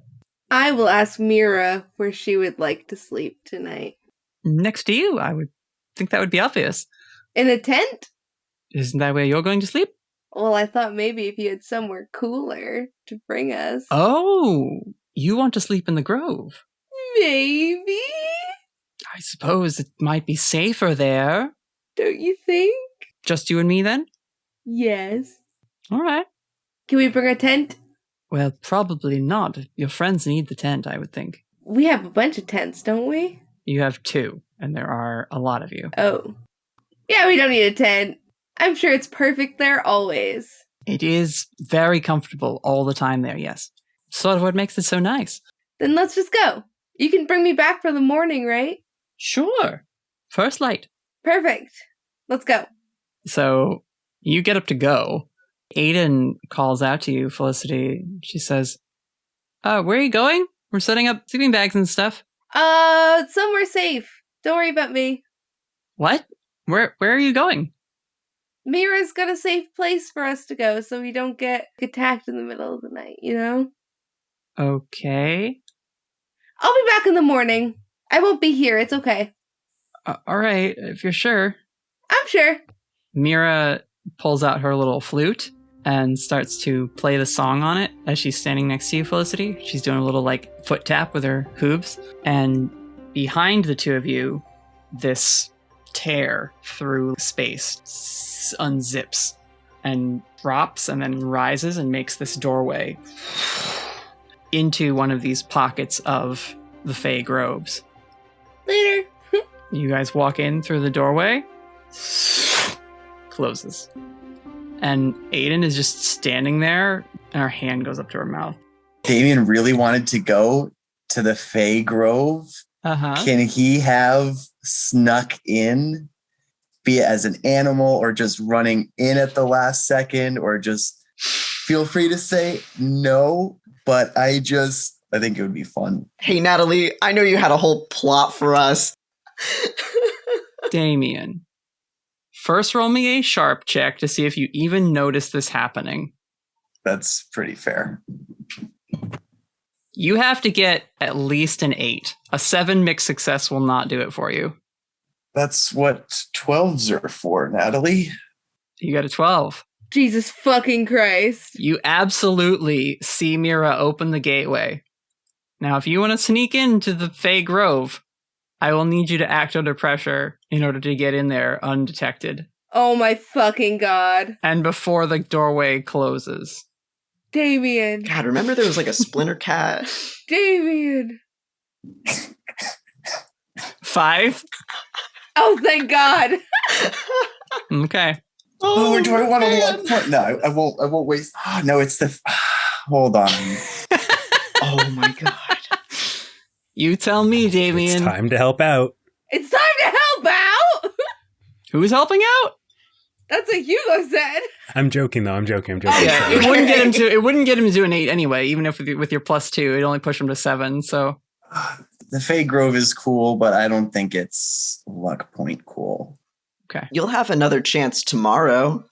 I will ask Mira where she would like to sleep tonight. Next to you, I would think that would be obvious. In a tent? Isn't that where you're going to sleep? Well, I thought maybe if you had somewhere cooler to bring us. Oh, you want to sleep in the grove? Maybe? I suppose it might be safer there. Don't you think? Just you and me, then? Yes. All right. Can we bring a tent? Well, probably not. Your friends need the tent, I would think. We have a bunch of tents, don't we? You have 2, and there are a lot of you. Oh. Yeah, we don't need a tent. I'm sure it's perfect there always. It is very comfortable all the time there, yes. Sort of what makes it so nice. Then let's just go. You can bring me back for the morning, right? Sure. First light. Perfect. Let's go. So you get up to go. Aiden calls out to you, Felicity. She says, where are you going? We're setting up sleeping bags and stuff. Somewhere safe. Don't worry about me. What? Where are you going? Mira's got a safe place for us to go so we don't get attacked in the middle of the night, you know? Okay. I'll be back in the morning. I won't be here. It's okay. All right, if you're sure. I'm sure. Mira pulls out her little flute and starts to play the song on it as she's standing next to you, Felicity. She's doing a little like foot tap with her hooves. And behind the two of you, this tear through space unzips and drops and then rises and makes this doorway into one of these pockets of the Fey Groves. Later. You guys walk in through the doorway. Closes. And Aiden is just standing there, and her hand goes up to her mouth. Damien really wanted to go to the Fey Grove. Uh-huh. Can he have snuck in, be it as an animal or just running in at the last second, or just feel free to say no, but I think it would be fun. Hey, Natalie, I know you had a whole plot for us. Damien, first roll me a sharp check to see if you even notice this happening. That's pretty fair. You have to get at least an 8. A 7 mixed success will not do it for you. That's what 12s are for, Natalie. You got a 12. Jesus fucking Christ. You absolutely see Mira open the gateway. Now, if you want to sneak into the Fey Grove, I will need you to act under pressure in order to get in there undetected. Oh my fucking God. And before the doorway closes. Damien. God, remember there was like a splinter cat? Damien. 5? Oh, thank God. Okay. Oh, do I want to luck point? No, I won't waste. Oh, no, it's the. Hold on. Oh my God. You tell me, Damien. It's time to help out. It's time to help out. Who's helping out? That's what Hugo said. I'm joking, though. I'm joking. Yeah, it wouldn't get him to. It wouldn't get him to an 8 anyway. Even if with your +2, it'd only push him to 7. So The Fey Grove is cool, but I don't think it's luck point cool. Okay. You'll have another chance tomorrow.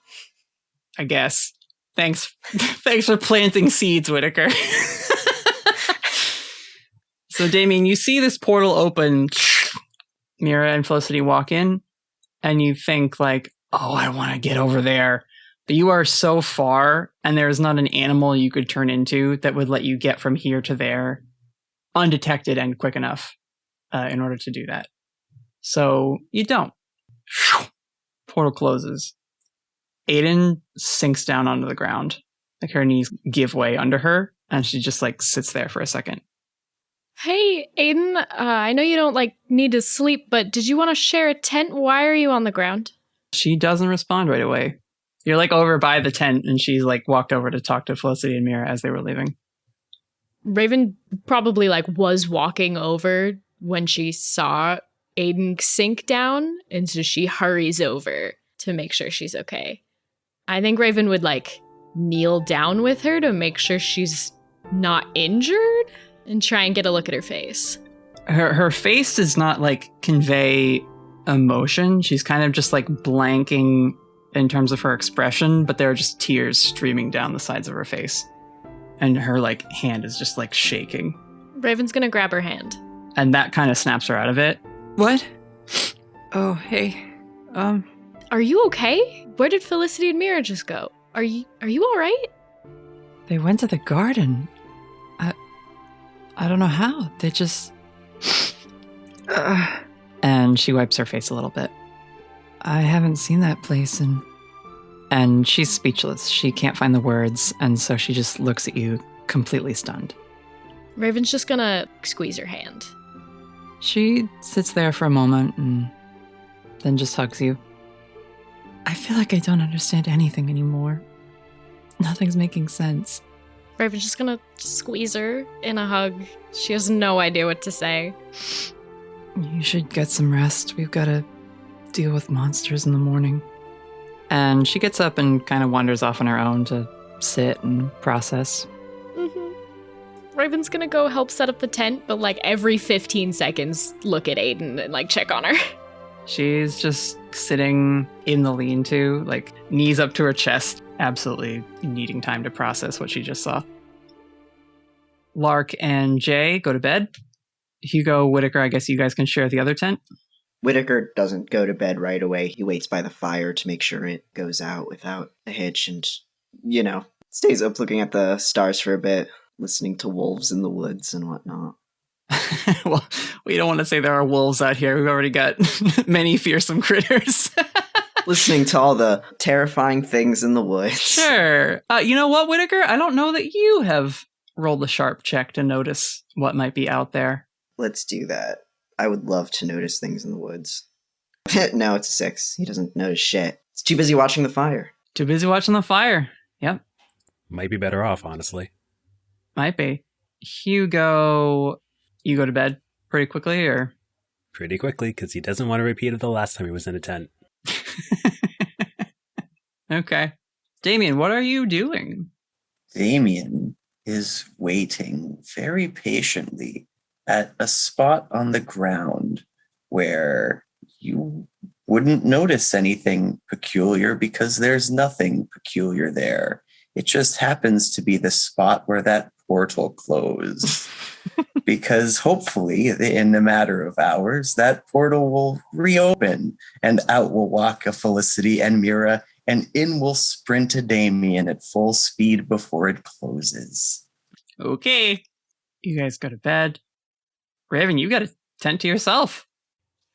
I guess. Thanks for planting seeds, Whittaker. So, Damien, you see this portal open. Mira and Felicity walk in, and you think like, oh, I want to get over there. But you are so far, and there is not an animal you could turn into that would let you get from here to there undetected and quick enough in order to do that. So you don't. Portal closes. Aiden sinks down onto the ground. Like her knees give way under her, and she just like sits there for a second. Hey, Aiden, I know you don't need to sleep, but did you want to share a tent? Why are you on the ground? She doesn't respond right away. You're over by the tent, and she's walked over to talk to Felicity and Mira as they were leaving. Raven probably was walking over when she saw Aiden sink down, and so she hurries over to make sure she's okay. I think Raven would kneel down with her to make sure she's not injured and try and get a look at her face. Her face does not convey emotion. She's kind of just blanking in terms of her expression, but there are just tears streaming down the sides of her face. And her hand is just shaking. Raven's gonna grab her hand. And that kind of snaps her out of it. What? Oh, hey. Are you okay? Where did Felicity and Mira just go? Are you all right? They went to the garden. I don't know how. They just... And she wipes her face a little bit. I haven't seen that place and she's speechless. She can't find the words, and so she just looks at you completely stunned. Raven's just gonna squeeze her hand. She sits there for a moment and then just hugs you. I feel like I don't understand anything anymore. Nothing's making sense. Raven's just gonna squeeze her in a hug. She has no idea what to say. You should get some rest. We've got to deal with monsters in the morning. And she gets up and kind of wanders off on her own to sit and process. Mm-hmm. Raven's gonna go help set up the tent, but every 15 seconds look at Aiden and check on her. She's just sitting in the lean-to, knees up to her chest, absolutely needing time to process what she just saw. Lark and Jay go to bed. Hugo, Whittaker, I guess you guys can share the other tent. Whittaker doesn't go to bed right away. He waits by the fire to make sure it goes out without a hitch and, stays up looking at the stars for a bit, listening to wolves in the woods and whatnot. Well, we don't want to say there are wolves out here. We've already got many fearsome critters. Listening to all the terrifying things in the woods. Sure. You know what, Whittaker? I don't know that you have rolled a sharp check to notice what might be out there. Let's do that. I would love to notice things in the woods. No, it's a 6. He doesn't notice shit. He's too busy watching the fire. Too busy watching the fire. Yep. Might be better off, honestly. Might be. Hugo, you go to bed pretty quickly, or? Pretty quickly, because he doesn't want to repeat it the last time he was in a tent. Okay. Damien, what are you doing? Damien is waiting very patiently at a spot on the ground where you wouldn't notice anything peculiar because there's nothing peculiar there. It just happens to be the spot where that portal closed. Because hopefully, in a matter of hours, that portal will reopen and out will walk a Felicity and Mira, and in will sprint a Damien at full speed before it closes. Okay. You guys go to bed. Raven, you got a tent to yourself.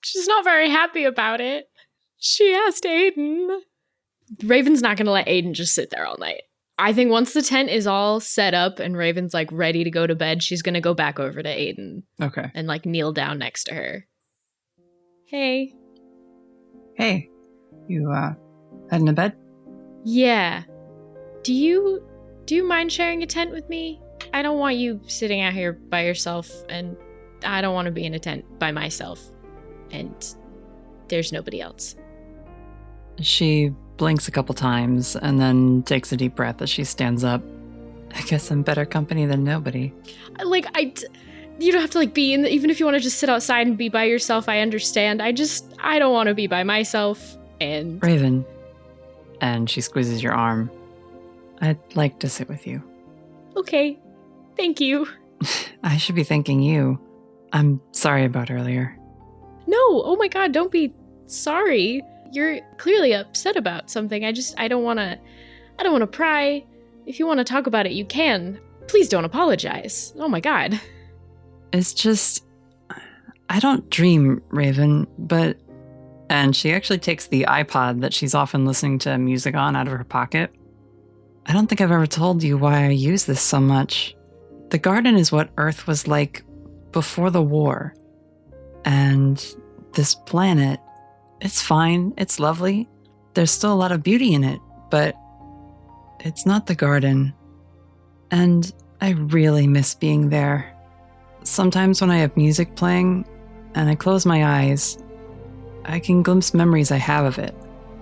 She's not very happy about it. She asked Aiden. Raven's not going to let Aiden just sit there all night. I think once the tent is all set up and Raven's like ready to go to bed, she's going to go back over to Aiden. Okay. And like kneel down next to her. Hey. Hey. You, heading to bed? Yeah. Do you mind sharing a tent with me? I don't want you sitting out here by yourself, and I don't want to be in a tent by myself. And there's nobody else. She blinks a couple times and then takes a deep breath as she stands up. I guess I'm better company than nobody. You don't have to be in even if you want to just sit outside and be by yourself, I understand. I don't want to be by myself. And Raven. And she squeezes your arm. I'd like to sit with you. Okay. Thank you. I should be thanking you. I'm sorry about earlier. No, oh my god, don't be sorry. You're clearly upset about something. I don't want to pry. If you want to talk about it, you can. Please don't apologize. Oh my god. It's just, I don't dream, Raven, but... And she actually takes the iPod that she's often listening to music on out of her pocket. I don't think I've ever told you why I use this so much. The garden is what Earth was like before the war. And this planet, it's fine, it's lovely. There's still a lot of beauty in it, but it's not the garden. And I really miss being there. Sometimes when I have music playing and I close my eyes, I can glimpse memories I have of it.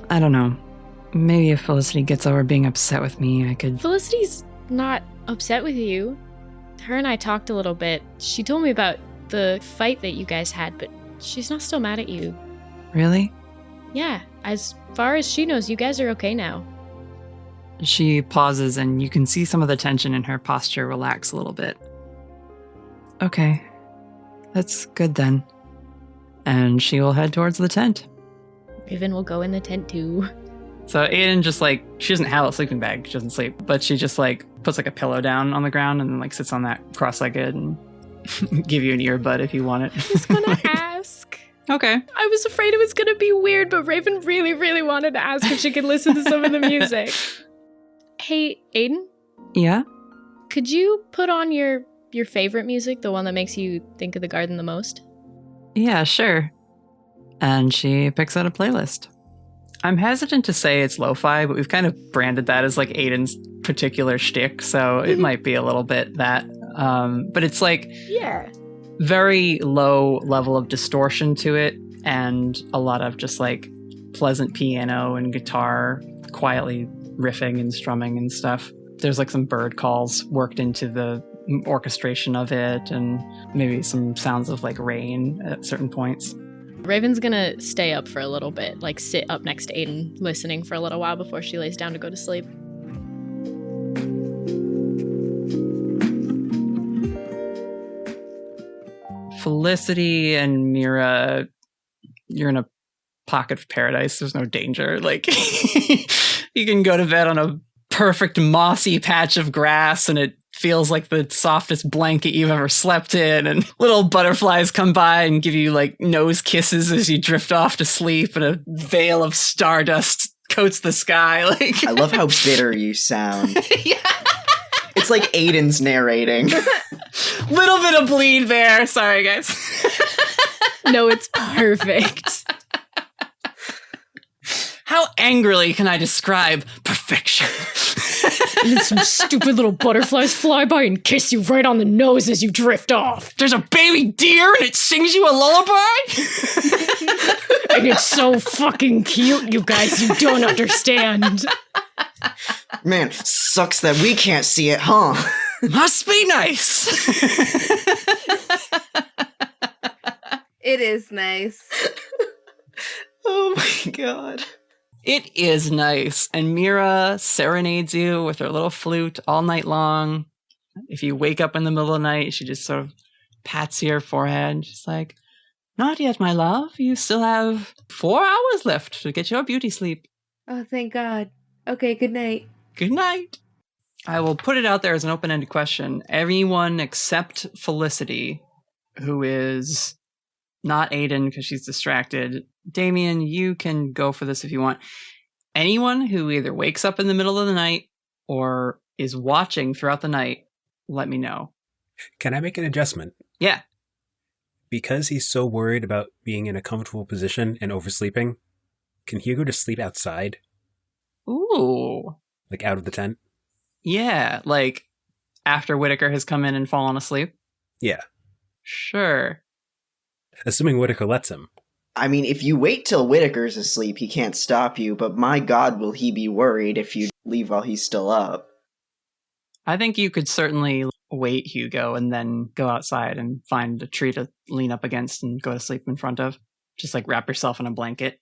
I don't know. Maybe if Felicity gets over being upset with me, I could... Felicity's not upset with you. Her and I talked a little bit. She told me about the fight that you guys had, but she's not still mad at you. Really? Yeah. As far as she knows, you guys are okay now. She pauses and you can see some of the tension in her posture relax a little bit. Okay. That's good then. And she will head towards the tent. Raven will go in the tent too. So Aiden just she doesn't have a sleeping bag, she doesn't sleep, but she just puts a pillow down on the ground and then sits on that cross-legged and give you an earbud if you want it. I was gonna ask. Okay. I was afraid it was gonna be weird, but Raven really, really wanted to ask if she could listen to some of the music. Hey, Aiden? Yeah? Could you put on your favorite music, the one that makes you think of the garden the most? Yeah, sure. And she picks out a playlist. I'm hesitant to say it's lo-fi, but we've kind of branded that as Aiden's particular shtick, so it might be a little bit that. But it's yeah, very low level of distortion to it, and a lot of just pleasant piano and guitar quietly riffing and strumming and stuff. There's some bird calls worked into the orchestration of it, and maybe some sounds of rain at certain points. Raven's gonna stay up for a little bit, sit up next to Aiden, listening for a little while before she lays down to go to sleep. Felicity and Mira, you're in a pocket of paradise. There's no danger. Like, you can go to bed on a perfect mossy patch of grass and it feels like the softest blanket you've ever slept in, and little butterflies come by and give you like nose kisses as you drift off to sleep, and a veil of stardust coats the sky. Like, I love how bitter you sound. Yeah. It's like Aiden's narrating. Little bit of bleed there. Sorry, guys. No, it's perfect. How angrily can I describe perfection? And then some stupid little butterflies fly by and kiss you right on the nose as you drift off. There's a baby deer and it sings you a lullaby? And it's so fucking cute, you guys. You don't understand. Man, sucks that we can't see it, huh? Must be nice. It is nice. Oh my god. It is nice. And Mira serenades you with her little flute all night long. If you wake up in the middle of the night, she just sort of pats your forehead. She's like, "Not yet, my love. You still have 4 hours left to get your beauty sleep." Oh, thank God. Okay, good night. Good night. I will put it out there as an open-ended question. Everyone except Felicity, who is not Aiden because she's distracted. Damien, you can go for this if you want. Anyone who either wakes up in the middle of the night or is watching throughout the night, let me know. Can I make an adjustment? Yeah. Because he's so worried about being in a comfortable position and oversleeping, can Hugo just sleep outside? Ooh. Like out of the tent? Yeah, like after Whittaker has come in and fallen asleep? Yeah. Sure. Assuming Whittaker lets him. I mean, if you wait till Whittaker's asleep, he can't stop you, but my god, will he be worried if you leave while he's still up. I think you could certainly wait, Hugo, and then go outside and find a tree to lean up against and go to sleep in front of. Just like wrap yourself in a blanket.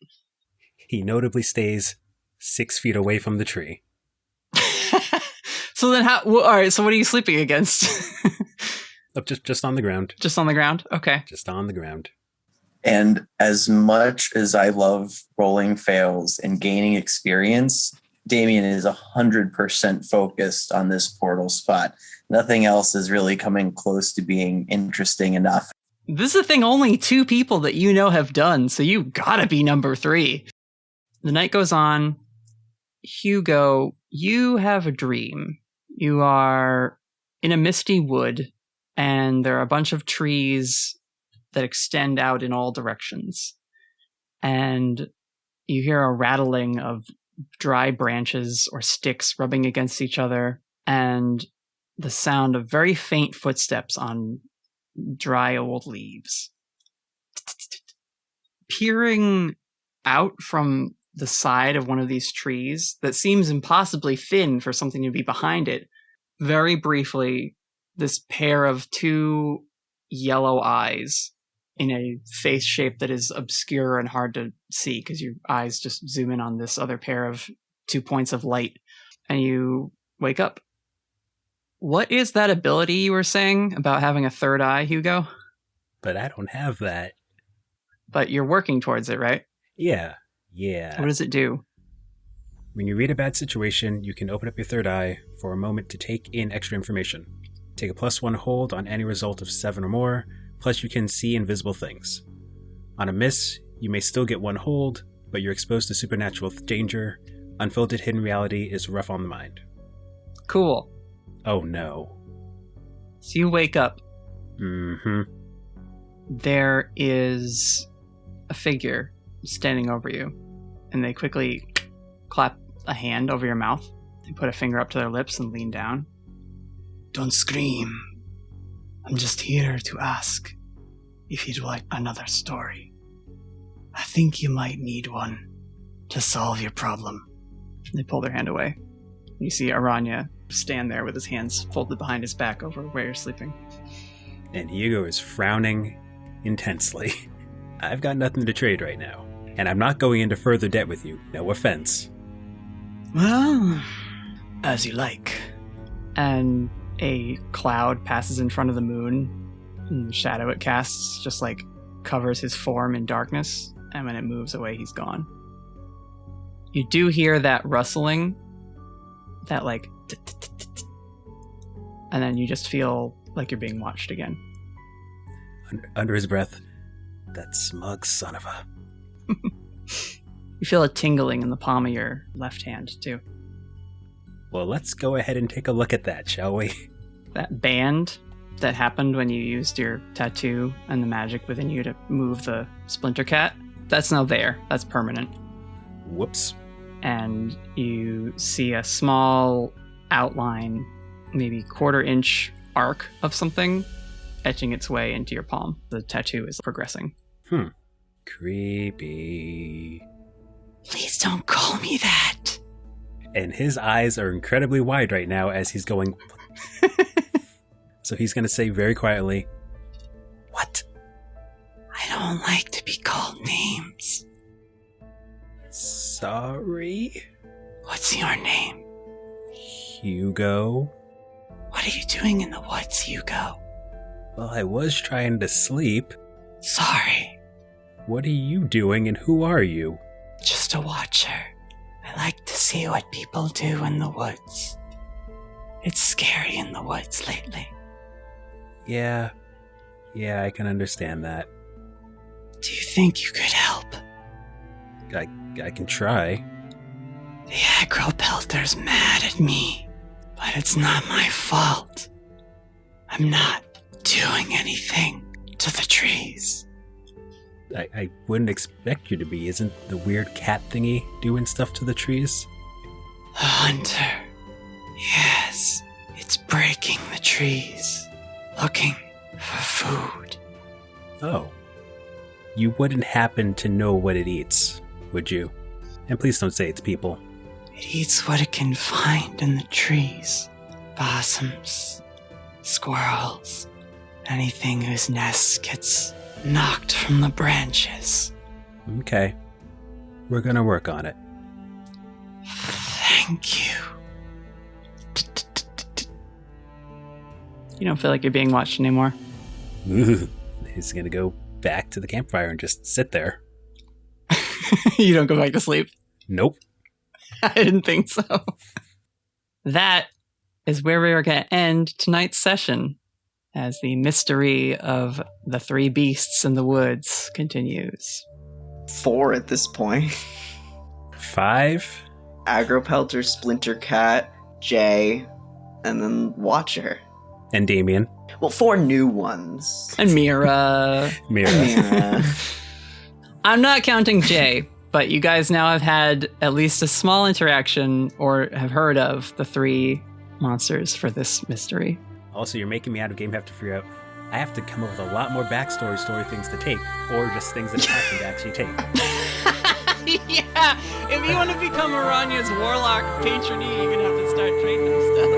He notably stays 6 feet away from the tree. So then how... Well, all right, so what are you sleeping against? Just on the ground. Just on the ground? Okay. Just on the ground. And as much as I love rolling fails and gaining experience, Damien is 100% focused on this portal spot. Nothing else is really coming close to being interesting enough. This is a thing only 2 people that you know have done, so you gotta be number 3. The night goes on. Hugo, you have a dream. You are in a misty wood, and there are a bunch of trees that extend out in all directions. And you hear a rattling of dry branches or sticks rubbing against each other, and the sound of very faint footsteps on dry old leaves. Peering out from the side of one of these trees that seems impossibly thin for something to be behind it, very briefly, this pair of 2 yellow eyes in a face shape that is obscure and hard to see because your eyes just zoom in on this other pair of 2 points of light, and you wake up. What is that ability you were saying about having a third eye, Hugo? But I don't have that. But you're working towards it, right? Yeah. What does it do? When you read a bad situation, you can open up your third eye for a moment to take in extra information. Take a +1 hold on any result of 7 or more, plus you can see invisible things. On a miss, you may still get 1 hold, but you're exposed to supernatural danger. Unfiltered hidden reality is rough on the mind. Cool. Oh no. So you wake up. Mm-hmm. There is a figure standing over you, and they quickly clap a hand over your mouth. They put a finger up to their lips and lean down. "Don't scream. I'm just here to ask if you'd like another story. I think you might need one to solve your problem." They pull their hand away. You see Aranya stand there with his hands folded behind his back over where you're sleeping. And Hugo is frowning intensely. I've got nothing to trade right now, and I'm not going into further debt with you. No offense. Well, as you like. And a cloud passes in front of the moon, And the shadow it casts just like covers his form in darkness, and when it moves away, he's gone. You do hear that rustling, that like, and then you just feel like you're being watched again. Under his breath, that smug son of a... You feel a tingling in the palm of your left hand, too. Well, let's go ahead and take a look at that, shall we? That band that happened when you used your tattoo and the magic within you to move the splinter cat, that's now there. That's permanent. Whoops. And you see a small outline, maybe quarter-inch arc of something etching its way into your palm. The tattoo is progressing. Creepy. Please don't call me that. And his eyes are incredibly wide right now as he's going... So he's going to say very quietly, "What?" I don't like to be called names. Sorry? What's your name? Hugo. What are you doing in the woods, Hugo? Well, I was trying to sleep. Sorry. What are you doing and who are you? Just a watcher. I like to see what people do in the woods. It's scary in the woods lately. Yeah, I can understand that. Do you think you could help? I can try. The aggro pelter's mad at me, but it's not my fault. I'm not doing anything to the trees. I wouldn't expect you to be. Isn't the weird cat thingy doing stuff to the trees? The hunter. Yes, it's breaking the trees, looking for food. Oh. You wouldn't happen to know what it eats, would you? And please don't say it's people. It eats what it can find in the trees. Possums, squirrels, anything whose nest gets knocked from the branches. Okay. We're gonna work on it. Thank you. You don't feel like you're being watched anymore? Ooh, he's gonna go back to the campfire and just sit there. You don't go back to sleep? Nope. I didn't think so. That is where we are going to end tonight's session as the mystery of the three beasts in the woods continues. 4 at this point. 5? Agropelter, Splinter Cat, Jay, and then Watcher. And Damien. Well, 4 new ones. And Mira. Mira. I'm not counting Jay, but you guys now have had at least a small interaction or have heard of the 3 monsters for this mystery. Also, you're making me out of game have to figure out I have to come up with a lot more backstory story things to take, or just things that happen to actually take. Yeah, if you want to become Aranya's warlock patronee, you're going to have to start trading them stuff.